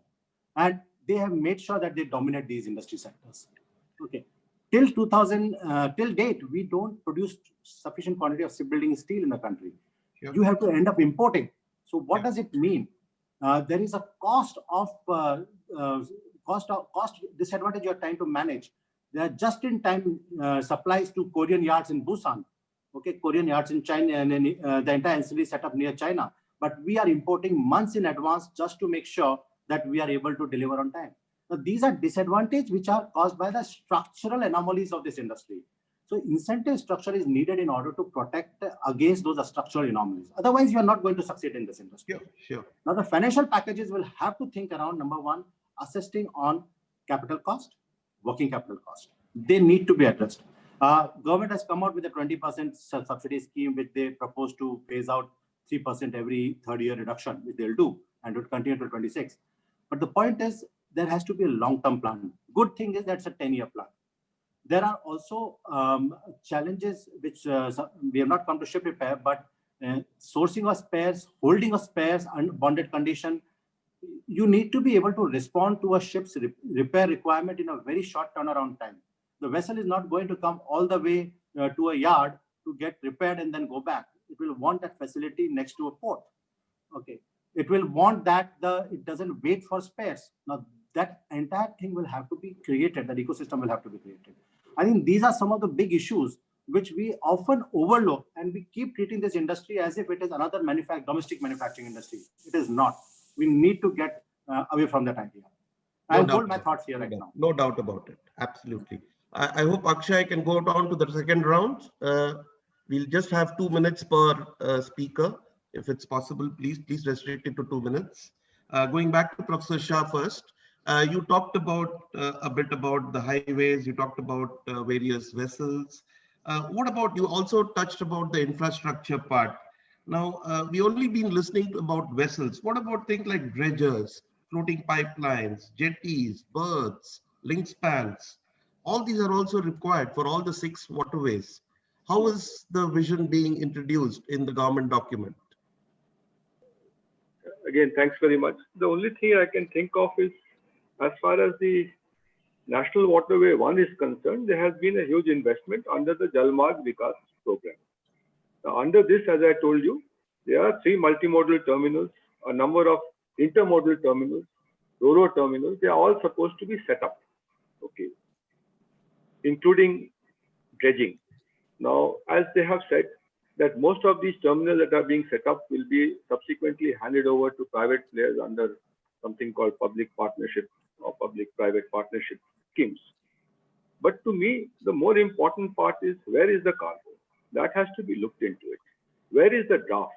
And they have made sure that they dominate these industry sectors. Okay. Till date, we don't produce sufficient quantity of shipbuilding steel in the country. Sure. You have to end up importing. So what does it mean? There is a cost disadvantage you are trying to manage. There are just-in-time supplies to Korean yards in Busan. Okay, Korean yards in China, and then the entire ancillary set up near China. But we are importing months in advance just to make sure that we are able to deliver on time. Now, these are disadvantages which are caused by the structural anomalies of this industry. So incentive structure is needed in order to protect against those structural anomalies. Otherwise, you are not going to succeed in this industry. Sure. Now, the financial packages will have to think around, number one, assisting on capital cost, working capital cost. They need to be addressed. Government has come out with a 20% subsidy scheme, which they propose to phase out 3% every third year reduction, which they'll do, and will continue to 26. But the point is, there has to be a long-term plan. Good thing is that's a 10-year plan. There are also challenges which we have not come to ship repair, but sourcing of spares, holding of spares, unbonded condition. You need to be able to respond to a ship's repair requirement in a very short turnaround time. The vessel is not going to come all the way to a yard to get repaired and then go back. It will want that facility next to a port. Okay. It will want that it doesn't wait for spares. Now, that entire thing will have to be created. That ecosystem will have to be created. I think these are some of the big issues which we often overlook, and we keep treating this industry as if it is another domestic manufacturing industry. It is not. We need to get away from that idea. I'll hold my thoughts here right now. No doubt about it. Absolutely. I hope Akshay can go down to the second round. We'll just have 2 minutes per speaker. If it's possible, please restrict it to 2 minutes. Going back to Professor Shah first, you talked about a bit about the highways, you talked about various vessels. What about, you also touched about the infrastructure part. Now, we only been listening about vessels. What about things like dredgers, floating pipelines, jetties, berths, link spans? All these are also required for all the 6 waterways. How is the vision being introduced in the government document? Again, thanks very much. The only thing I can think of is, as far as the National Waterway 1 is concerned, there has been a huge investment under the Jalmarg Vikas program. Now, under this, as I told you, there are 3 multimodal terminals, a number of intermodal terminals, ro-ro terminals. They are all supposed to be set up, okay, including dredging. Now, as they have said, that most of these terminals that are being set up will be subsequently handed over to private players under something called public partnership or public-private partnership schemes. But to me, the more important part is, where is the cargo? That has to be looked into it. Where is the draft?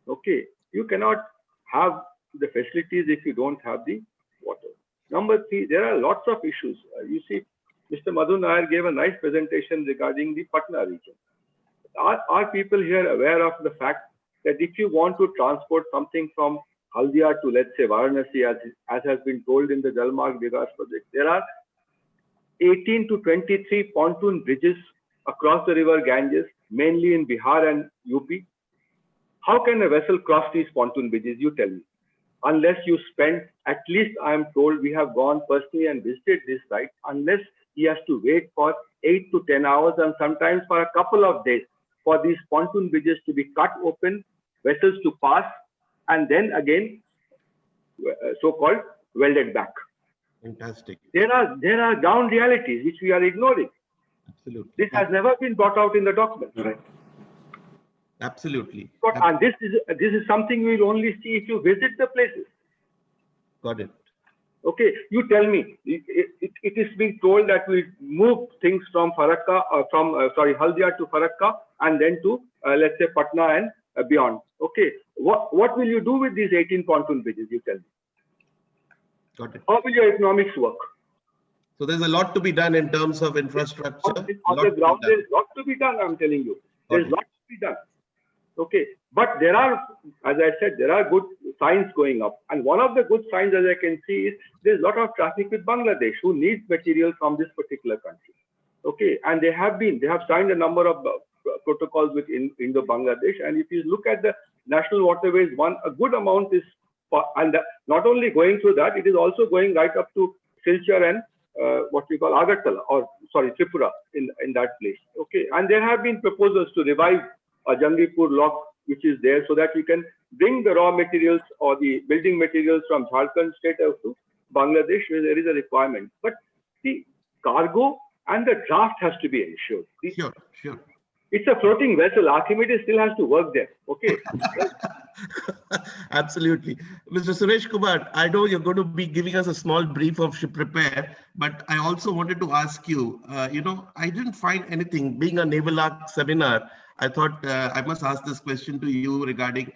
Okay, you cannot have the facilities if you don't have the water. Number 3, there are lots of issues. You see, Mr. Madhu Nair gave a nice presentation regarding the Patna region. Are people here aware of the fact that if you want to transport something from Haldia to, let's say, Varanasi, as has been told in the Jalmarg Vikas project, there are 18 to 23 pontoon bridges across the river Ganges, mainly in Bihar and UP. How can a vessel cross these pontoon bridges? You tell me. Unless you spend, at least I am told, we have gone personally and visited this site, unless he has to wait for 8 to 10 hours and sometimes for a couple of days for these pontoon bridges to be cut open, vessels to pass, and then again so-called welded back. Fantastic. There are ground realities which we are ignoring. Absolutely. This has never been brought out in the document. Right. Absolutely. And this is something we will only see if you visit the places. Got it. Okay, you tell me. It is being told that we move things from Farakka, Haldia to Farakka, and then to let's say Patna and beyond. Okay, what will you do with these 18 pontoon bridges? You tell me. Got it. How will your economics work? So there's a lot to be done in terms of infrastructure. On the ground, there's a lot to be done. I'm telling you, there's a lot to be done. Okay, but there are, as I said, there are good signs going up. And one of the good signs, as I can see, is there's a lot of traffic with Bangladesh who needs material from this particular country. Okay, and they have signed a number of protocols with Indo-Bangladesh. And if you look at the national waterways, a good amount is, and not only going through that, it is also going right up to Silchar and what we call Agartala, or sorry, Tripura in that place. Okay, and there have been proposals to revive Jangipur lock, which is there, so that we can bring the raw materials or the building materials from Jharkhand state out to Bangladesh, where there is a requirement. But the cargo and the draft has to be ensured. Sure. It's a floating vessel. Archimedes still has to work there. Okay. Absolutely. Mr. Suresh Kumar, I know you're going to be giving us a small brief of ship repair, but I also wanted to ask you, I didn't find anything. Being a Naval Arc seminar, I thought I must ask this question to you regarding,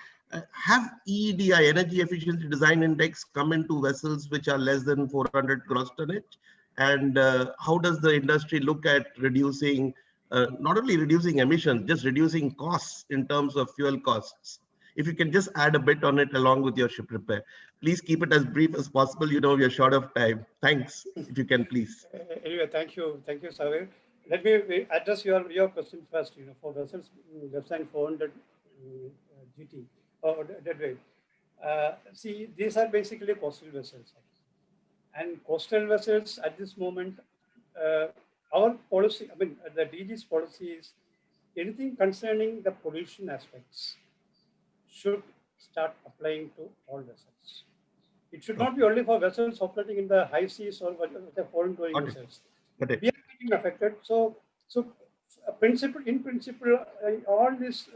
have EEDI, Energy Efficiency Design Index, come into vessels which are less than 400 gross tonnage? And how does the industry look at reducing, not only reducing emissions, just reducing costs in terms of fuel costs? If you can just add a bit on it along with your ship repair. Please keep it as brief as possible. You know, we are short of time. Thanks, if you can, please. Anyway, thank you, Sauvir. Let me address your question first. For vessels less than 400 GT or deadweight. See, these are basically coastal vessels, and coastal vessels at this moment, our policy, the DG's policy is anything concerning the pollution aspects should start applying to all vessels. It should not be only for vessels operating in the high seas or the foreign going vessels. We are getting affected. So in principle, all these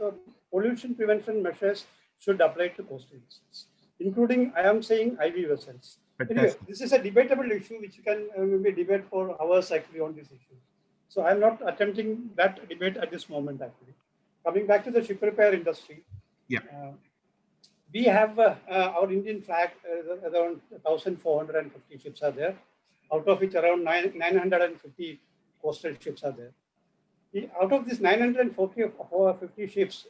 pollution prevention measures should apply to coastal vessels, including, I am saying, IV vessels. Anyway, this is a debatable issue which you can maybe debate for hours actually on this issue. So I'm not attempting that debate at this moment actually. Coming back to the ship repair industry, we have our Indian flag, around 1,450 ships are there, out of which around 950 coastal ships are there. Out of these 950 ships,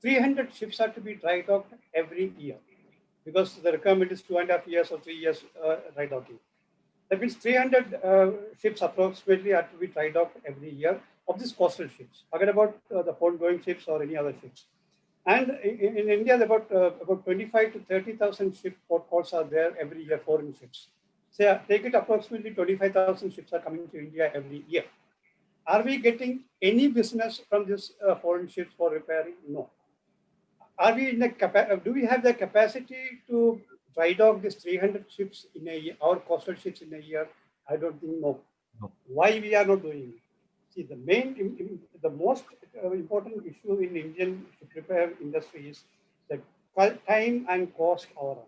300 ships are to be dry docked every year, because the requirement is 2.5 years or 3 years dry docking. That means 300 ships approximately are to be dry docked every year of these coastal ships. Forget about the port-going ships or any other ships. And in India, about 25 to 30,000 ship port calls are there every year, foreign ships. So take it approximately 25,000 ships are coming to India every year. Are we getting any business from these foreign ships for repairing? No. Are we in the do we have the capacity to dry dock these 300 ships in a year, our coastal ships in a year? I don't think no. Why we are not doing it? See, the most important issue in Indian ship repair industry is that time and cost overrun.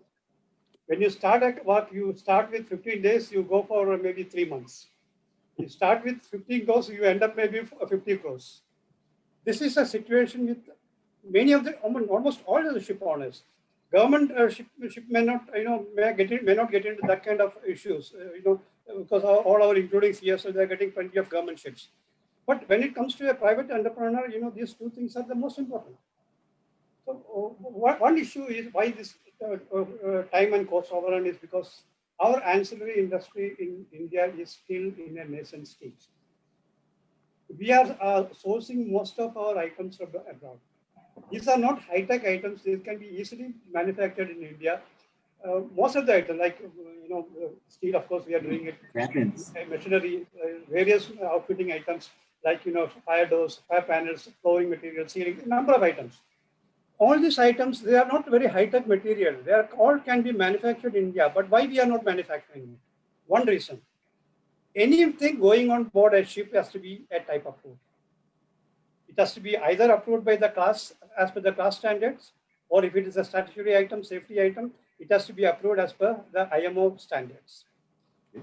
When you start at work, you start with 15 days, you go for maybe 3 months. You start with 15 crores, you end up maybe 50 crores. This is a situation with many of the, almost all of the ship owners. Government ship may not, may not get into that kind of issues, because all our, including CSO, they're getting plenty of government ships. But when it comes to a private entrepreneur, these two things are the most important. So one issue is why this time and cost overrun is because our ancillary industry in India is still in a nascent stage. We are sourcing most of our items from abroad. These are not high-tech items. These can be easily manufactured in India. Most of the items, like steel, of course, we are doing it. Machinery, various outfitting items, like fire doors, fire panels, flooring materials, ceiling, a number of items. all these items, they are not very high-tech material. They are all can be manufactured in India. But why we are not manufacturing it? One reason. Anything going on board a ship has to be a type approved. It has to be either approved by the class as per the class standards, or if it is a statutory item, safety item, it has to be approved as per the IMO standards.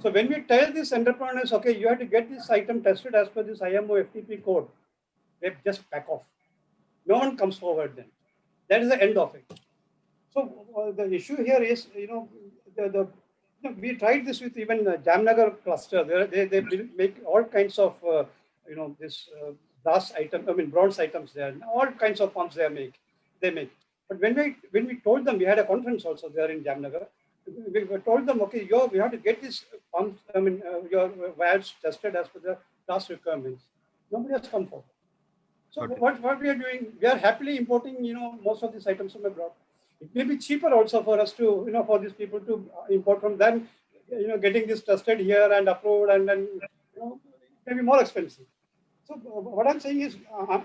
So when we tell these entrepreneurs, okay, you have to get this item tested as per this IMO FTP code, they just back off. No one comes forward then. That is the end of it. So the issue here is, we tried this with even Jamnagar cluster. They make all kinds of, this brass item, bronze items there. All kinds of pumps they make. But when we told them, we had a conference also there in Jamnagar. We told them, okay, we have to get these pumps, your valves tested as per the class requirements. Nobody has come forward. So what we are doing, we are happily importing, most of these items from abroad. It may be cheaper also for us to, for these people to import from them, getting this tested here and approved, and then, it may be more expensive. So what I'm saying is,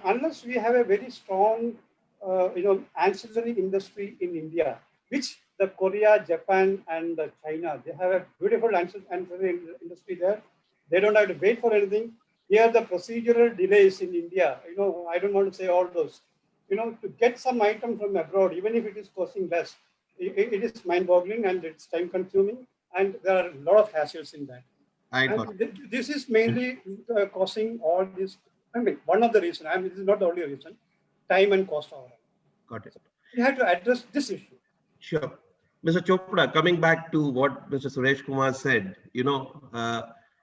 unless we have a very strong, ancillary industry in India, which the Korea, Japan, and China, they have a beautiful ancillary industry there. They don't have to wait for anything. Here, the procedural delays in India, I don't want to say all those, to get some item from abroad, even if it is costing less, it is mind-boggling and it's time-consuming, and there are a lot of hassles in that. This is mainly causing all this. One of the reasons, this is not the only reason, time and cost overrun. Got it. We have to address this issue. Sure. Mr. Chopra, coming back to what Mr. Suresh Kumar said,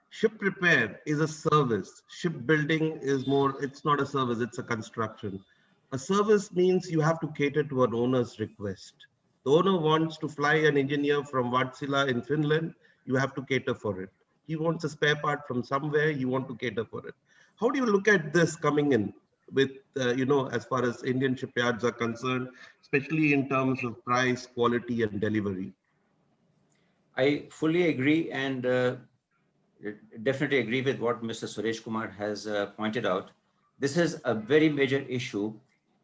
ship repair is a service. Shipbuilding is more, it's not a service, it's a construction. A service means you have to cater to an owner's request. The owner wants to fly an engineer from Wärtsilä in Finland, you have to cater for it. He wants a spare part from somewhere, you want to cater for it. How do you look at this coming in with, as far as Indian shipyards are concerned, especially in terms of price, quality, and delivery? I fully agree and definitely agree with what Mr. Suresh Kumar has pointed out. This is a very major issue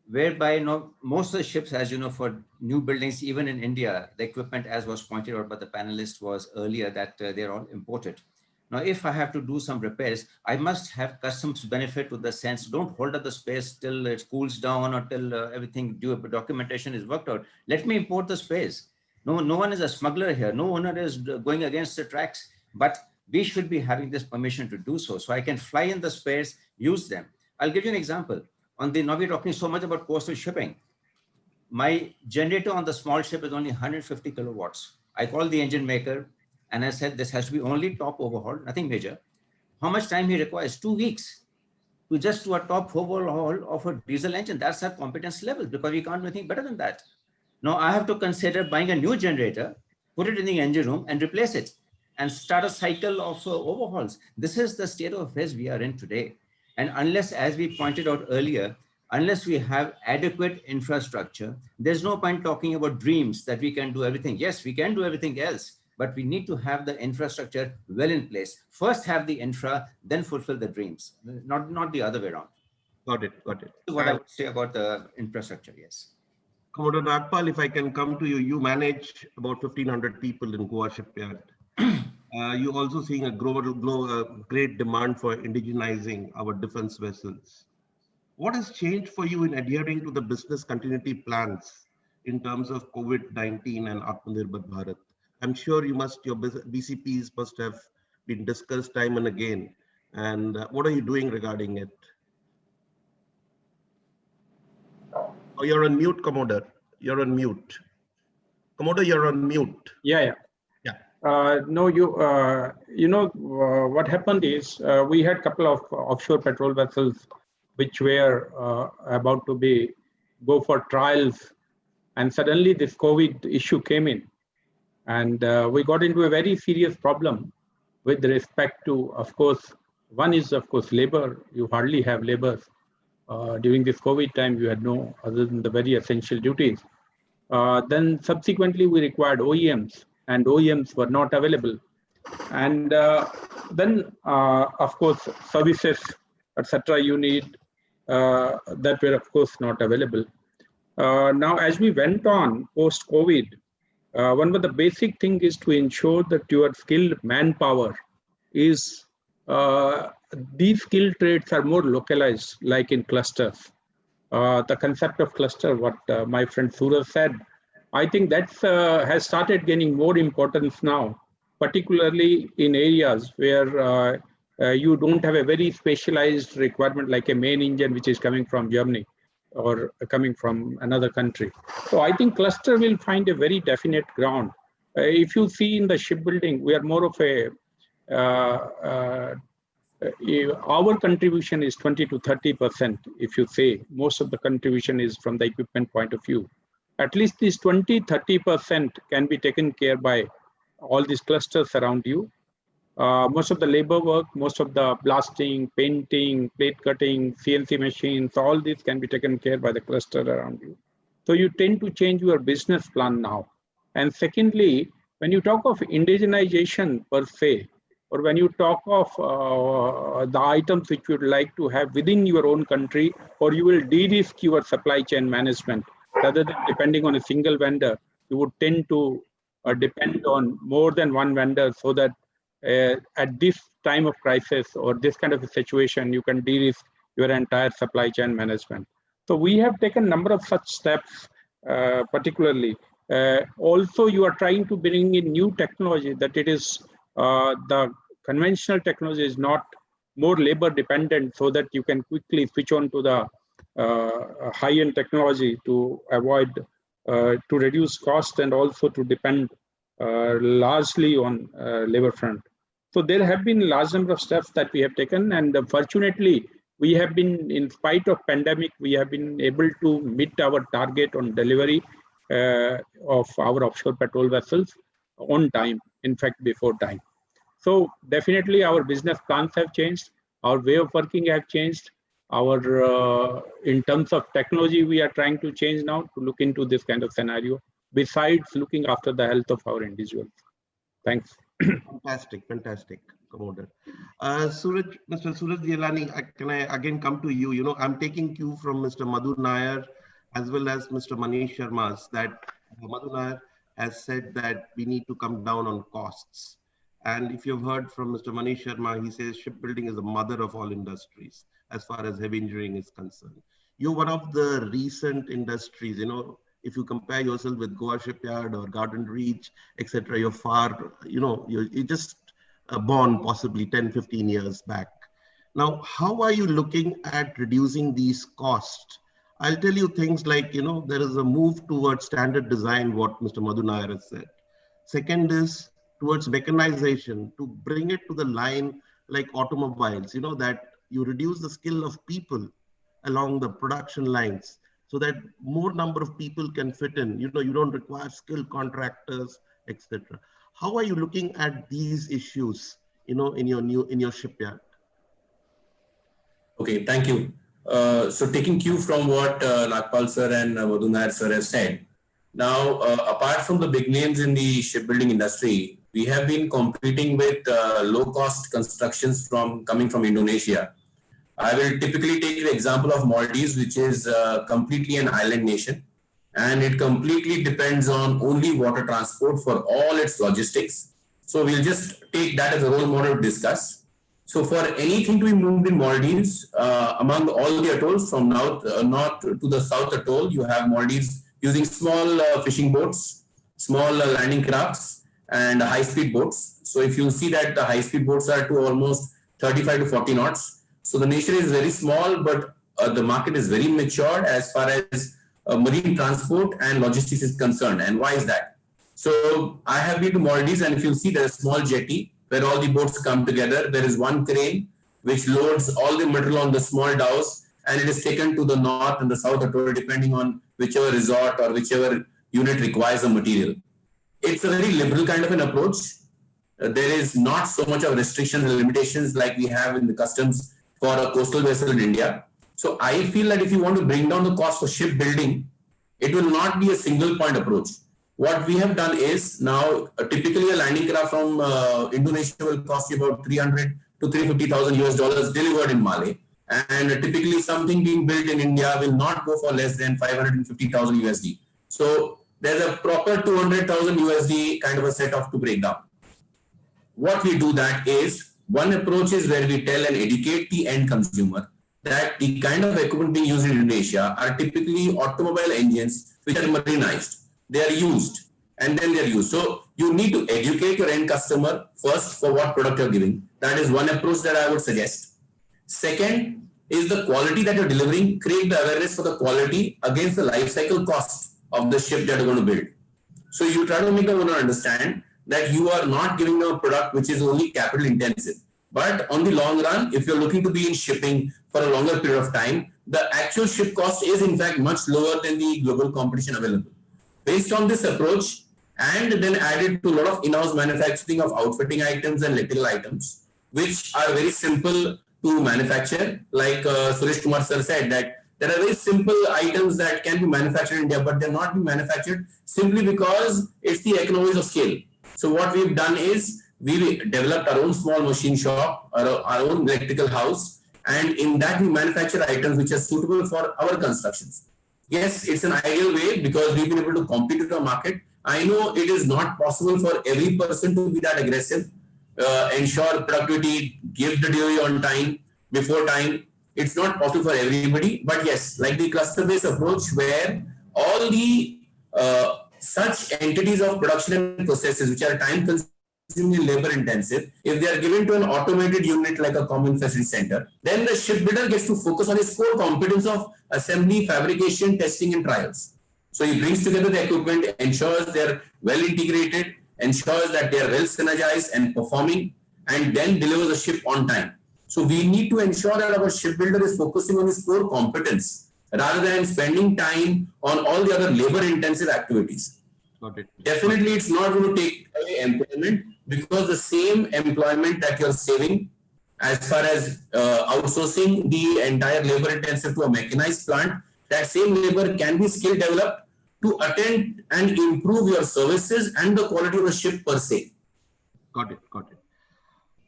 whereby most of the ships, as you know, for new buildings, even in India, the equipment, as was pointed out by the panelist, was earlier that they're all imported. Now, if I have to do some repairs, I must have customs benefit with the sense, don't hold up the space till it cools down or till everything documentation is worked out. Let me import the space. No one is a smuggler here. No owner is going against the tracks, but we should be having this permission to do so. So I can fly in the space, use them. I'll give you an example. Now we're talking so much about coastal shipping. My generator on the small ship is only 150 kilowatts. I called the engine maker and I said, this has to be only top overhaul, nothing major. How much time he requires? 2 weeks to just do a top overhaul of a diesel engine. That's our competence level because we can't do anything better than that. Now I have to consider buying a new generator, put it in the engine room and replace it and start a cycle of overhauls. This is the state of affairs we are in today. And unless, as we pointed out earlier, unless we have adequate infrastructure, there's no point talking about dreams that we can do everything. Yes, we can do everything else, but we need to have the infrastructure well in place. First have the infra, then fulfill the dreams, not the other way around. Got it. What I would say about the infrastructure, yes. Commodore Nagpal, if I can come to you, you manage about 1,500 people in Goa Shipyard. You're also seeing a great demand for indigenizing our defense vessels. What has changed for you in adhering to the business continuity plans in terms of COVID-19 and AtmaNirbhar Bharat? I'm sure your BCPs must have been discussed time and again. And what are you doing regarding it? Oh, you're on mute, Commodore. You're on mute. Commodore, you're on mute. Yeah. What happened is we had a couple of offshore patrol vessels which were about to go for trials, and suddenly this COVID issue came in, and we got into a very serious problem with respect to, of course, one is of course labor. You hardly have laborers. During this COVID time, you had no other than the very essential duties. Then subsequently we required OEMs, and OEMs were not available. And then, of course, services, etc. you need that were, of course, not available. Now, as we went on post-COVID, one of the basic things is to ensure that your skilled manpower is, these skilled trades are more localized, like in clusters. The concept of cluster, what my friend Suraj said, I think that has started gaining more importance now, particularly in areas where you don't have a very specialized requirement like a main engine which is coming from Germany or coming from another country. So I think cluster will find a very definite ground. If you see in the shipbuilding, we are more of a our contribution is 20 to 30%. If you say most of the contribution is from the equipment point of view, at least this 20-30% can be taken care by all these clusters around you. Most of the labor work, most of the blasting, painting, plate cutting, CNC machines, all these can be taken care by the cluster around you. So you tend to change your business plan now. And secondly, when you talk of indigenization per se, or when you talk of the items which you would like to have within your own country, or you will de-risk your supply chain management, rather than depending on a single vendor, you would tend to depend on more than one vendor so that at this time of crisis or this kind of a situation, you can de-risk your entire supply chain management. So we have taken a number of such steps, particularly. Also, you are trying to bring in new technology that it is the conventional technology is not more labor dependent, so that you can quickly switch on to the high-end technology to avoid, to reduce cost and also to depend largely on labor front. So there have been large number of steps that we have taken, and fortunately, we have been, in spite of pandemic, we have been able to meet our target on delivery of our offshore patrol vessels on time, in fact, before time. So definitely our business plans have changed, our way of working have changed, our in terms of technology, we are trying to change now to look into this kind of scenario, besides looking after the health of our individuals. Thanks. Fantastic, Commander. Suraj, Mr. Suraj Dialani, can I again come to you? You know, I'm taking cue from Mr. Madhu Nair as well as Mr. Manish Sharma's, that Madhu Nair has said that we need to come down on costs. And if you've heard from Mr. Manish Sharma, he says shipbuilding is the mother of all industries as far as heavy engineering is concerned. You're one of the recent industries, you know, if you compare yourself with Goa Shipyard or Garden Reach, etc., you're far, you know, you're just born possibly 10, 15 years back. Now, how are you looking at reducing these costs? I'll tell you things like, you know, there is a move towards standard design, what Mr. Madhu Nair has said. Second is towards mechanization, to bring it to the line like automobiles, you know, that you reduce the skill of people along the production lines so that more number of people can fit in. You know, you don't require skilled contractors, etc. How are you looking at these issues, you know, in your shipyard? Okay, thank you. So taking cue from what Nagpal sir and Madhu Nair sir have said, now apart from the big names in the shipbuilding industry, we have been competing with low-cost constructions coming from Indonesia. I will typically take the example of Maldives, which is completely an island nation, and it completely depends on only water transport for all its logistics. So we'll just take that as a role model to discuss. So for anything to be moved in Maldives, among all the atolls from north to the south atoll, you have Maldives using small fishing boats, small landing crafts, and high-speed boats. So if you see that the high-speed boats are to almost 35 to 40 knots. So the nation is very small, but the market is very mature as far as marine transport and logistics is concerned. And why is that? So I have been to Maldives, and if you see, there's a small jetty where all the boats come together. There is one crane which loads all the material on the small dhows, and it is taken to the north and the south atoll depending on whichever resort or whichever unit requires the material. It's a very liberal kind of an approach. There is not so much of restrictions and limitations like we have in the customs for a coastal vessel in India. So I feel that if you want to bring down the cost for shipbuilding, it will not be a single point approach. What we have done is now typically a landing craft from Indonesia will cost you about 300 to 350,000 US dollars delivered in Male. And typically something being built in India will not go for less than 550,000 USD. So there's a proper 200,000 USD kind of a set off to break down. What we do that is, one approach is where we tell and educate the end consumer that the kind of equipment being used in Indonesia are typically automobile engines which are marinized. They are used and then they're used. So you need to educate your end customer first for what product you're giving. That is one approach that I would suggest. Second is the quality that you're delivering. Create the awareness for the quality against the life cycle cost of the ship that you're going to build. So you try to make the owner understand that you are not giving them a product which is only capital intensive. But on the long run, if you're looking to be in shipping for a longer period of time, the actual ship cost is in fact much lower than the global competition available. Based on this approach, and then added to a lot of in-house manufacturing of outfitting items and electrical items, which are very simple to manufacture. Like Suresh Kumar sir said, that there are very simple items that can be manufactured in India, but they're not being manufactured simply because it's the economies of scale. So what we've done is, we developed our own small machine shop, our own electrical house, and in that we manufacture items which are suitable for our constructions. Yes, it's an ideal way because we've been able to compete with the market. I know it is not possible for every person to be that aggressive, ensure productivity, give the delivery on time, before time. It's not possible for everybody, but yes, like the cluster-based approach where all the such entities of production and processes which are time-consuming, labor intensive, if they are given to an automated unit like a common facility center, then the shipbuilder gets to focus on his core competence of assembly, fabrication, testing, and trials. So he brings together the equipment, ensures they're well integrated, ensures that they are well synergized and performing, and then delivers the ship on time. So we need to ensure that our shipbuilder is focusing on his core competence rather than spending time on all the other labor intensive activities. Got it. Definitely, it's not going to take away employment, because the same employment that you're saving as far as outsourcing the entire labor intensive to a mechanized plant, that same labor can be skill developed to attend and improve your services and the quality of the ship per se. Got it. Got it.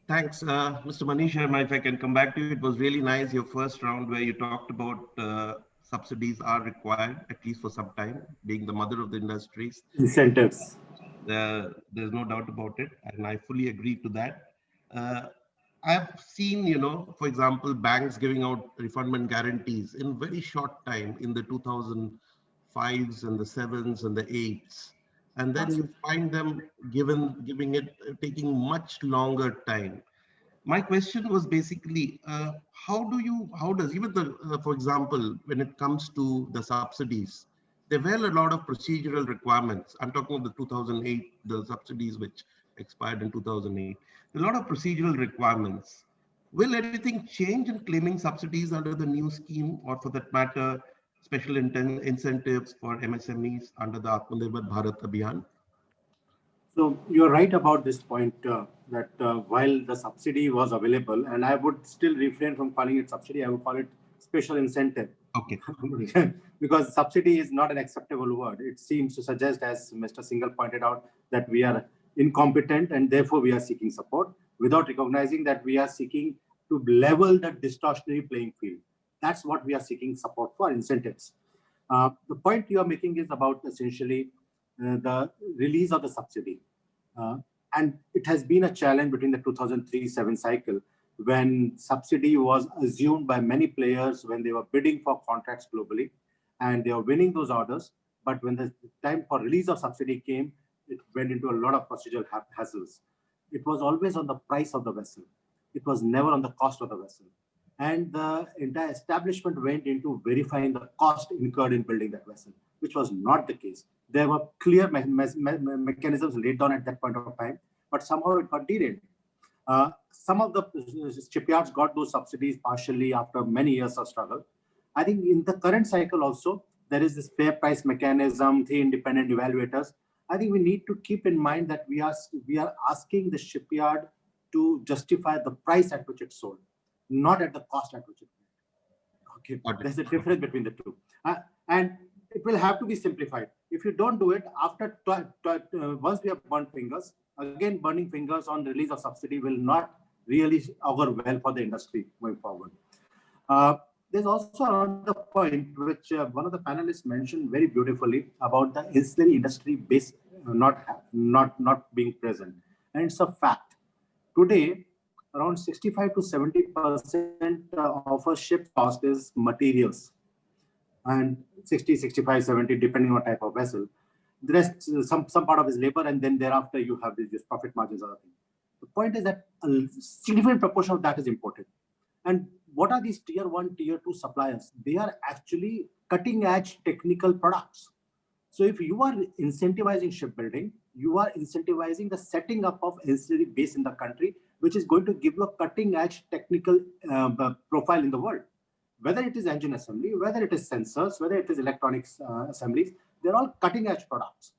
Thanks, Mr. Manish Sharma. If I can come back to you, it was really nice, your first round where you talked about subsidies are required, at least for some time, being the mother of the industries. Incentives. There's no doubt about it, and I fully agree to that. I've seen, for example, banks giving out refundment guarantees in very short time in the 2005s and the 7s and the 8s. And then you find them taking much longer time. My question was basically, how does even for example, when it comes to the subsidies, there were a lot of procedural requirements. I'm talking about the 2008, the subsidies which expired in 2008. A lot of procedural requirements. Will anything change in claiming subsidies under the new scheme, or for that matter, special incentives for MSMEs under the AtmaNirbhar Bharat Abhiyan? So you're right about this point, that while the subsidy was available, and I would still refrain from calling it subsidy, I would call it special incentive. Okay. Because subsidy is not an acceptable word. It seems to suggest, as Mr. Singhal pointed out, that we are incompetent and therefore we are seeking support, without recognizing that we are seeking to level the distortionary playing field. That's what we are seeking support for, incentives. The point you are making is about essentially the release of the subsidy. And it has been a challenge between the 2003-07 cycle, when subsidy was assumed by many players when they were bidding for contracts globally, and they were winning those orders. But when the time for release of subsidy came, it went into a lot of procedural hassles. It was always on the price of the vessel. It was never on the cost of the vessel. And the entire establishment went into verifying the cost incurred in building that vessel, which was not the case. There were clear mechanisms laid down at that point of time, but somehow it got derailed. Some of the shipyards got those subsidies partially after many years of struggle. I think in the current cycle also, there is this fair price mechanism, 3 independent evaluators. I think we need to keep in mind that we are asking the shipyard to justify the price at which it's sold, not at the cost at which it went. Okay, there's a difference between the two. And it will have to be simplified. If you don't do it, after once we have burnt fingers, again, burning fingers on release of subsidy will not really augur well for the industry going forward. There's also another point which one of the panelists mentioned very beautifully about the ancillary industry base not being present, and it's a fact. Today, around 65 to 70% of a ship cost is materials, and 60, 65, 70, depending on type of vessel. The rest, some part of is labor, and then thereafter you have these profit margins or other thing. The point is that a significant proportion of that is imported. And what are these tier 1, tier 2 suppliers? They are actually cutting edge technical products. So if you are incentivizing shipbuilding, you are incentivizing the setting up of ancillary base in the country, which is going to give you a cutting edge technical profile in the world. Whether it is engine assembly, whether it is sensors, whether it is electronics assemblies, they're all cutting edge products.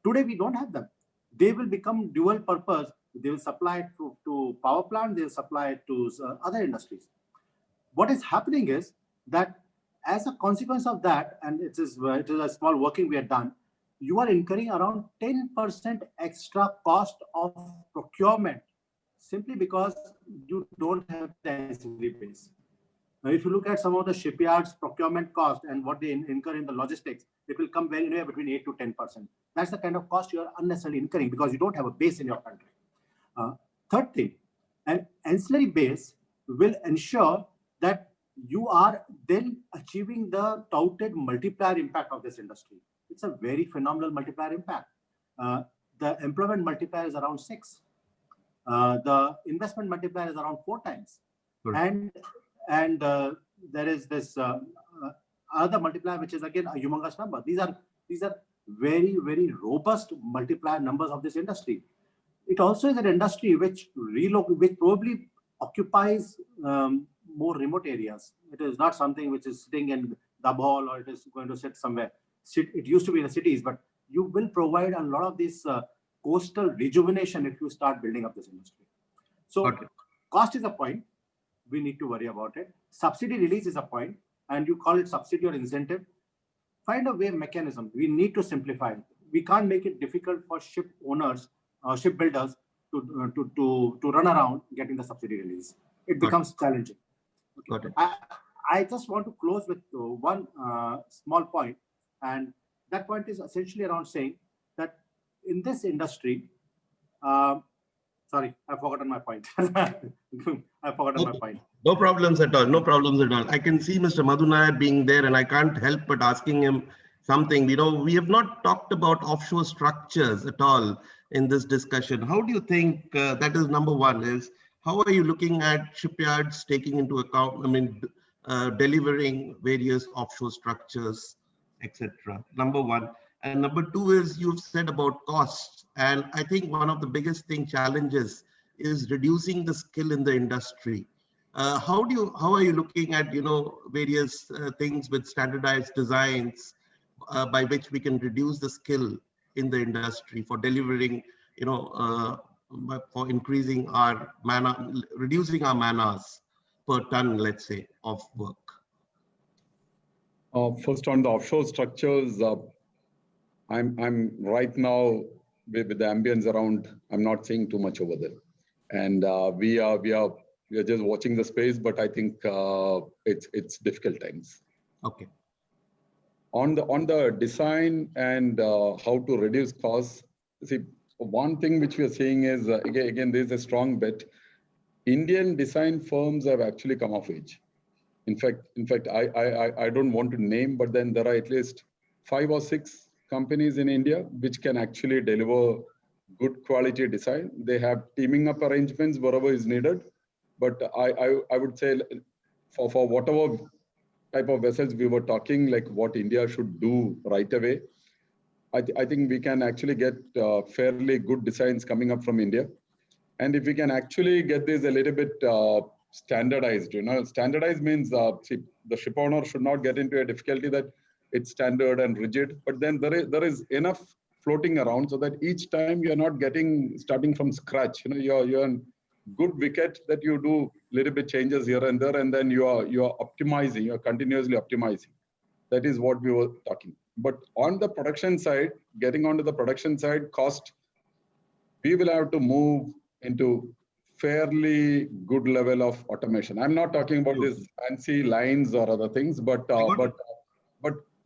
Today, we don't have them. They will become dual purpose. They will supply it to power plant, they will supply it to other industries. What is happening is that as a consequence of that, and it is a small working we have done, you are incurring around 10% extra cost of procurement simply because you don't have the ancillary base. Now, if you look at some of the shipyards procurement cost and what they incur in the logistics, it will come anywhere between 8 to 10%. That's the kind of cost you are unnecessarily incurring because you don't have a base in your country. Third thing, an ancillary base will ensure that you are then achieving the touted multiplier impact of this industry. It's a very phenomenal multiplier impact. The employment multiplier is around 6. The investment multiplier is around 4 times. Right. And there is this other multiplier, which is again a humongous number. These are very, very robust multiplier numbers of this industry. It also is an industry which probably occupies more remote areas. It is not something which is sitting in Dabhol or it is going to sit somewhere. It used to be in the cities, but you will provide a lot of this coastal rejuvenation if you start building up this industry. So cost is a point. We need to worry about it. Subsidy release is a point, and you call it subsidy or incentive. Find a way mechanism. We need to simplify it. We can't make it difficult for ship owners, shipbuilders to run around getting the subsidy release. It becomes challenging. Okay. I just want to close with one small point, and that point is essentially around saying that in this industry, sorry, I've forgotten my point. I've forgotten my point. No problems at all. No problems at all. I can see Mr. Madhu Nair being there, and I can't help but asking him something. You know, we have not talked about offshore structures at all in this discussion. How do you think that is number one? Is how are you looking at shipyards taking into account? I mean, delivering various offshore structures, etc. Number one. And number two is you've said about costs. And I think one of the biggest challenges is reducing the skill in the industry. How are you looking at, various things with standardized designs by which we can reduce the skill in the industry for delivering, for increasing our reducing our man-hours per ton, let's say, of work? First on the offshore structures, I'm right now with the ambience around. I'm not seeing too much over there, and we are just watching the space. But I think it's difficult times. Okay. On the design and how to reduce costs. See, one thing which we are seeing is again there's a strong bet. Indian design firms have actually come of age. In fact, I don't want to name, but then there are at least 5 or 6 companies in India which can actually deliver good quality design. They have teaming up arrangements wherever is needed. But I would say for whatever type of vessels we were talking, like what India should do right away, I think we can actually get fairly good designs coming up from India. And if we can actually get this a little bit standardized, standardized means see, the ship owner should not get into a difficulty that it's standard and rigid, but then there is enough floating around so that each time you're not starting from scratch. You're in good wicket that you do little bit changes here and there, and then you're optimizing, you're continuously optimizing. That is what we were talking. But on the production side, getting onto the production side, cost, we will have to move into fairly good level of automation. I'm not talking about these fancy lines or other things, but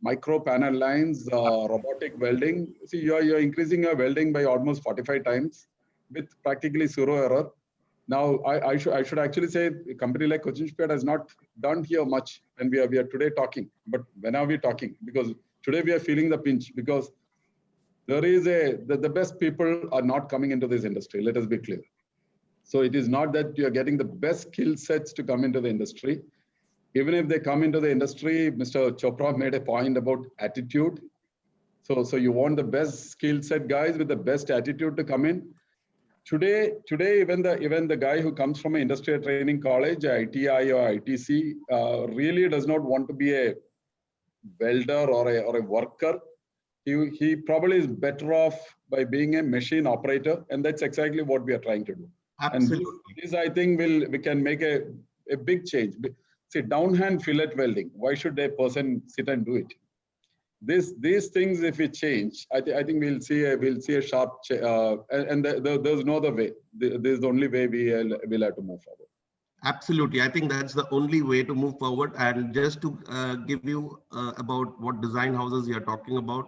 micro panel lines, robotic welding. See, you're increasing your welding by almost 45 times with practically zero error. Now, I should actually say a company like Cochin Shipyard has not done here much when we are today talking. But when are we talking? Because today we are feeling the pinch because there is the best people are not coming into this industry. Let us be clear. So it is not that you are getting the best skill sets to come into the industry. Even if they come into the industry, Mr. Chopra made a point about attitude. So you want the best skill set guys with the best attitude to come in. Today, even the guy who comes from an industrial training college, ITI or ITC, really does not want to be a welder or a worker. He probably is better off by being a machine operator, and that's exactly what we are trying to do. Absolutely. And this I think we can make a big change. See, downhand fillet welding. Why should a person sit and do it? These things, if we change, I think we'll see a sharp and there's no other way. This is the only way we'll have to move forward. Absolutely, I think that's the only way to move forward. And just to give you about what design houses you're talking about,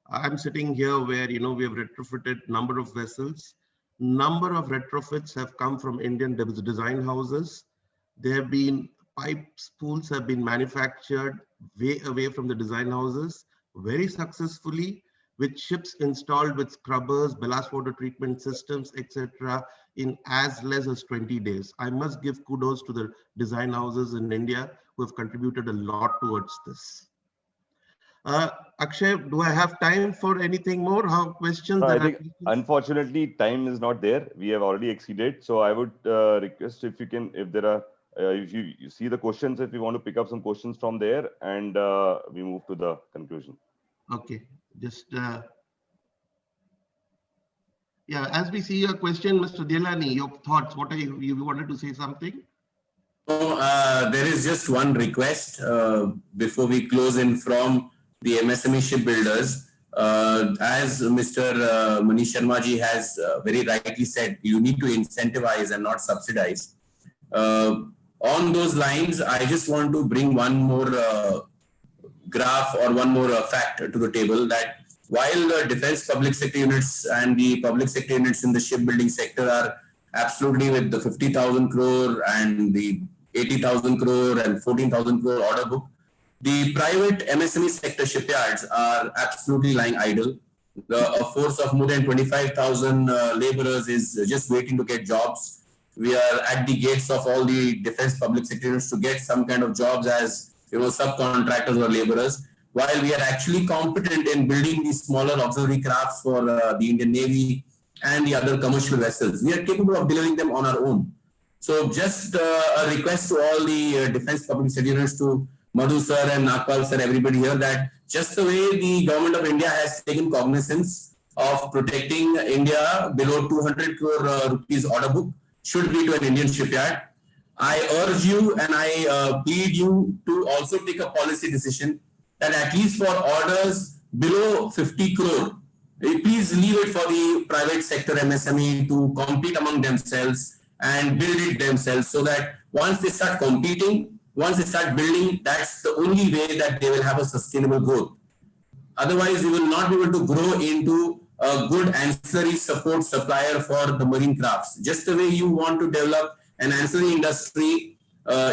I'm sitting here where we have retrofitted number of vessels. Number of retrofits have come from Indian design houses. There have been pipe spools have been manufactured way away from the design houses very successfully, with ships installed with scrubbers, ballast water treatment systems, etc. in as less as 20 days. I must give kudos to the design houses in India who have contributed a lot towards this. Akshay, do I have time for anything more? How questions? I think unfortunately time is not there. We have already exceeded. So I would request if you can, if there are, if you see the questions, if you want to pick up some questions from there, and we move to the conclusion. Okay, just yeah. As we see your question, Mr. Dialani, your thoughts. What are you wanted to say something? So there is just one request before we close in from the MSME shipbuilders. As Mr. Manish Sharma ji has very rightly said, you need to incentivize and not subsidize. On those lines, I just want to bring one more graph or one more fact to the table, that while the defense public sector units and the public sector units in the shipbuilding sector are absolutely with the 50,000 crore and the 80,000 crore and 14,000 crore order book, the private MSME sector shipyards are absolutely lying idle. A force of more than 25,000 laborers is just waiting to get jobs. We are at the gates of all the defense public sector units to get some kind of jobs as subcontractors or laborers, while we are actually competent in building these smaller auxiliary crafts for the Indian Navy and the other commercial vessels. We are capable of delivering them on our own. So just a request to all the defense public sector units, to Madhu sir and Nagpal sir, everybody here, that just the way the government of India has taken cognizance of protecting India below 200 crore rupees order book should be to an Indian shipyard. I urge you and I plead you to also take a policy decision that at least for orders below 50 crore, please leave it for the private sector MSME to compete among themselves and build it themselves, so that once they start competing, once they start building, that's the only way that they will have a sustainable growth. Otherwise, we will not be able to grow into a good ancillary support supplier for the marine crafts. Just the way you want to develop an ancillary industry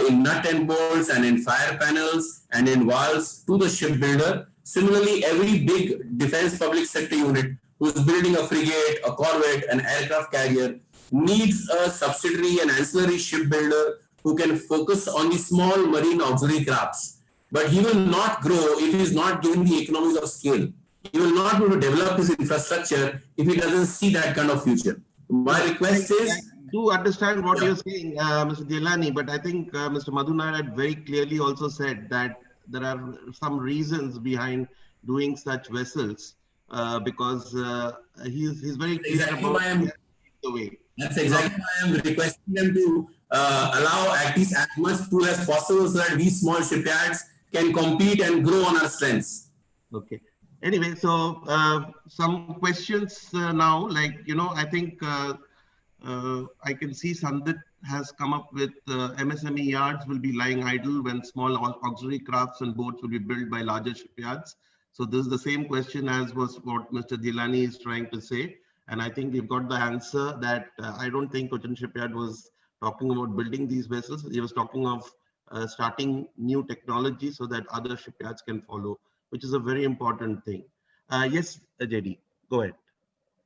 in nut and bolts and in fire panels and in valves to the shipbuilder, similarly, every big defense public sector unit who's building a frigate, a corvette, an aircraft carrier needs a subsidiary and ancillary shipbuilder who can focus on the small marine auxiliary crafts. But he will not grow if he is not given the economies of scale. He will not be able to develop his infrastructure if he doesn't see that kind of future. My request is... I do understand what you're saying, Mr. Dialani, but I think Mr. Madhu Nair had very clearly also said that there are some reasons behind doing such vessels because he's very clear about the way. That's exactly why I'm requesting them to allow at least as much pool as possible so that these small shipyards can compete and grow on our strengths. Okay. Anyway, so some questions now, like, I think I can see Sandit has come up with MSME yards will be lying idle when small auxiliary crafts and boats will be built by larger shipyards. So this is the same question as was what Mr. Dialani is trying to say. And I think we've got the answer that I don't think Cochin Shipyard was talking about building these vessels. He was talking of starting new technology so that other shipyards can follow, which is a very important thing. Yes, JD, go ahead.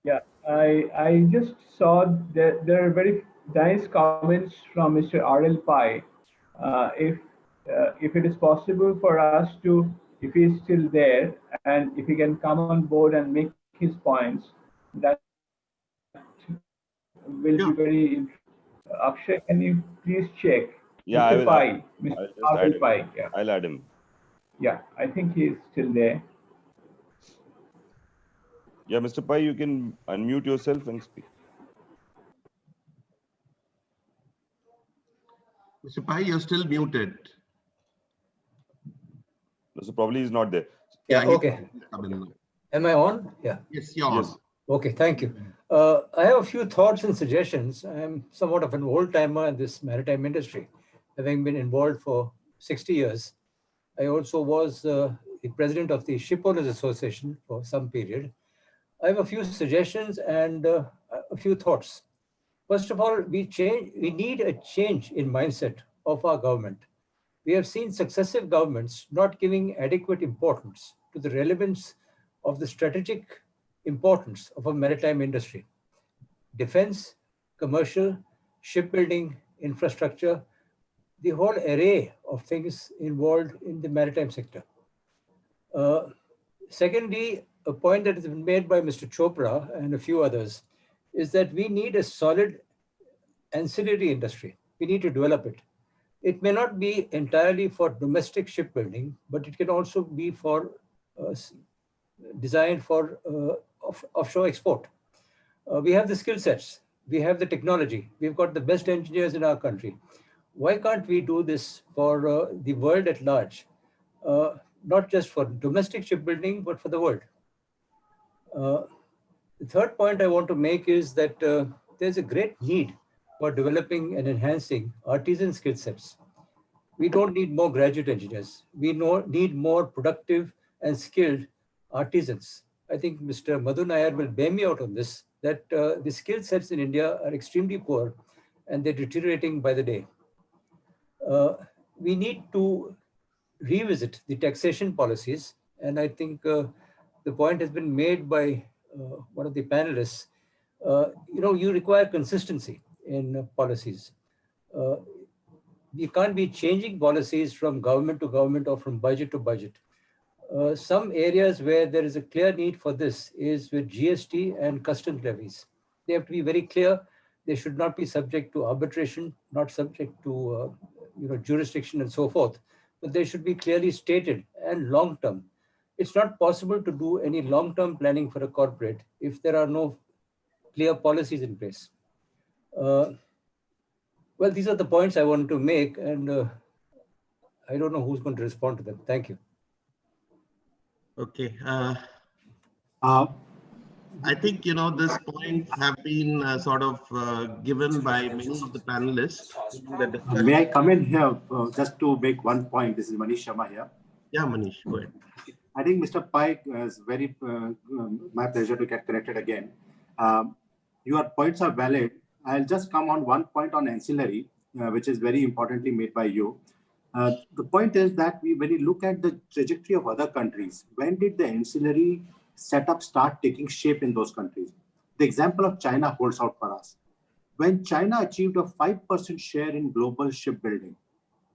Yeah, I just saw that there are very nice comments from Mr. R.L. Pai. If it is possible for us to, if he is still there, and if he can come on board and make his points, that will be very interesting. Akshay, can you please check? Yeah, Mr. Pai, Mr. R.L. Pai. Yeah. I'll add him. Yeah, I think he is still there. Yeah, Mr. Pai, you can unmute yourself and speak. Mr. Pai, you're still muted. So probably he's not there. Yeah, okay. Am I on? Yeah. Yes, you're on. Okay, thank you. I have a few thoughts and suggestions. I'm somewhat of an old timer in this maritime industry, having been involved for 60 years. I also was the president of the Shipowners Association for some period. I have a few suggestions and a few thoughts. First of all, we need a change in mindset of our government. We have seen successive governments not giving adequate importance to the relevance of the strategic importance of a maritime industry. Defense, commercial, shipbuilding, infrastructure, the whole array of things involved in the maritime sector. Secondly, a point that has been made by Mr. Chopra and a few others is that we need a solid ancillary industry. We need to develop it. It may not be entirely for domestic shipbuilding, but it can also be for designed for offshore export. We have the skill sets. We have the technology. We've got the best engineers in our country. Why can't we do this for the world at large? Not just for domestic shipbuilding, but for the world. The third point I want to make is that there's a great need for developing and enhancing artisan skill sets. We don't need more graduate engineers. We need more productive and skilled artisans. I think Mr. Madhu Nair will bear me out on this, that the skill sets in India are extremely poor and they're deteriorating by the day. We need to revisit the taxation policies. And I think the point has been made by one of the panelists. You require consistency in policies. You can't be changing policies from government to government or from budget to budget. Some areas where there is a clear need for this is with GST and customs levies. They have to be very clear. They should not be subject to arbitration, not subject to jurisdiction and so forth, but they should be clearly stated and long-term. It's not possible to do any long-term planning for a corporate if there are no clear policies in place. Well, these are the points I wanted to make, and I don't know who's going to respond to them. Thank you. Okay. I think, this points have been sort of given by many of the panelists. May I come in here just to make one point? This is Manish Sharma here. Yeah, Manish, go ahead. I think Mr. Pai is very, my pleasure to get connected again. Your points are valid. I'll just come on one point on ancillary, which is very importantly made by you. The point is that when you look at the trajectory of other countries, when did the ancillary setup start taking shape in those countries? The example of China holds out for us. When China achieved a 5% share in global shipbuilding,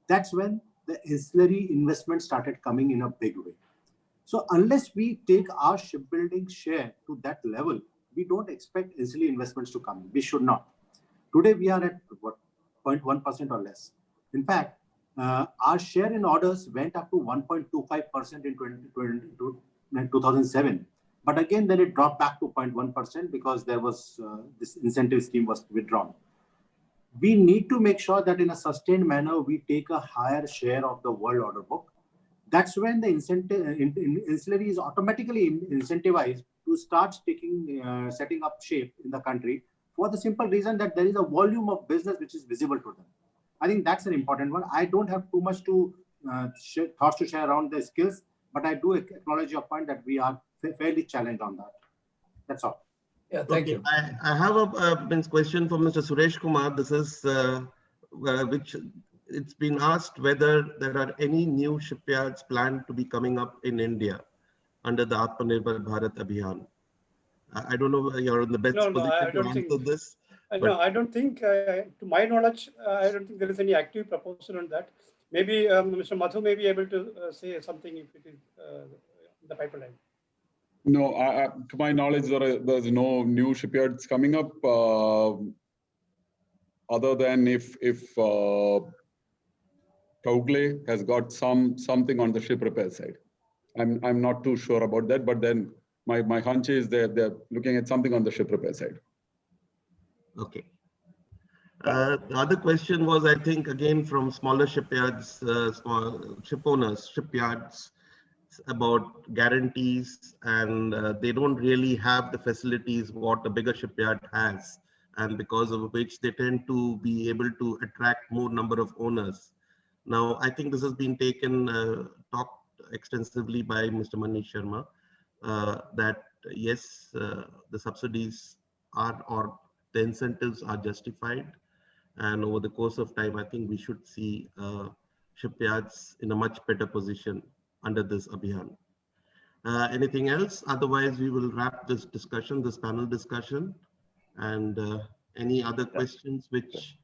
that's when the ancillary investment started coming in a big way. So unless we take our shipbuilding share to that level, we don't expect ancillary investments to come in. We should not. Today, we are at what, 0.1% or less. In fact, our share in orders went up to 1.25% in 2007. But again, then it dropped back to 0.1% because there was this incentive scheme was withdrawn. We need to make sure that in a sustained manner, we take a higher share of the world order book. That's when the ancillary is automatically incentivized to start setting up shape in the country for the simple reason that there is a volume of business which is visible to them. I think that's an important one. I don't have too much to thoughts to share around the skills, but I do acknowledge your point that we are fairly challenged on that. That's all. Yeah, thank you. I have a question for Mr. Suresh Kumar. This is which it's been asked whether there are any new shipyards planned to be coming up in India under the AtmaNirbhar Bharat Abhiyan. I don't know, you're in the best position to answer this. No, I don't think, to my knowledge, I don't think there is any active proposal on that. Maybe Mr. Madhu may be able to say something if it is in the pipeline. No, to my knowledge, there's no new shipyards coming up, other than if Taugle has got something on the ship repair side. I'm not too sure about that, but then my hunch is they're looking at something on the ship repair side. Okay. The other question was, I think, again from smaller shipyards, small ship owners, shipyards, about guarantees, and they don't really have the facilities what a bigger shipyard has, and because of which they tend to be able to attract more number of owners. Now, I think this has been talked extensively by Mr. Manish Sharma, that yes, the subsidies are, or the incentives are justified. And over the course of time, I think we should see shipyards in a much better position under this Abhiyan. Anything else? Otherwise, we will wrap this discussion, this panel discussion. And any other questions which...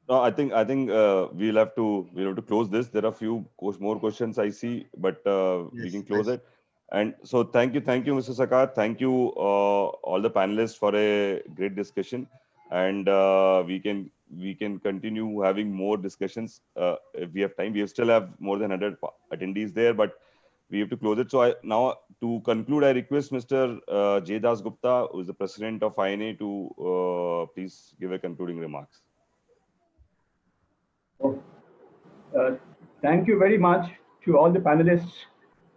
No, I think we'll have to close this. There are a few more questions I see, but we can close it. And so thank you, Mr. Sarkar. Thank you all the panelists for a great discussion. And we can continue having more discussions if we have time. We still have more than 100 attendees there, but we have to close it. So now to conclude, I request Mr. J. Das Gupta, who is the president of INA, to please give a concluding remarks. Thank you very much to all the panelists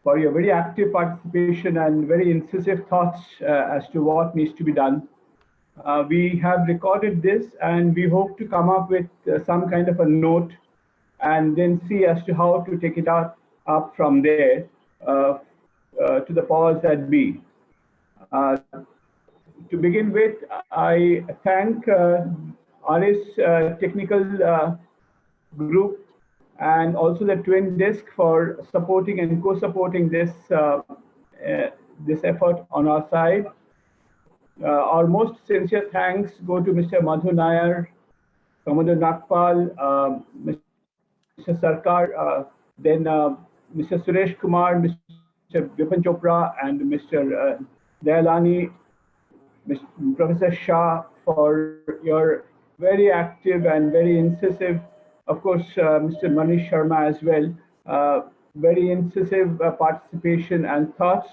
for your very active participation and very incisive thoughts as to what needs to be done. We have recorded this and we hope to come up with some kind of a note and then see as to how to take it up from there to the powers that be. To begin with, I thank RS technical group and also the Twin Disc for supporting and co-supporting this effort on our side. Our most sincere thanks go to Mr. Madhu Nair, Commodore Nagpal, Mr. Sarkar, then Mr. Suresh Kumar, Mr. Vipon Chopra, and Mr. Dialani, Mr. Professor Shah, for your very active and very incisive, of course, Mr. Manish Sharma as well, very incisive participation and thoughts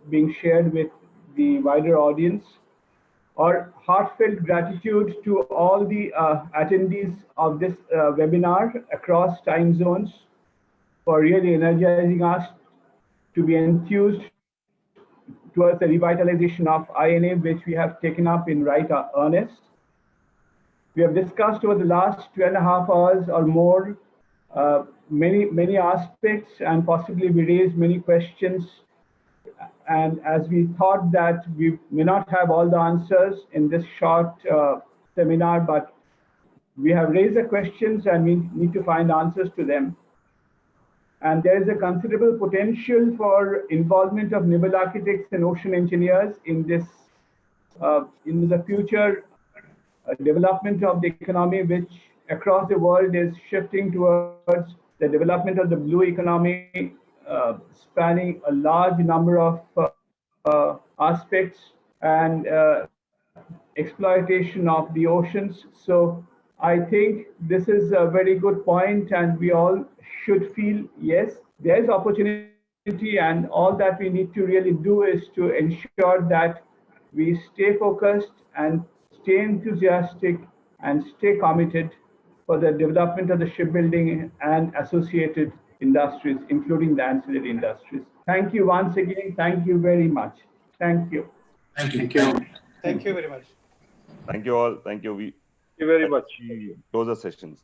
being shared with the wider audience. Our heartfelt gratitude to all the attendees of this webinar across time zones for really energizing us to be enthused towards the revitalization of INA, which we have taken up in right earnest. We have discussed over the last 2.5 hours or more many aspects, and possibly we raised many questions. And as we thought that we may not have all the answers in this short seminar, but we have raised the questions and we need to find answers to them. And there is a considerable potential for involvement of naval architects and ocean engineers in this, in the future development of the economy, which across the world is shifting towards the development of the blue economy, spanning a large number of aspects and exploitation of the oceans. So I think this is a very good point, and we all should feel, yes, there is opportunity, and all that we need to really do is to ensure that we stay focused and stay enthusiastic and stay committed for the development of the shipbuilding and associated industries, including the ancillary industries. Thank you once again. Thank you very much. Thank you. Thank you. Thank you very much. Thank you all. Thank you. Thank you very much. Close the sessions.